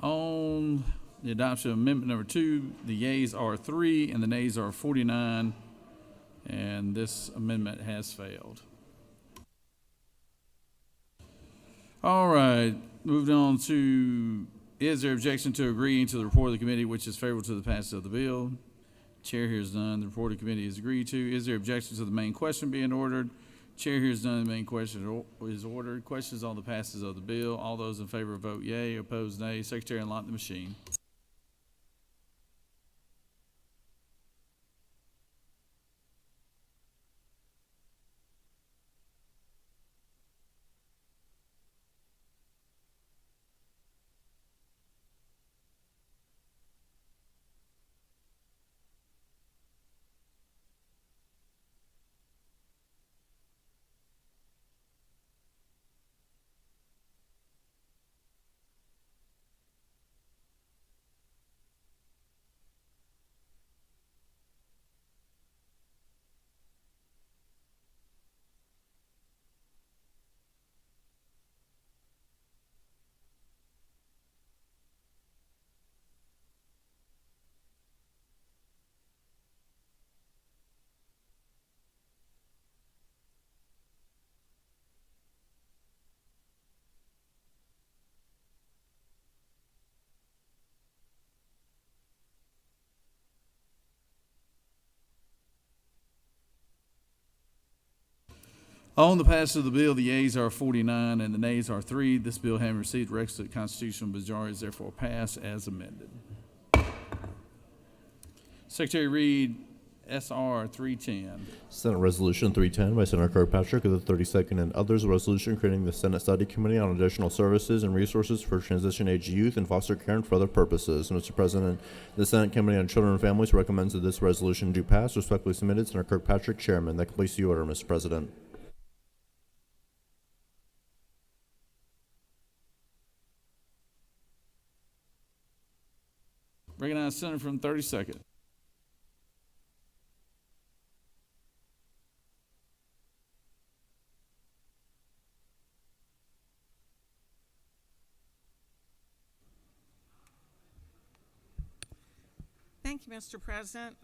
On the adoption of amendment number 2, the yeas are 3 and the nays are 49, and this amendment has failed. All right, moving on to, is there objection to agreeing to the report of the committee which is favorable to the passage of the bill? Chair hears none. The report of the committee is agreed to. Is there objection to the main question being ordered? Chair hears none. The main question is ordered. Questions on the passage of the bill. All those in favor vote yea. Opposed, nay. Secretary, unlock the machine. On the passage of the bill, the yeas are 49 and the nays are 3. This bill having received the requisite constitutional majority is therefore passed as amended. Secretary read SR 310. Senate Resolution 310 by Senator Kirkpatrick of the 32nd and others, a resolution creating the Senate Study Committee on Additional Services and Resources for Transition-Age Youth and Foster Care and for other purposes. Mr. President, the Senate Committee on Children and Families recommends that this resolution do pass. Respectfully submitted, Senator Kirkpatrick, Chairman. That completes the order, Mr. President. Recognize Senator from 32nd. Thank you, Mr. President.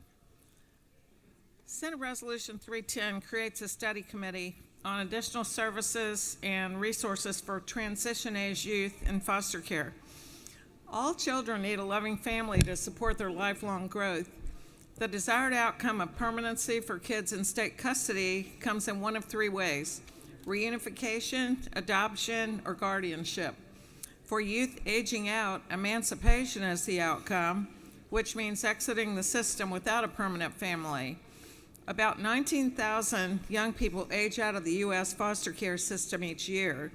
Senate Resolution 310 creates a study committee on additional services and resources for transition-age youth in foster care. All children need a loving family to support their lifelong growth. The desired outcome of permanency for kids in state custody comes in one of 3 ways: reunification, adoption, or guardianship. For youth aging out, emancipation is the outcome, which means exiting the system without a permanent family. About 19,000 young people age out of the U.S. foster care system each year,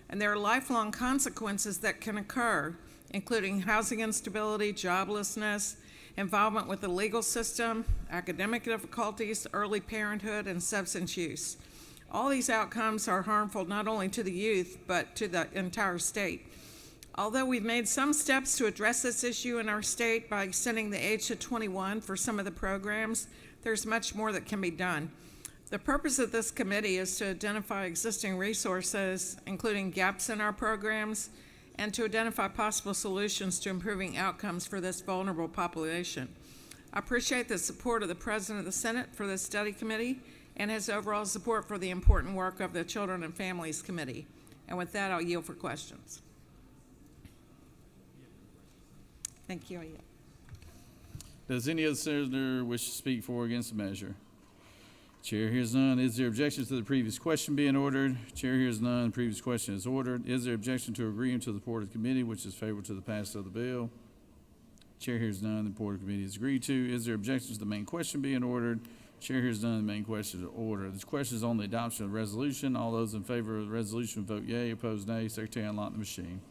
and there are lifelong consequences that can occur, including housing instability, joblessness, involvement with the legal system, academic difficulties, early parenthood, and substance use. All these outcomes are harmful not only to the youth, but to the entire state. Although we've made some steps to address this issue in our state by extending the age to 21 for some of the programs, there's much more that can be done. The purpose of this committee is to identify existing resources, including gaps in our programs, and to identify possible solutions to improving outcomes for this vulnerable population. I appreciate the support of the President of the Senate for this study committee and his overall support for the important work of the Children and Families Committee. And with that, I'll yield for questions. Thank you. I yield. Does any other senator wish to speak for or against the measure? Chair hears none. Is there objection to the previous question being ordered? Chair hears none. The previous question is ordered. Is there objection to agreeing to the report of the committee, which is favorable to the passage of the bill? Chair hears none. The report of the committee is agreed to. Is there objection to the main question being ordered? Chair hears none. The main question is ordered. This question is on the adoption of the resolution. All those in favor of the resolution vote yea. Opposed, nay. Secretary, unlock the machine.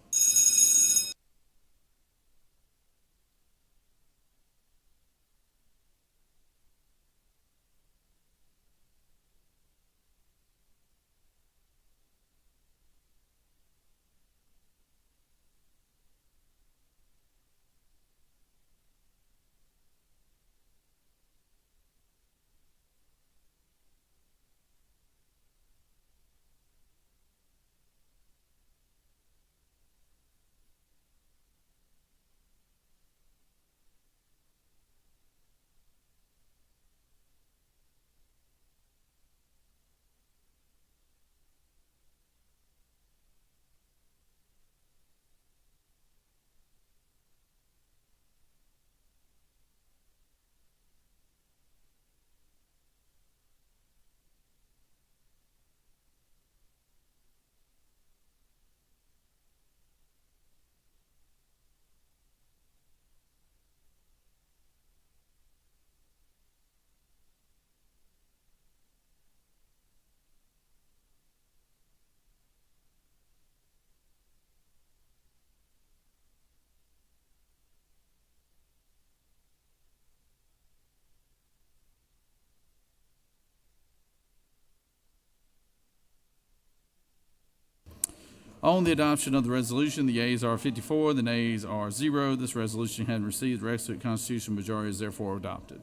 On the adoption of the resolution, the yeas are 54, the nays are 0. This resolution having received the requisite constitutional majority is therefore adopted.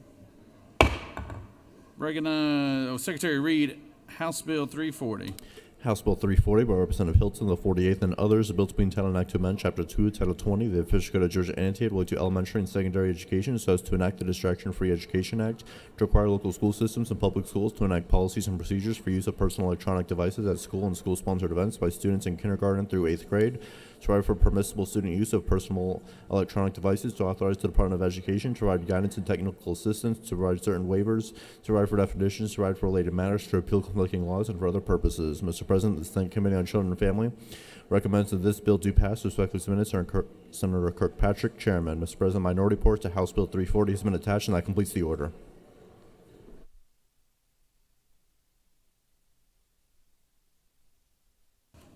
Secretary Reed, House Bill 340. House Bill 340 by Representative Hilton, the 48th, and others, a bill to be entitled an act to amend Chapter 2, Title 20 of the Official Code of Georgia annotated relating to elementary and secondary education so as to enact the Distraction-Free Education Act, to require local school systems and public schools to enact policies and procedures for use of personal electronic devices at school and school-sponsored events by students in kindergarten through 8th grade, to provide for permissible student use of personal electronic devices, to authorize the Department of Education to provide guidance and technical assistance, to provide certain waivers, to provide for definitions, to provide for related matters, to repeal conflicting laws, and for other purposes. Mr. President, the Senate Committee on Children and Family recommends that this bill do pass. Respectfully submitted, Senator Kirkpatrick, Chairman. Mr. President, minority report to House Bill 340 has been attached, and that completes the order.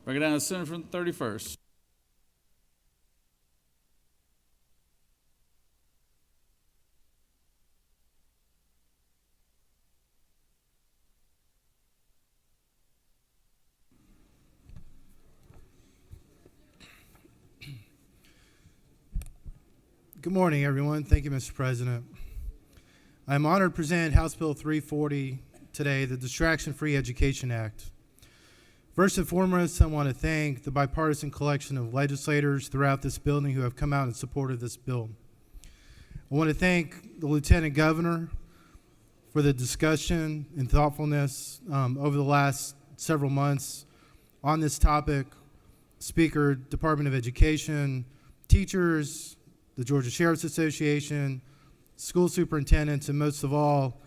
Bring it down to the Senator from the 31st. Good morning, everyone. Thank you, Mr. President. I'm honored to present House Bill 340 today, the Distraction-Free Education Act. First and foremost, I want to thank the bipartisan collection of legislators throughout this building who have come out in support of this bill. I want to thank the Lieutenant Governor for the discussion and thoughtfulness over the last several months on this topic. Speaker, Department of Education, teachers, the Georgia Sheriff's Association, school superintendents, and most of all,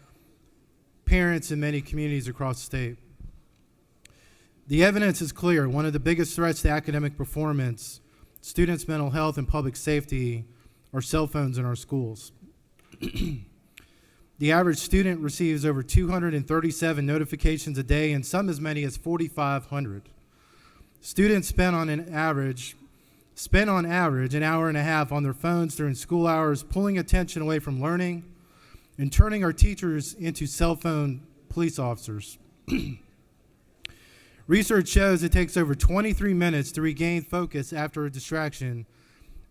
parents in many communities across the state. The evidence is clear. One of the biggest threats to academic performance, students' mental health, and public safety are cell phones in our schools. The average student receives over 237 notifications a day, and some as many as 4,500. Students spend on average an hour and a half on their phones during school hours, pulling attention away from learning and turning our teachers into cell phone police officers. Research shows it takes over 23 minutes to regain focus after a distraction,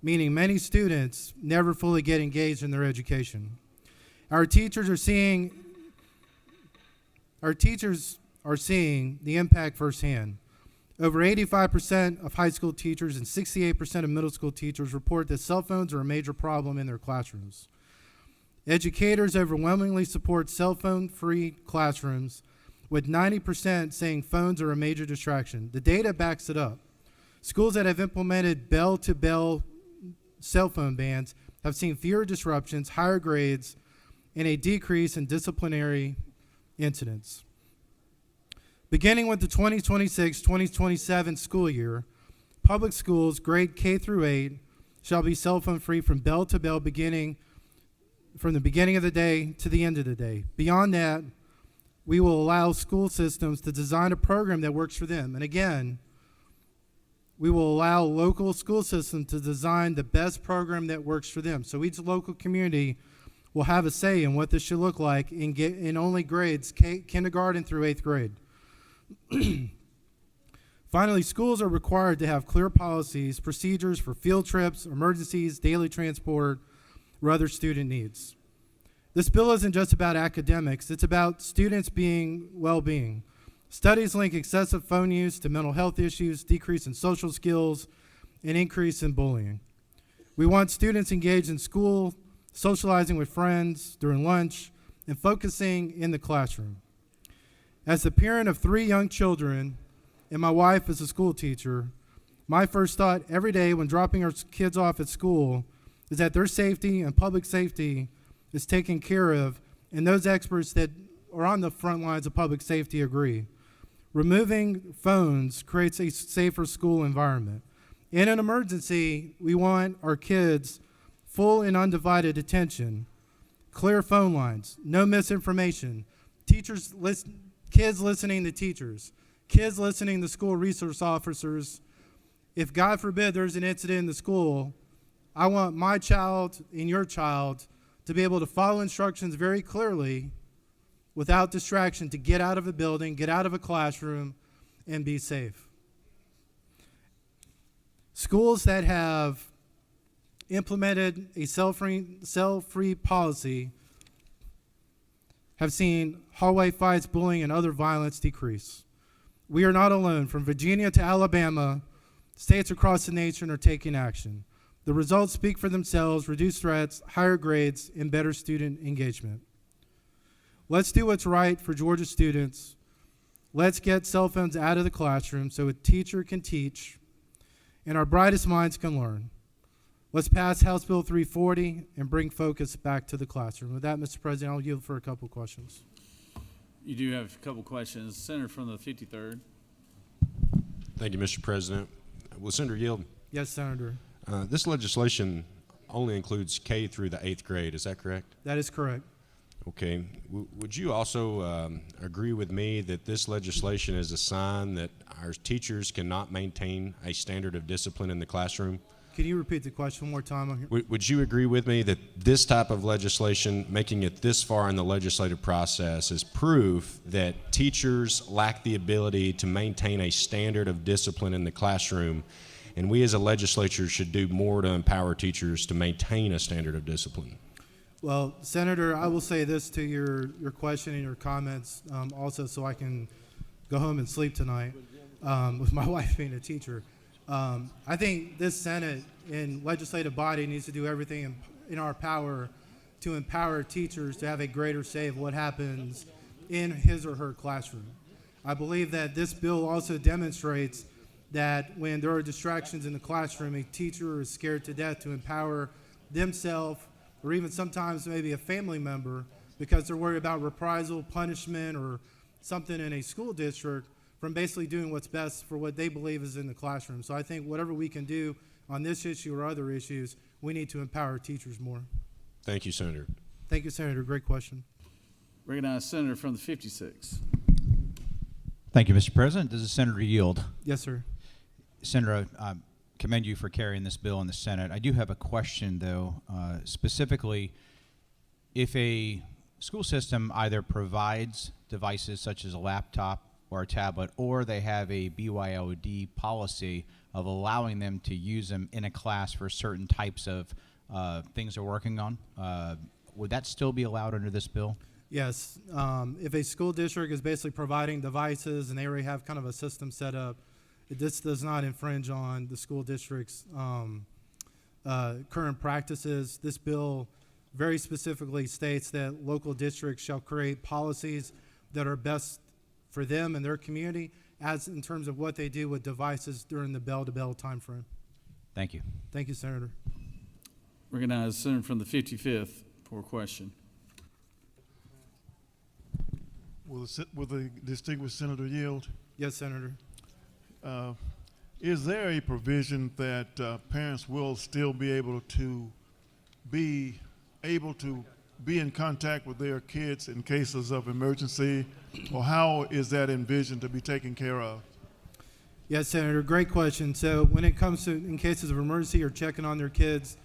meaning many students never fully get engaged in their education. Our teachers are seeing the impact firsthand. Over 85% of high school teachers and 68% of middle school teachers report that cell phones are a major problem in their classrooms. Educators overwhelmingly support cell phone-free classrooms, with 90% saying phones are a major distraction. The data backs it up. Schools that have implemented bell-to-bell cell phone bans have seen fewer disruptions, higher grades, and a decrease in disciplinary incidents. Beginning with the 2026-2027 school year, public schools, grade K through 8, shall be cell phone free from bell to bell from the beginning of the day to the end of the day. Beyond that, we will allow school systems to design a program that works for them. And again, we will allow local school systems to design the best program that works for them. So each local community will have a say in what this should look like in only grades kindergarten through 8th grade. Finally, schools are required to have clear policies, procedures for field trips, emergencies, daily transport, or other student needs. This bill isn't just about academics, it's about students' well-being. Studies link excessive phone use to mental health issues, decrease in social skills, and increase in bullying. We want students engaged in school, socializing with friends during lunch, and focusing in the classroom. As the parent of 3 young children, and my wife is a school teacher, my first thought every day when dropping our kids off at school is that their safety and public safety is taken care of, and those experts that are on the front lines of public safety agree. Removing phones creates a safer school environment. In an emergency, we want our kids full and undivided attention, clear phone lines, no misinformation, kids listening to teachers, kids listening to school resource officers. If, God forbid, there's an incident in the school, I want my child and your child to be able to follow instructions very clearly without distraction, to get out of a building, get out of a classroom, and be safe. Schools that have implemented a cell-free policy have seen hallway fights, bullying, and other violence decrease. We are not alone. From Virginia to Alabama, states across the nation are taking action. The results speak for themselves: reduced threats, higher grades, and better student engagement. Let's do what's right for Georgia students. Let's get cell phones out of the classroom so a teacher can teach and our brightest minds can learn. Let's pass House Bill 340 and bring focus back to the classroom. With that, Mr. President, I'll yield for a couple questions. You do have a couple questions. Senator from the 53rd. Thank you, Mr. President. Will Senator yield? Yes, Senator. This legislation only includes K through the 8th grade. Is that correct? That is correct. Okay. Would you also agree with me that this legislation is a sign that our teachers cannot maintain a standard of discipline in the classroom? Can you repeat the question one more time? Would you agree with me that this type of legislation, making it this far in the legislative process, is proof that teachers lack the ability to maintain a standard of discipline in the classroom, and we as a legislature should do more to empower teachers to maintain a standard of discipline? Well, Senator, I will say this to your question and your comments also, so I can go home and sleep tonight with my wife being a teacher. I think this Senate and legislative body needs to do everything in our power to empower teachers to have a greater say of what happens in his or her classroom. I believe that this bill also demonstrates that when there are distractions in the classroom, a teacher is scared to death to empower themselves or even sometimes maybe a family member because they're worried about reprisal, punishment, or something in a school district from basically doing what's best for what they believe is in the classroom. So I think whatever we can do on this issue or other issues, we need to empower teachers more. Thank you, Senator. Thank you, Senator. Great question. Recognize Senator from the 56. Thank you, Mr. President. Does the senator yield? Yes, sir. Senator, I commend you for carrying this bill in the Senate. I do have a question, though, specifically, if a school system either provides devices such as a laptop or a tablet, or they have a BYOD policy of allowing them to use them in a class for certain types of things they're working on, would that still be allowed under this bill? Yes. If a school district is basically providing devices and they already have kind of a system set up, this does not infringe on the school district's current practices. This bill very specifically states that local districts shall create policies that are best for them and their community as in terms of what they do with devices during the bell-to-bell time frame. Thank you. Thank you, Senator. Recognize Senator from the 55th for a question. Will the distinguished senator yield? Yes, Senator. Is there a provision that parents will still be able to be in contact with their kids in cases of emergency, or how is that envisioned to be taken care of? Yes, Senator, great question. So when it comes to in cases of emergency or checking on their kids,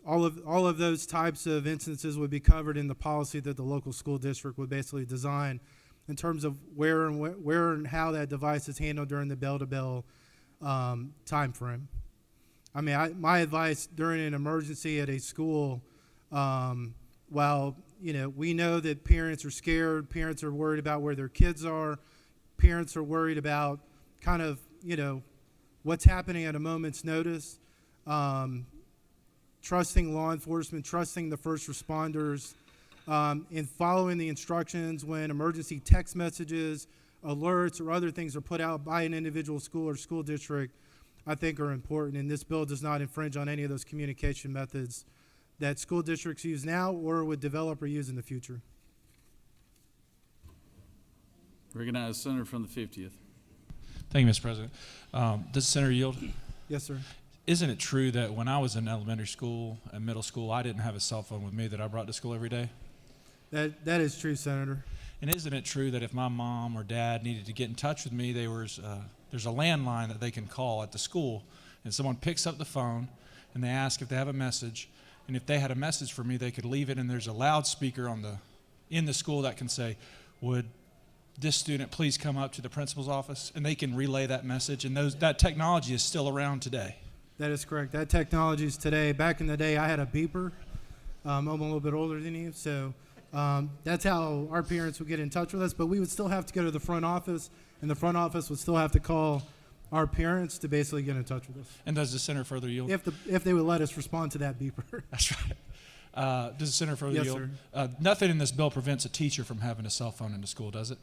all of those types of instances would be covered in the policy that the local school district would basically design in terms of where and how that device is handled during the bell-to-bell time frame. I mean, my advice during an emergency at a school, while we know that parents are scared, parents are worried about where their kids are, parents are worried about kind of what's happening at a moment's notice. Trusting law enforcement, trusting the first responders, and following the instructions when emergency text messages, alerts, or other things are put out by an individual school or school district, I think are important. And this bill does not infringe on any of those communication methods that school districts use now or would develop or use in the future. Recognize Senator from the 50th. Thank you, Mr. President. Does the senator yield? Yes, sir. Isn't it true that when I was in elementary school and middle school, I didn't have a cell phone with me that I brought to school every day? That is true, Senator. And isn't it true that if my mom or dad needed to get in touch with me, there's a landline that they can call at the school, and someone picks up the phone and they ask if they have a message, and if they had a message for me, they could leave it, and there's a loudspeaker in the school that can say, "Would this student please come up to the principal's office?" And they can relay that message, and that technology is still around today. That is correct. That technology is today. Back in the day, I had a beeper. I'm a little bit older than you, so that's how our parents would get in touch with us. But we would still have to go to the front office, and the front office would still have to call our parents to basically get in touch with us. And does the center further yield? If they would let us respond to that beeper. That's right. Does the center further Yes, yield? sir. Nothing in this bill prevents a teacher from having a cell phone in the school, does it?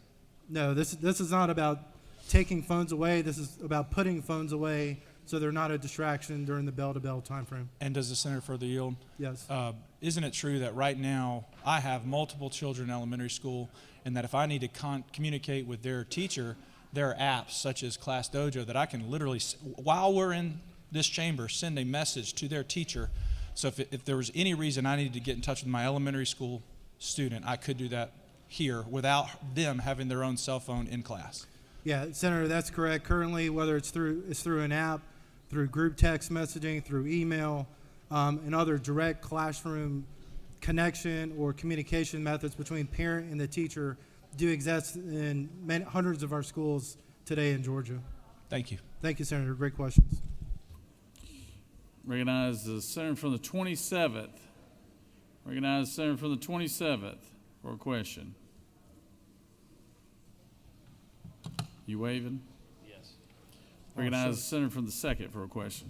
No, this is not about taking phones away. This is about putting phones away so they're not a distraction during the bell-to-bell time frame. And does the center further yield? Yes. Isn't it true that right now I have multiple children in elementary school, and that if I need to communicate with their teacher, there are apps such as Class Dojo that I can literally, while we're in this chamber, send a message to their teacher. So if there was any reason I needed to get in touch with my elementary school student, I could do that here without them having their own cell phone in class. Yeah, Senator, that's correct. Currently, whether it's through an app, through group text messaging, through email, and other direct classroom connection or communication methods between parent and the teacher do exist in hundreds of our schools today in Georgia. Thank you. Thank you, Senator. Great questions. Recognize the senator from the 27th. Recognize the senator from the 27th for a question. You waving? Yes. Recognize the senator from the 2nd for a question.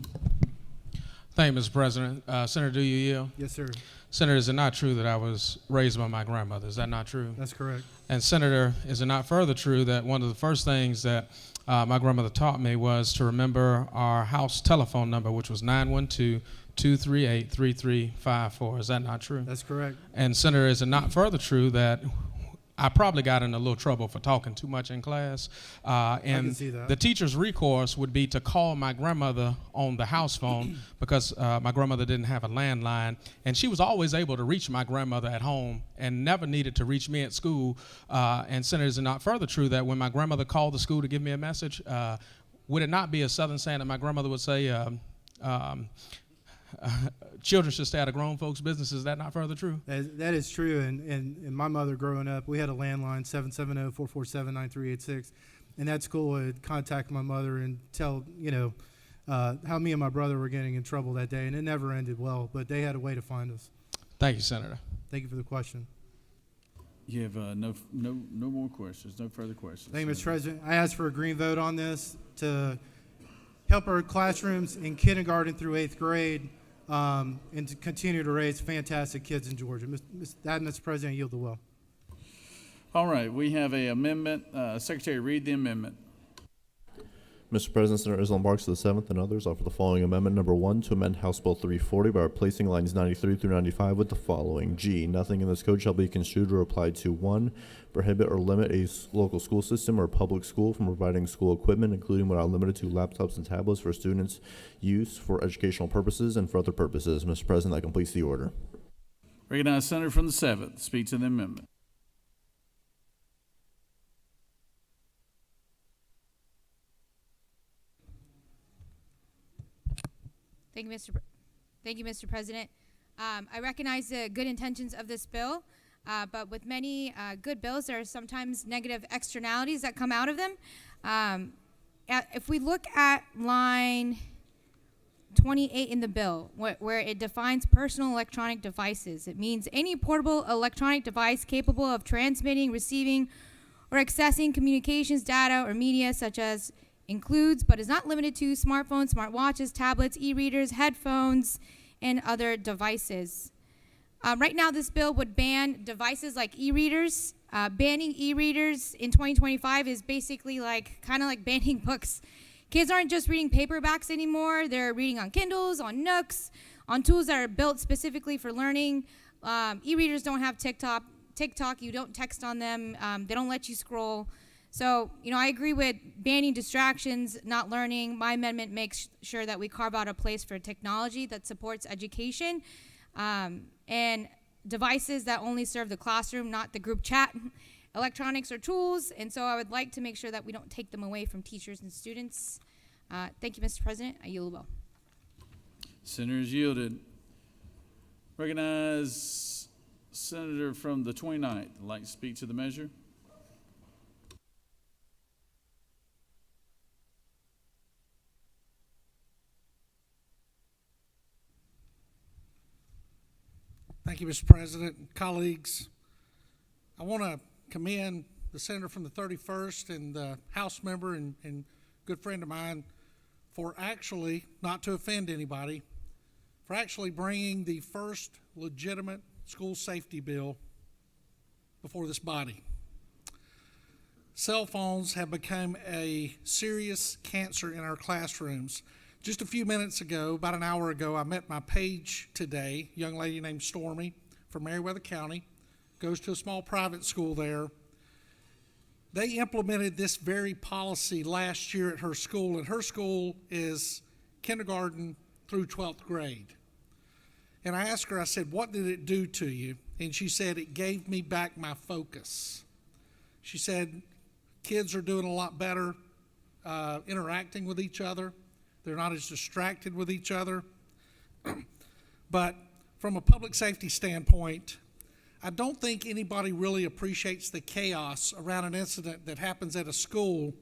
Thank you, Mr. President. Senator, do you yield? Yes, sir. Senator, is it not true that I was raised by my grandmother? Is that not true? That's correct. And Senator, is it not further true that one of the first things that my grandmother taught me was to remember our house telephone number, which was 912-238-3354. Is that not true? That's correct. And Senator, is it not further true that I probably got in a little trouble for talking too much in class? And can see that. the teacher's recourse would be to call my grandmother on the house phone because my grandmother didn't have a landline. And she was always able to reach my grandmother at home and never needed to reach me at school. And Senator, is it not further true that when my grandmother called the school to give me a message, would it not be a Southern saying that my grandmother would say, children should stay out of grown folks' business? Is that not further true? That is true. And my mother growing up, we had a landline, 770-447-9386. And that school would contact my mother and tell, how me and my brother were getting in trouble that day. And it never ended well, but they had a way to find us. Thank you, Senator. Thank you for the question. You have no more questions, no further questions. Thank you, Mr. President. I ask for a green vote on this to help our classrooms in kindergarten through 8th grade and to continue to raise fantastic kids in Georgia. Mr. President, I yield the will. All right, we have an amendment. Secretary, read the amendment. Mr. President, Senator Islam Marks of the 7th and others offer the following amendment. Number 1, to amend House Bill 340 by replacing lines 93 through 95 with the following. G, nothing in this code shall be construed or applied to 1, prohibit or limit a local school system or public school from providing school equipment, including but not limited to laptops and tablets for students' use for educational purposes and for other purposes. Mr. President, that completes the order. Recognize senator from the 7th. Speak to the amendment. Thank you, Mr. President. I recognize the good intentions of this bill, but with many good bills, there are sometimes negative externalities that come out of them. If we look at line 28 in the bill, where it defines personal electronic devices, it means any portable electronic device capable of transmitting, receiving, or accessing communications data or media, such as includes but is not limited to smartphones, smartwatches, tablets, e-readers, headphones, and other devices. Right now, this bill would ban devices like e-readers. Banning e-readers in 2025 is basically kind of like banning books. Kids aren't just reading paperbacks anymore. They're reading on Kindles, on Nooks, on tools that are built specifically for learning. E-readers don't have TikTok. You don't text on them. They don't let you scroll. So, I agree with banning distractions, not learning. My amendment makes sure that we carve out a place for technology that supports education and devices that only serve the classroom, not the group chat. Electronics are tools, and so I would like to make sure that we don't take them away from teachers and students. Thank you, Mr. President. I yield well. Senator is yielded. Recognize senator from the 29th. I'd like to speak to the measure. you, Mr. President, colleagues. I want to commend the senator from the 31st and the House member and good friend of mine for actually, not to offend anybody, for actually bringing the first legitimate school safety bill before this body. Cell phones have become a serious cancer in our classrooms. Just a few minutes ago, about an hour ago, I met my page today, a young lady named Stormy from Meriwether County, goes to a small private school there. They implemented this very policy last year at her school, and her school is kindergarten through 12th grade. And I asked her, I said, what did it do to you? And she said, it gave me back my focus. She said, kids are doing a lot better interacting with each other. They're not as distracted with each other. But from a public safety standpoint, I don't think anybody really appreciates the chaos around an incident that happens at a school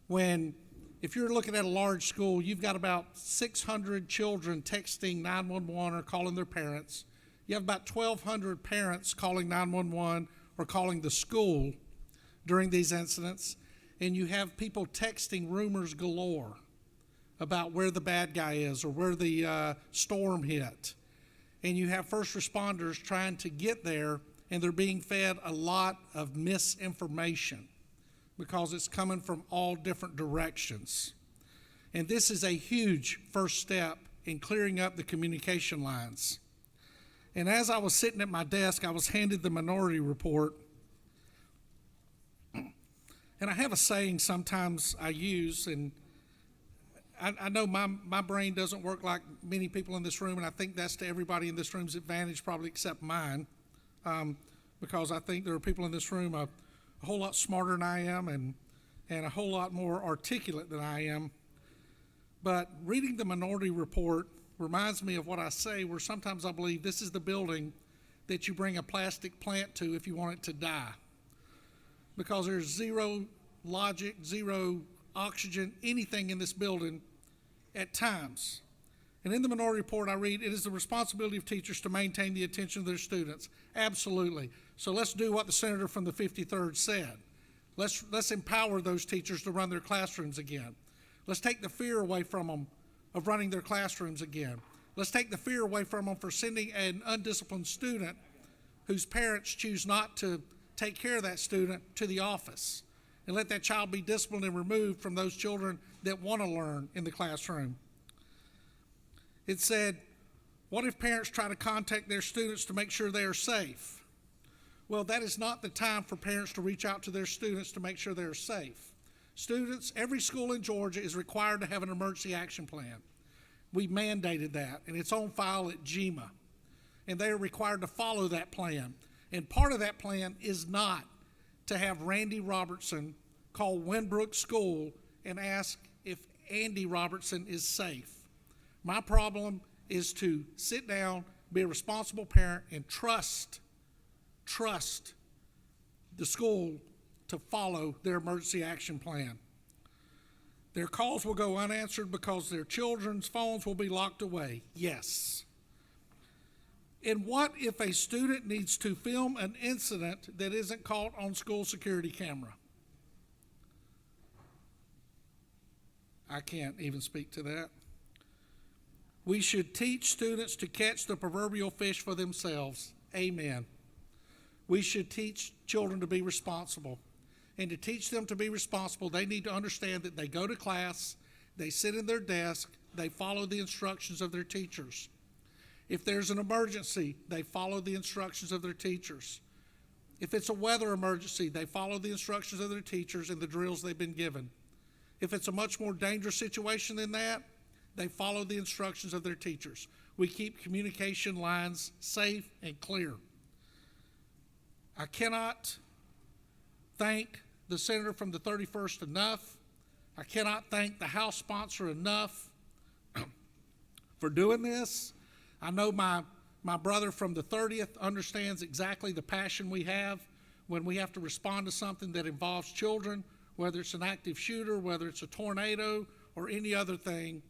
when, if you're looking at a large school, you've got about 600 children texting 911 or calling their parents. You have about 1,200 parents calling 911 or calling the school during these incidents, and you have people texting rumors galore about where the bad guy is or where the storm hit. And you have first responders trying to get there, and they're being fed a lot of misinformation because it's coming from all different directions. And this is a huge first step in clearing up the communication lines. And as I was sitting at my desk, I was handed the Minority Report. And I have a saying sometimes I use, and I know my brain doesn't work like many people in this room, and I think that's to everybody in this room's advantage, probably except mine, because I think there are people in this room a whole lot smarter than I am and a whole lot more articulate than I am. But reading the Minority Report reminds me of what I say, where sometimes I believe this is the building that you bring a plastic plant to if you want it to die, because there's zero logic, zero oxygen, anything in this building at times. And in the Minority Report I read, it is the responsibility of teachers to maintain the attention of their students. Absolutely. So let's do what the senator from the 53rd said. Let's empower those teachers to run their classrooms again. Let's take the fear away from them of running their classrooms again. Let's take the fear away from them for sending an undisciplined student whose parents choose not to take care of that student to the office, and let that child be disciplined and removed from those children that want to learn in the classroom. It said, what if parents try to contact their students to make sure they are safe? Well, that is not the time for parents to reach out to their students to make sure they're safe. Students, every school in Georgia is required to have an emergency action plan. We mandated that, and it's on file at GMA, and they are required to follow that plan. And part of that plan is not to have Randy Robertson call Winbrook School and ask if Andy Robertson is safe. My problem is to sit down, be a responsible parent, and trust the school to follow their emergency action plan. Their calls will go unanswered because their children's phones will be locked away. Yes. And what if a student needs to film an incident that isn't caught on school security camera? I can't even speak to that. We should teach students to catch the proverbial fish for themselves. Amen. We should teach children to be responsible. And to teach them to be responsible, they need to understand that they go to class, they sit in their desk, they follow the instructions of their teachers. If there's an emergency, they follow the instructions of their teachers. If it's a weather emergency, they follow the instructions of their teachers and the drills they've been given. If it's a much more dangerous situation than that, they follow the instructions of their teachers. We keep communication lines safe and clear. I cannot thank the senator from the 31st enough. I cannot thank the House sponsor enough for doing this. I know my brother from the 30th understands exactly the passion we have when we have to respond to something that involves children, whether it's an active shooter, whether it's a tornado, or any other thing.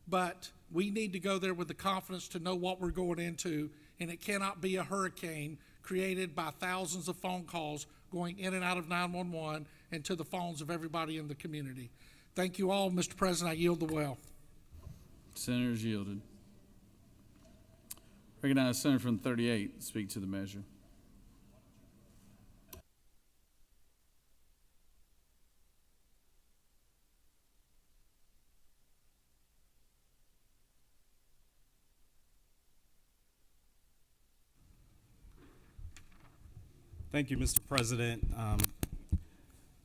But we need to go there with the confidence to know what we're going into and it cannot be a hurricane created by thousands of phone calls going in and out of 911 and to the phones of everybody in the community. Thank you all, Mr. President. I yield the well. Senator's yielded. Recognize Senator from 38 to speak to the measure. Thank you, Mr. President.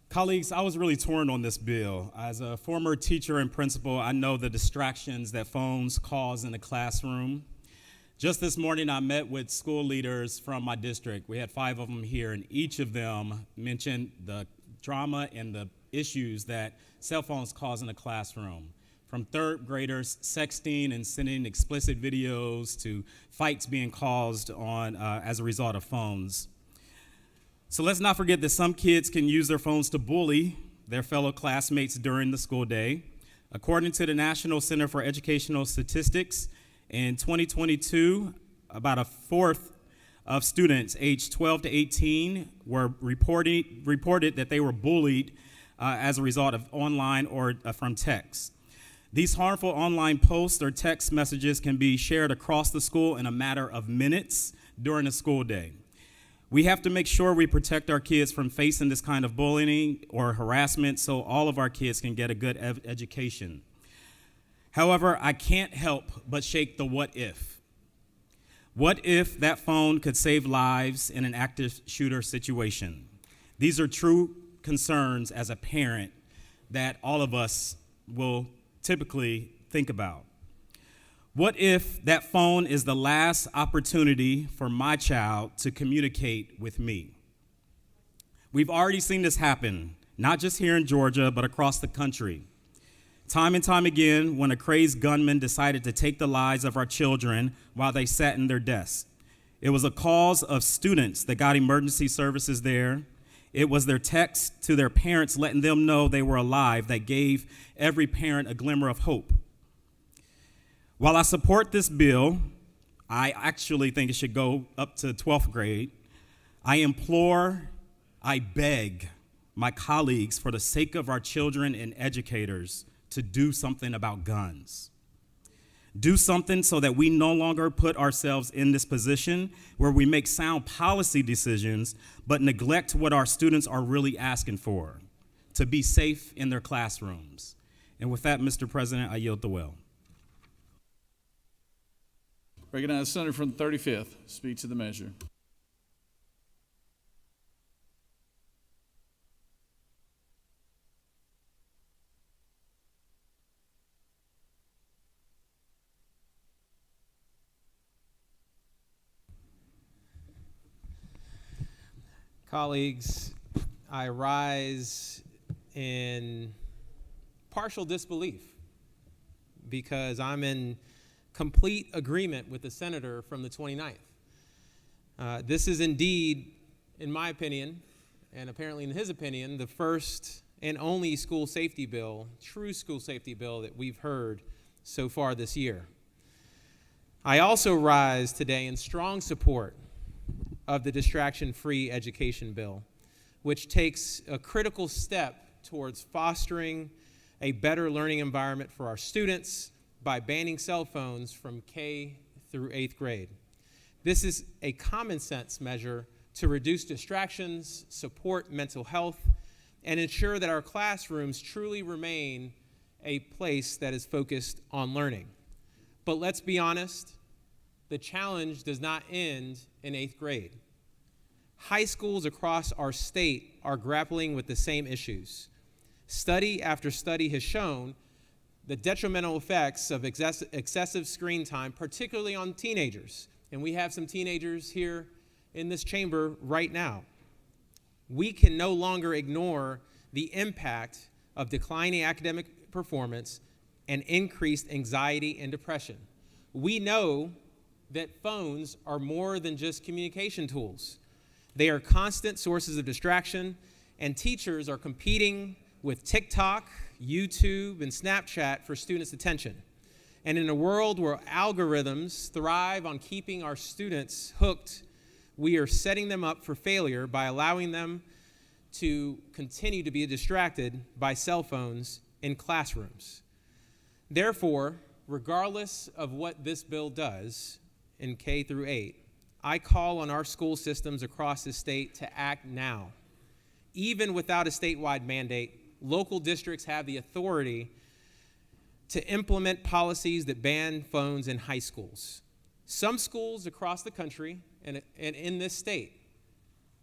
Colleagues, I was really torn on this bill. As a former teacher and principal, I know the distractions that phones cause in the classroom. Just this morning, I met with school leaders from my district. We had 5 of them here, and each of them mentioned the drama and the issues that cell phones cause in the classroom. From 3rd graders sexting and sending explicit videos to fights being caused on as a result of phones. So let's not forget that some kids can use their phones to bully their fellow classmates during the school day. According to the National Center for Educational Statistics, in 2022, about a fourth of students aged 12 to 18 were reported that they were bullied as a result of online or from text. These harmful online posts or text messages can be shared across the school in a matter of minutes during the school day. We have to make sure we protect our kids from facing this kind of bullying or harassment so all of our kids can get a good education. However, I can't help but shake the what if. What if that phone could save lives in an active shooter situation? These are true concerns as a parent that all of us will typically think about. What if that phone is the last opportunity for my child to communicate with me? We've already seen this happen, not just here in Georgia, but across the country. Time and time again, when a crazed gunman decided to take the lives of our children while they sat in their desks. It was a cause of students that got emergency services there. It was their text to their parents letting them know they were alive that gave every parent a glimmer of hope. While I support this bill, I actually think it should go up to 12th grade. I beg my colleagues, for the sake of our children and educators, to do something about guns. Do something so that we no longer put ourselves in this position where we make sound policy decisions but neglect what our students are really asking for, to be safe in their classrooms. And with that, Mr. President, I yield the well. Recognize Senator from the 35th. Speak to the measure. Colleagues, I rise in partial disbelief because I'm in complete agreement with the senator from the 29th. This is indeed, in my opinion, and apparently in his opinion, the first and only school safety bill, true school safety bill that we've heard so far this year. I also rise today in strong support of the distraction-free education bill, which takes a critical step towards fostering a better learning environment for our students by banning cell phones from K through 8th grade. This is a common sense measure to reduce distractions, support mental health, and ensure that our classrooms truly remain a place that is focused on learning. But let's be honest, the challenge does not end in 8th grade. High schools across our state are grappling with the same issues. Study after study has shown the detrimental effects of excessive screen time, particularly on teenagers. And we have some teenagers here in this chamber right now. We can no longer ignore the impact of declining academic performance and increased anxiety and depression. We know that phones are more than just communication tools. They are constant sources of distraction, and teachers are competing with TikTok, YouTube, and Snapchat for students' attention. And in a world where algorithms thrive on keeping our students hooked, we are setting them up for failure by allowing them to continue to be distracted by cell phones in classrooms. Therefore, regardless of what this bill does in K through 8, I call on our school systems across the state to act now. Even without a statewide mandate, local districts have the authority to implement policies that ban phones in high schools. Some schools across the country and in this state,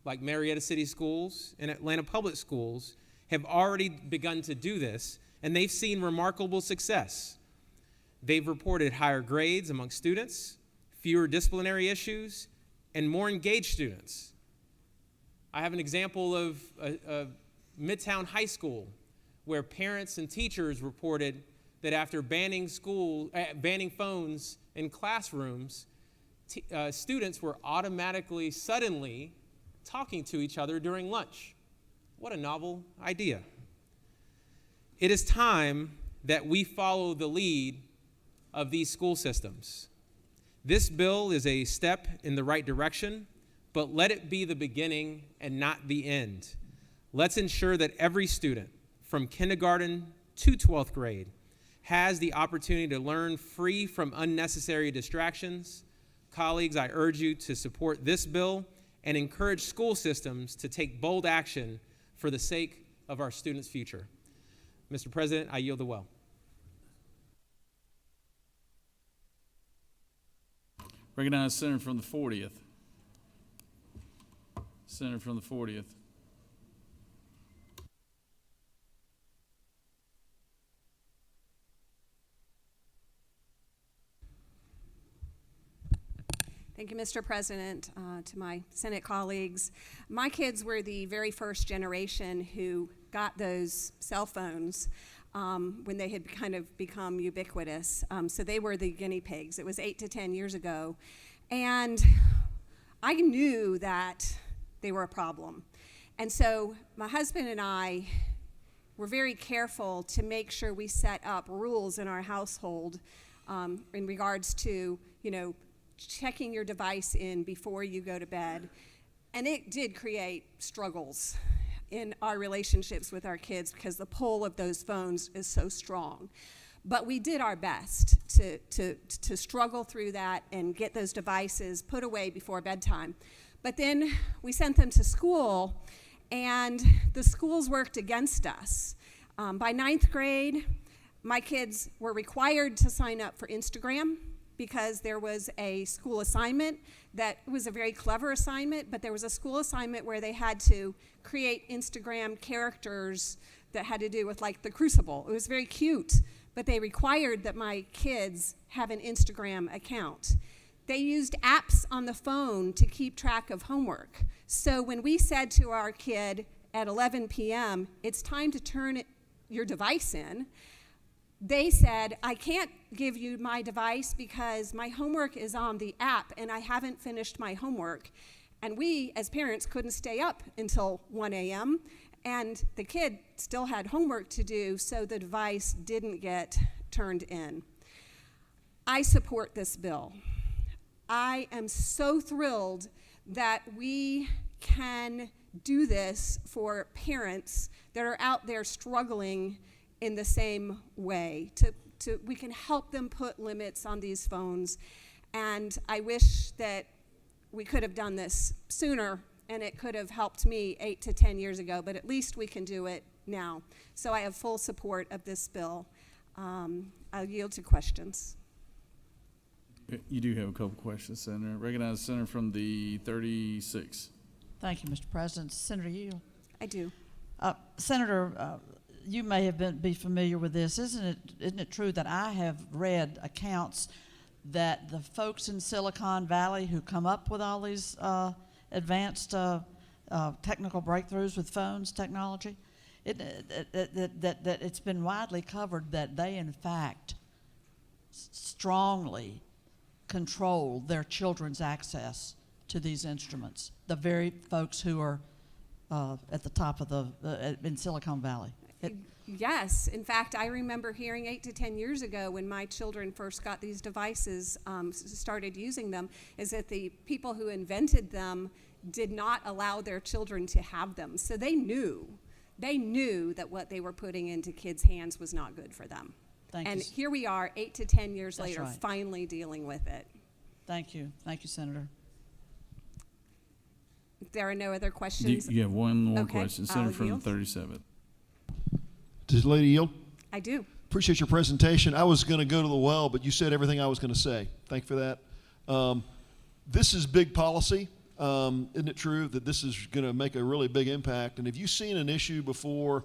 like Marietta City Schools and Atlanta Public Schools, have already begun to do this, and they've seen remarkable success. They've reported higher grades among students, fewer disciplinary issues, and more engaged students. I have an example of Midtown High School, where parents and teachers reported that after banning phones in classrooms, students were automatically, suddenly talking to each other during lunch. What a novel idea. It is time that we follow the lead of these school systems. This bill is a step in the right direction, but let it be the beginning and not the end. Let's ensure that every student, from kindergarten to 12th grade, has the opportunity to learn free from unnecessary distractions. Colleagues, I urge you to support this bill and encourage school systems to take bold action for the sake of our students' future. Mr. President, I yield the well. Recognize Senator from the 40th. Senator from the 40th. Thank you, Mr. President. To my Senate colleagues, my kids were the very first generation who got those cell phones when they had kind of become ubiquitous. So they were the guinea pigs. It was 8 to 10 years ago. And I knew that they were a problem. And so my husband and I were very careful to make sure we set up rules in our household in regards to, checking your device in before you go to bed. And it did create struggles in our relationships with our kids because the pull of those phones is so strong. But we did our best to struggle through that and get those devices put away before bedtime. But then we sent them to school, and the schools worked against us. By 9th grade, my kids were required to sign up for Instagram because there was a school assignment that was a very clever assignment, but there was a school assignment where they had to create Instagram characters that had to do with like the Crucible. It was very cute, but they required that my kids have an Instagram account. They used apps on the phone to keep track of homework. So when we said to our kid at 11 p.m., it's time to turn your device in, they said, I can't give you my device because my homework is on the app and I haven't finished my homework. And we, as parents, couldn't stay up until 1 a.m. and the kid still had homework to do, so the device didn't get turned in. I support this bill. I am so thrilled that we can do this for parents that are out there struggling in the same way. We can help them put limits on these phones. And I wish that we could have done this sooner and it could have helped me 8 to 10 years ago, but at least we can do it now. So I have full support of this bill. I'll yield to questions. You do have a couple questions, Senator. Recognize the Senator from the 36. Thank you, Mr. President. Senator Yield. I do. Senator, you may have be familiar with this. Isn't it true that I have read accounts that the folks in Silicon Valley who come up with all these advanced technical breakthroughs with phones technology, that it's been widely covered that they in fact strongly control their children's access to these instruments, the very folks who are at the top of in Silicon Valley? Yes. In fact, I remember hearing 8 to 10 years ago when my children first got these devices, started using them, is that the people who invented them did not allow their children to have them. So they knew that what they were putting into kids' hands was not good for them. And here we are 8 to 10 years later, right. finally dealing with it. Thank you. Thank you, Senator. If there are no other questions. You have one more Okay, question. Senator I'll from the yield. 37th. Does the lady yield? I do. Appreciate your presentation. I was going to go to the well, but you said everything I was going to say. Thank you for that. This is big policy. Isn't it true that this is going to make a really big impact? And have you seen an issue before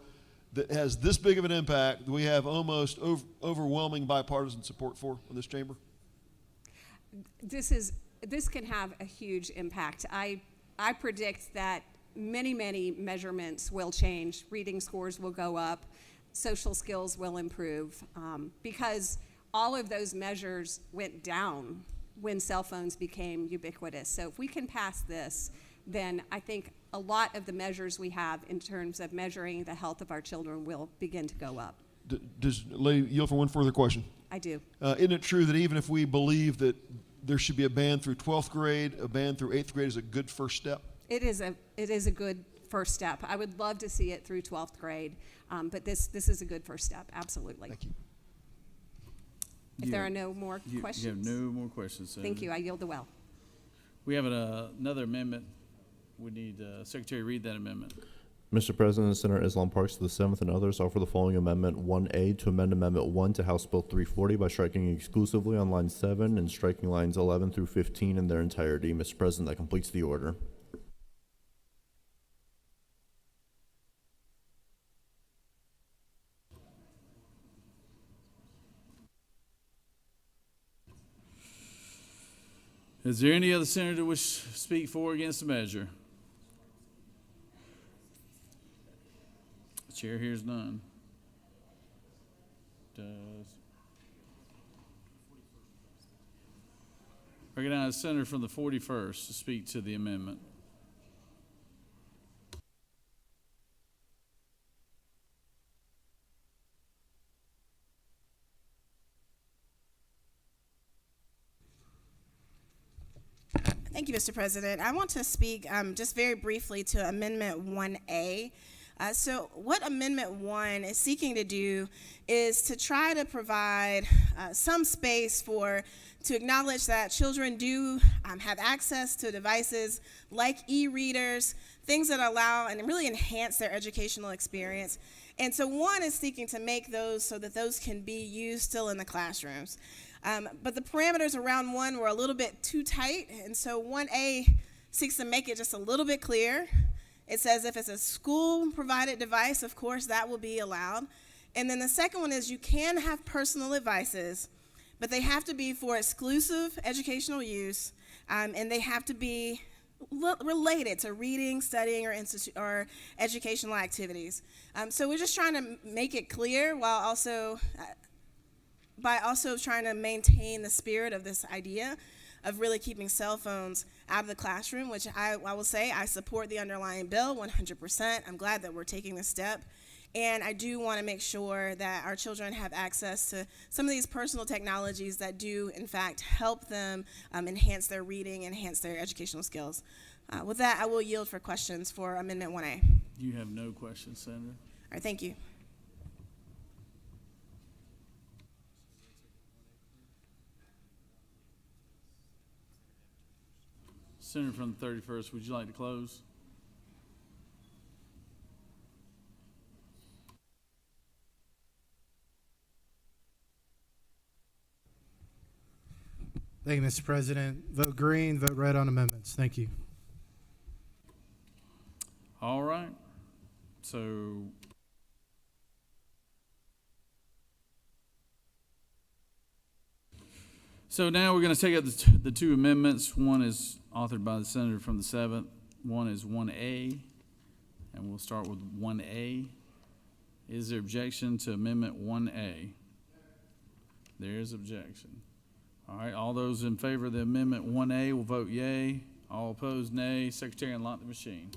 that has this big of an impact that we have almost overwhelming bipartisan support for in this chamber? This can have a huge impact. I predict that many measurements will change. Reading scores will go up. Social skills will improve, because all of those measures went down when cell phones became ubiquitous. So if we can pass this, then I think a lot of the measures we have in terms of measuring the health of our children will begin to go up. Does lady yield for one further question? I do. Isn't it true that even if we believe that there should be a ban through 12th grade, a ban through 8th grade is a good first step? It is a good first step. I would love to see it through 12th grade, but this is a good first step, absolutely. Thank you. If there are no more questions. You have no more questions, Senator. Thank you. I yield the well. We have another amendment. We need Secretary to read that amendment. Mr. President, Senator Islam Parks to the 7th and others offer the following amendment 1A to amend Amendment 1 to House Bill 340 by striking exclusively on line 7 and striking lines 11 through 15 in their entirety. Mr. President, that completes the order. Is there any other senator wish to speak for or against the measure? The chair hears none. Recognize the senator from the 41st to speak to the amendment. Thank you, Mr. President. I want to speak just very briefly to Amendment 1A. So what Amendment 1 is seeking to do is to try to provide some space to acknowledge that children do have access to devices like e-readers, things that allow and really enhance their educational experience. And so 1 is seeking to make those so that those can be used still in the classrooms. But the parameters around 1 were a little bit too tight, and so 1A seeks to make it just a little bit clear. It says if it's a school-provided device, of course, that will be allowed. And then the second one is you can have personal devices, but they have to be for exclusive educational use, and they have to be related to reading, studying, or educational activities. So we're just trying to make it clear while also trying to maintain the spirit of this idea of really keeping cell phones out of the classroom, which I will say I support the underlying bill 100%. I'm glad that we're taking this step. And I do want to make sure that our children have access to some of these personal technologies that do, in fact, help them enhance their reading, enhance their educational skills. With that, I will yield for questions for Amendment 1A. You have no questions, Senator. All right, thank you. Senator from the 31st, would you like to close? Thank you, Mr. President. Vote green, vote red on amendments. Thank you. All right. So now we're going to take up the two amendments. One is authored by the senator from the 7th. One is 1A, and we'll start with 1A. Is there objection to Amendment 1A? There is objection. All right, all those in favor of the Amendment 1A will vote yea. All opposed, nay. Secretary, unlock the machine.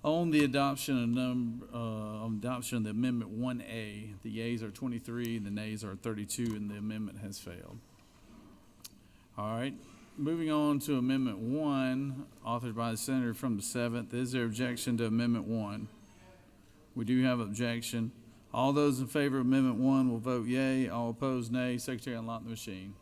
On the adoption of the Amendment 1A, the yeas are 23, the nays are 32, and the amendment has failed. All right, moving on to Amendment 1, authored by the senator from the 7th. Is there objection to Amendment 1? We do have objection. All those in favor of Amendment 1 will vote yea. All opposed, nay. Secretary, unlock the machine.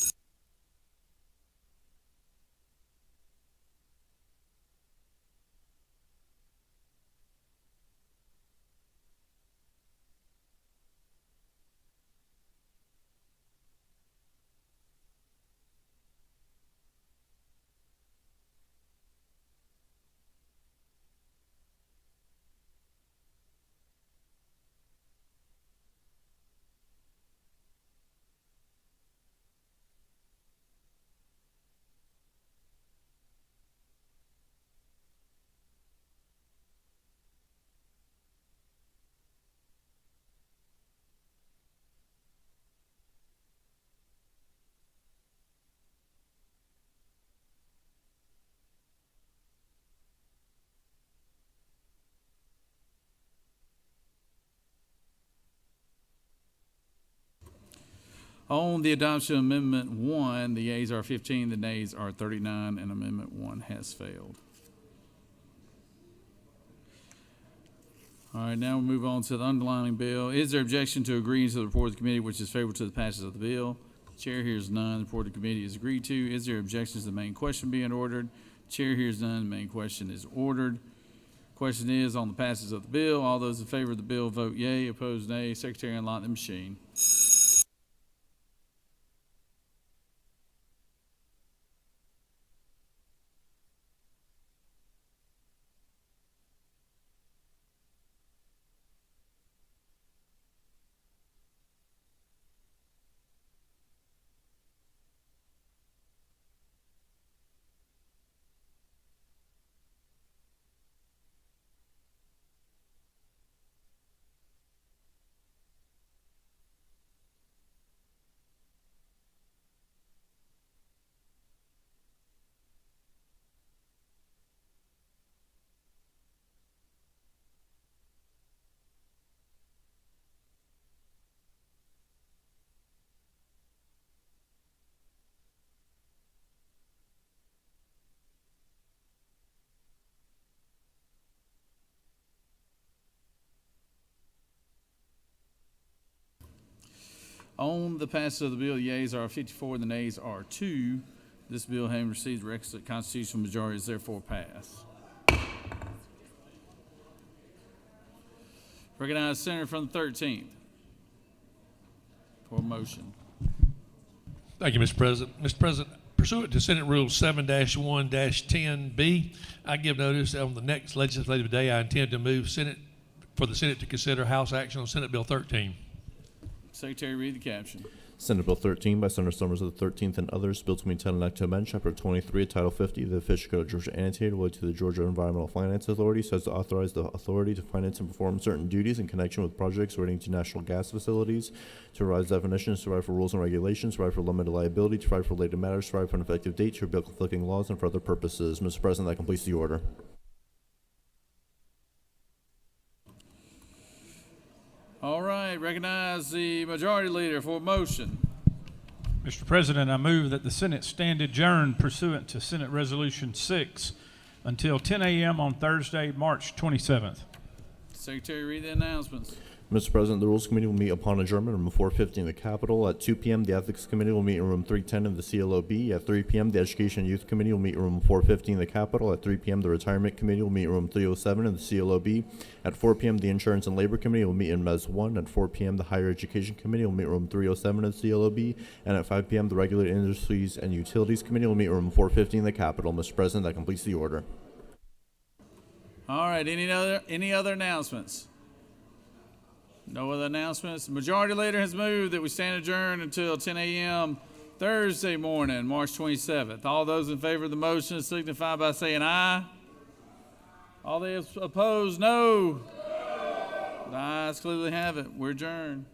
On the adoption of Amendment 1, the yeas are 15, the nays are 39, and Amendment 1 has failed. All right, now we'll move on to the underlining bill. Is there objection to agreeing to the report of the committee which is favorable to the passage of the bill? Chair hears none. The report of the committee is agreed to. Is there objection to the main question being ordered? Chair hears none. The main question is ordered. Question is on the passage of the bill. All those in favor of the bill vote yea. Opposed, nay. Secretary, unlock the machine. On the passage of the bill, the yeas are 54, the nays are 2. This bill, having received the requisite constitutional majority, is therefore passed. Recognize Senator from the 13th for a motion. Thank you, Mr. President. Mr. President, pursuant to Senate Rule 7-1-10B, I give notice on the next legislative day I intend to move for the Senate to consider House action on Senate Bill 13. Secretary, read the caption. Senate Bill 13 by Senator Summers of the 13th and others, Bill 2010 and Act to amend Chapter 23, Title 50 of the Official Code of Georgia annotated related to the Georgia Environmental Finance Authority, so as to authorize the authority to finance and perform certain duties in connection with projects relating to national gas facilities, to revise definitions, to provide for rules and regulations, to provide for limited liability, to provide for related matters, to provide for an effective date, to repeal conflicting laws, and for other purposes. Mr. President, that completes the order. All right, recognize the majority leader for a motion. Mr. President, I move that the Senate stand adjourned pursuant to Senate Resolution 6 until 10 a.m. on Thursday, March 27th. Secretary, read the announcements. Mr. President, the Rules Committee will meet upon adjournment in room 450 in the Capitol. At 2 p.m., the Ethics Committee will meet in room 310 of the CLOB. At 3 p.m., the Education and Youth Committee will meet in room 450 in the Capitol. At 3 p.m., the Retirement Committee will meet in room 307 in the CLOB. At 4 p.m., the Insurance and Labor Committee will meet in Mes 1. At 4 p.m., the Higher Education Committee will meet in room 307 in the CLOB. And at 5 p.m., the Regulated Industries and Utilities Committee will meet in room 450 in the Capitol. Mr. President, that completes the order. All right, any other announcements? No other announcements. The majority leader has moved that we stand adjourned until 10 a.m. Thursday morning, March 27th. All those in favor of the motion signify by saying aye. All those opposed, no. The ayes clearly have it. We're adjourned.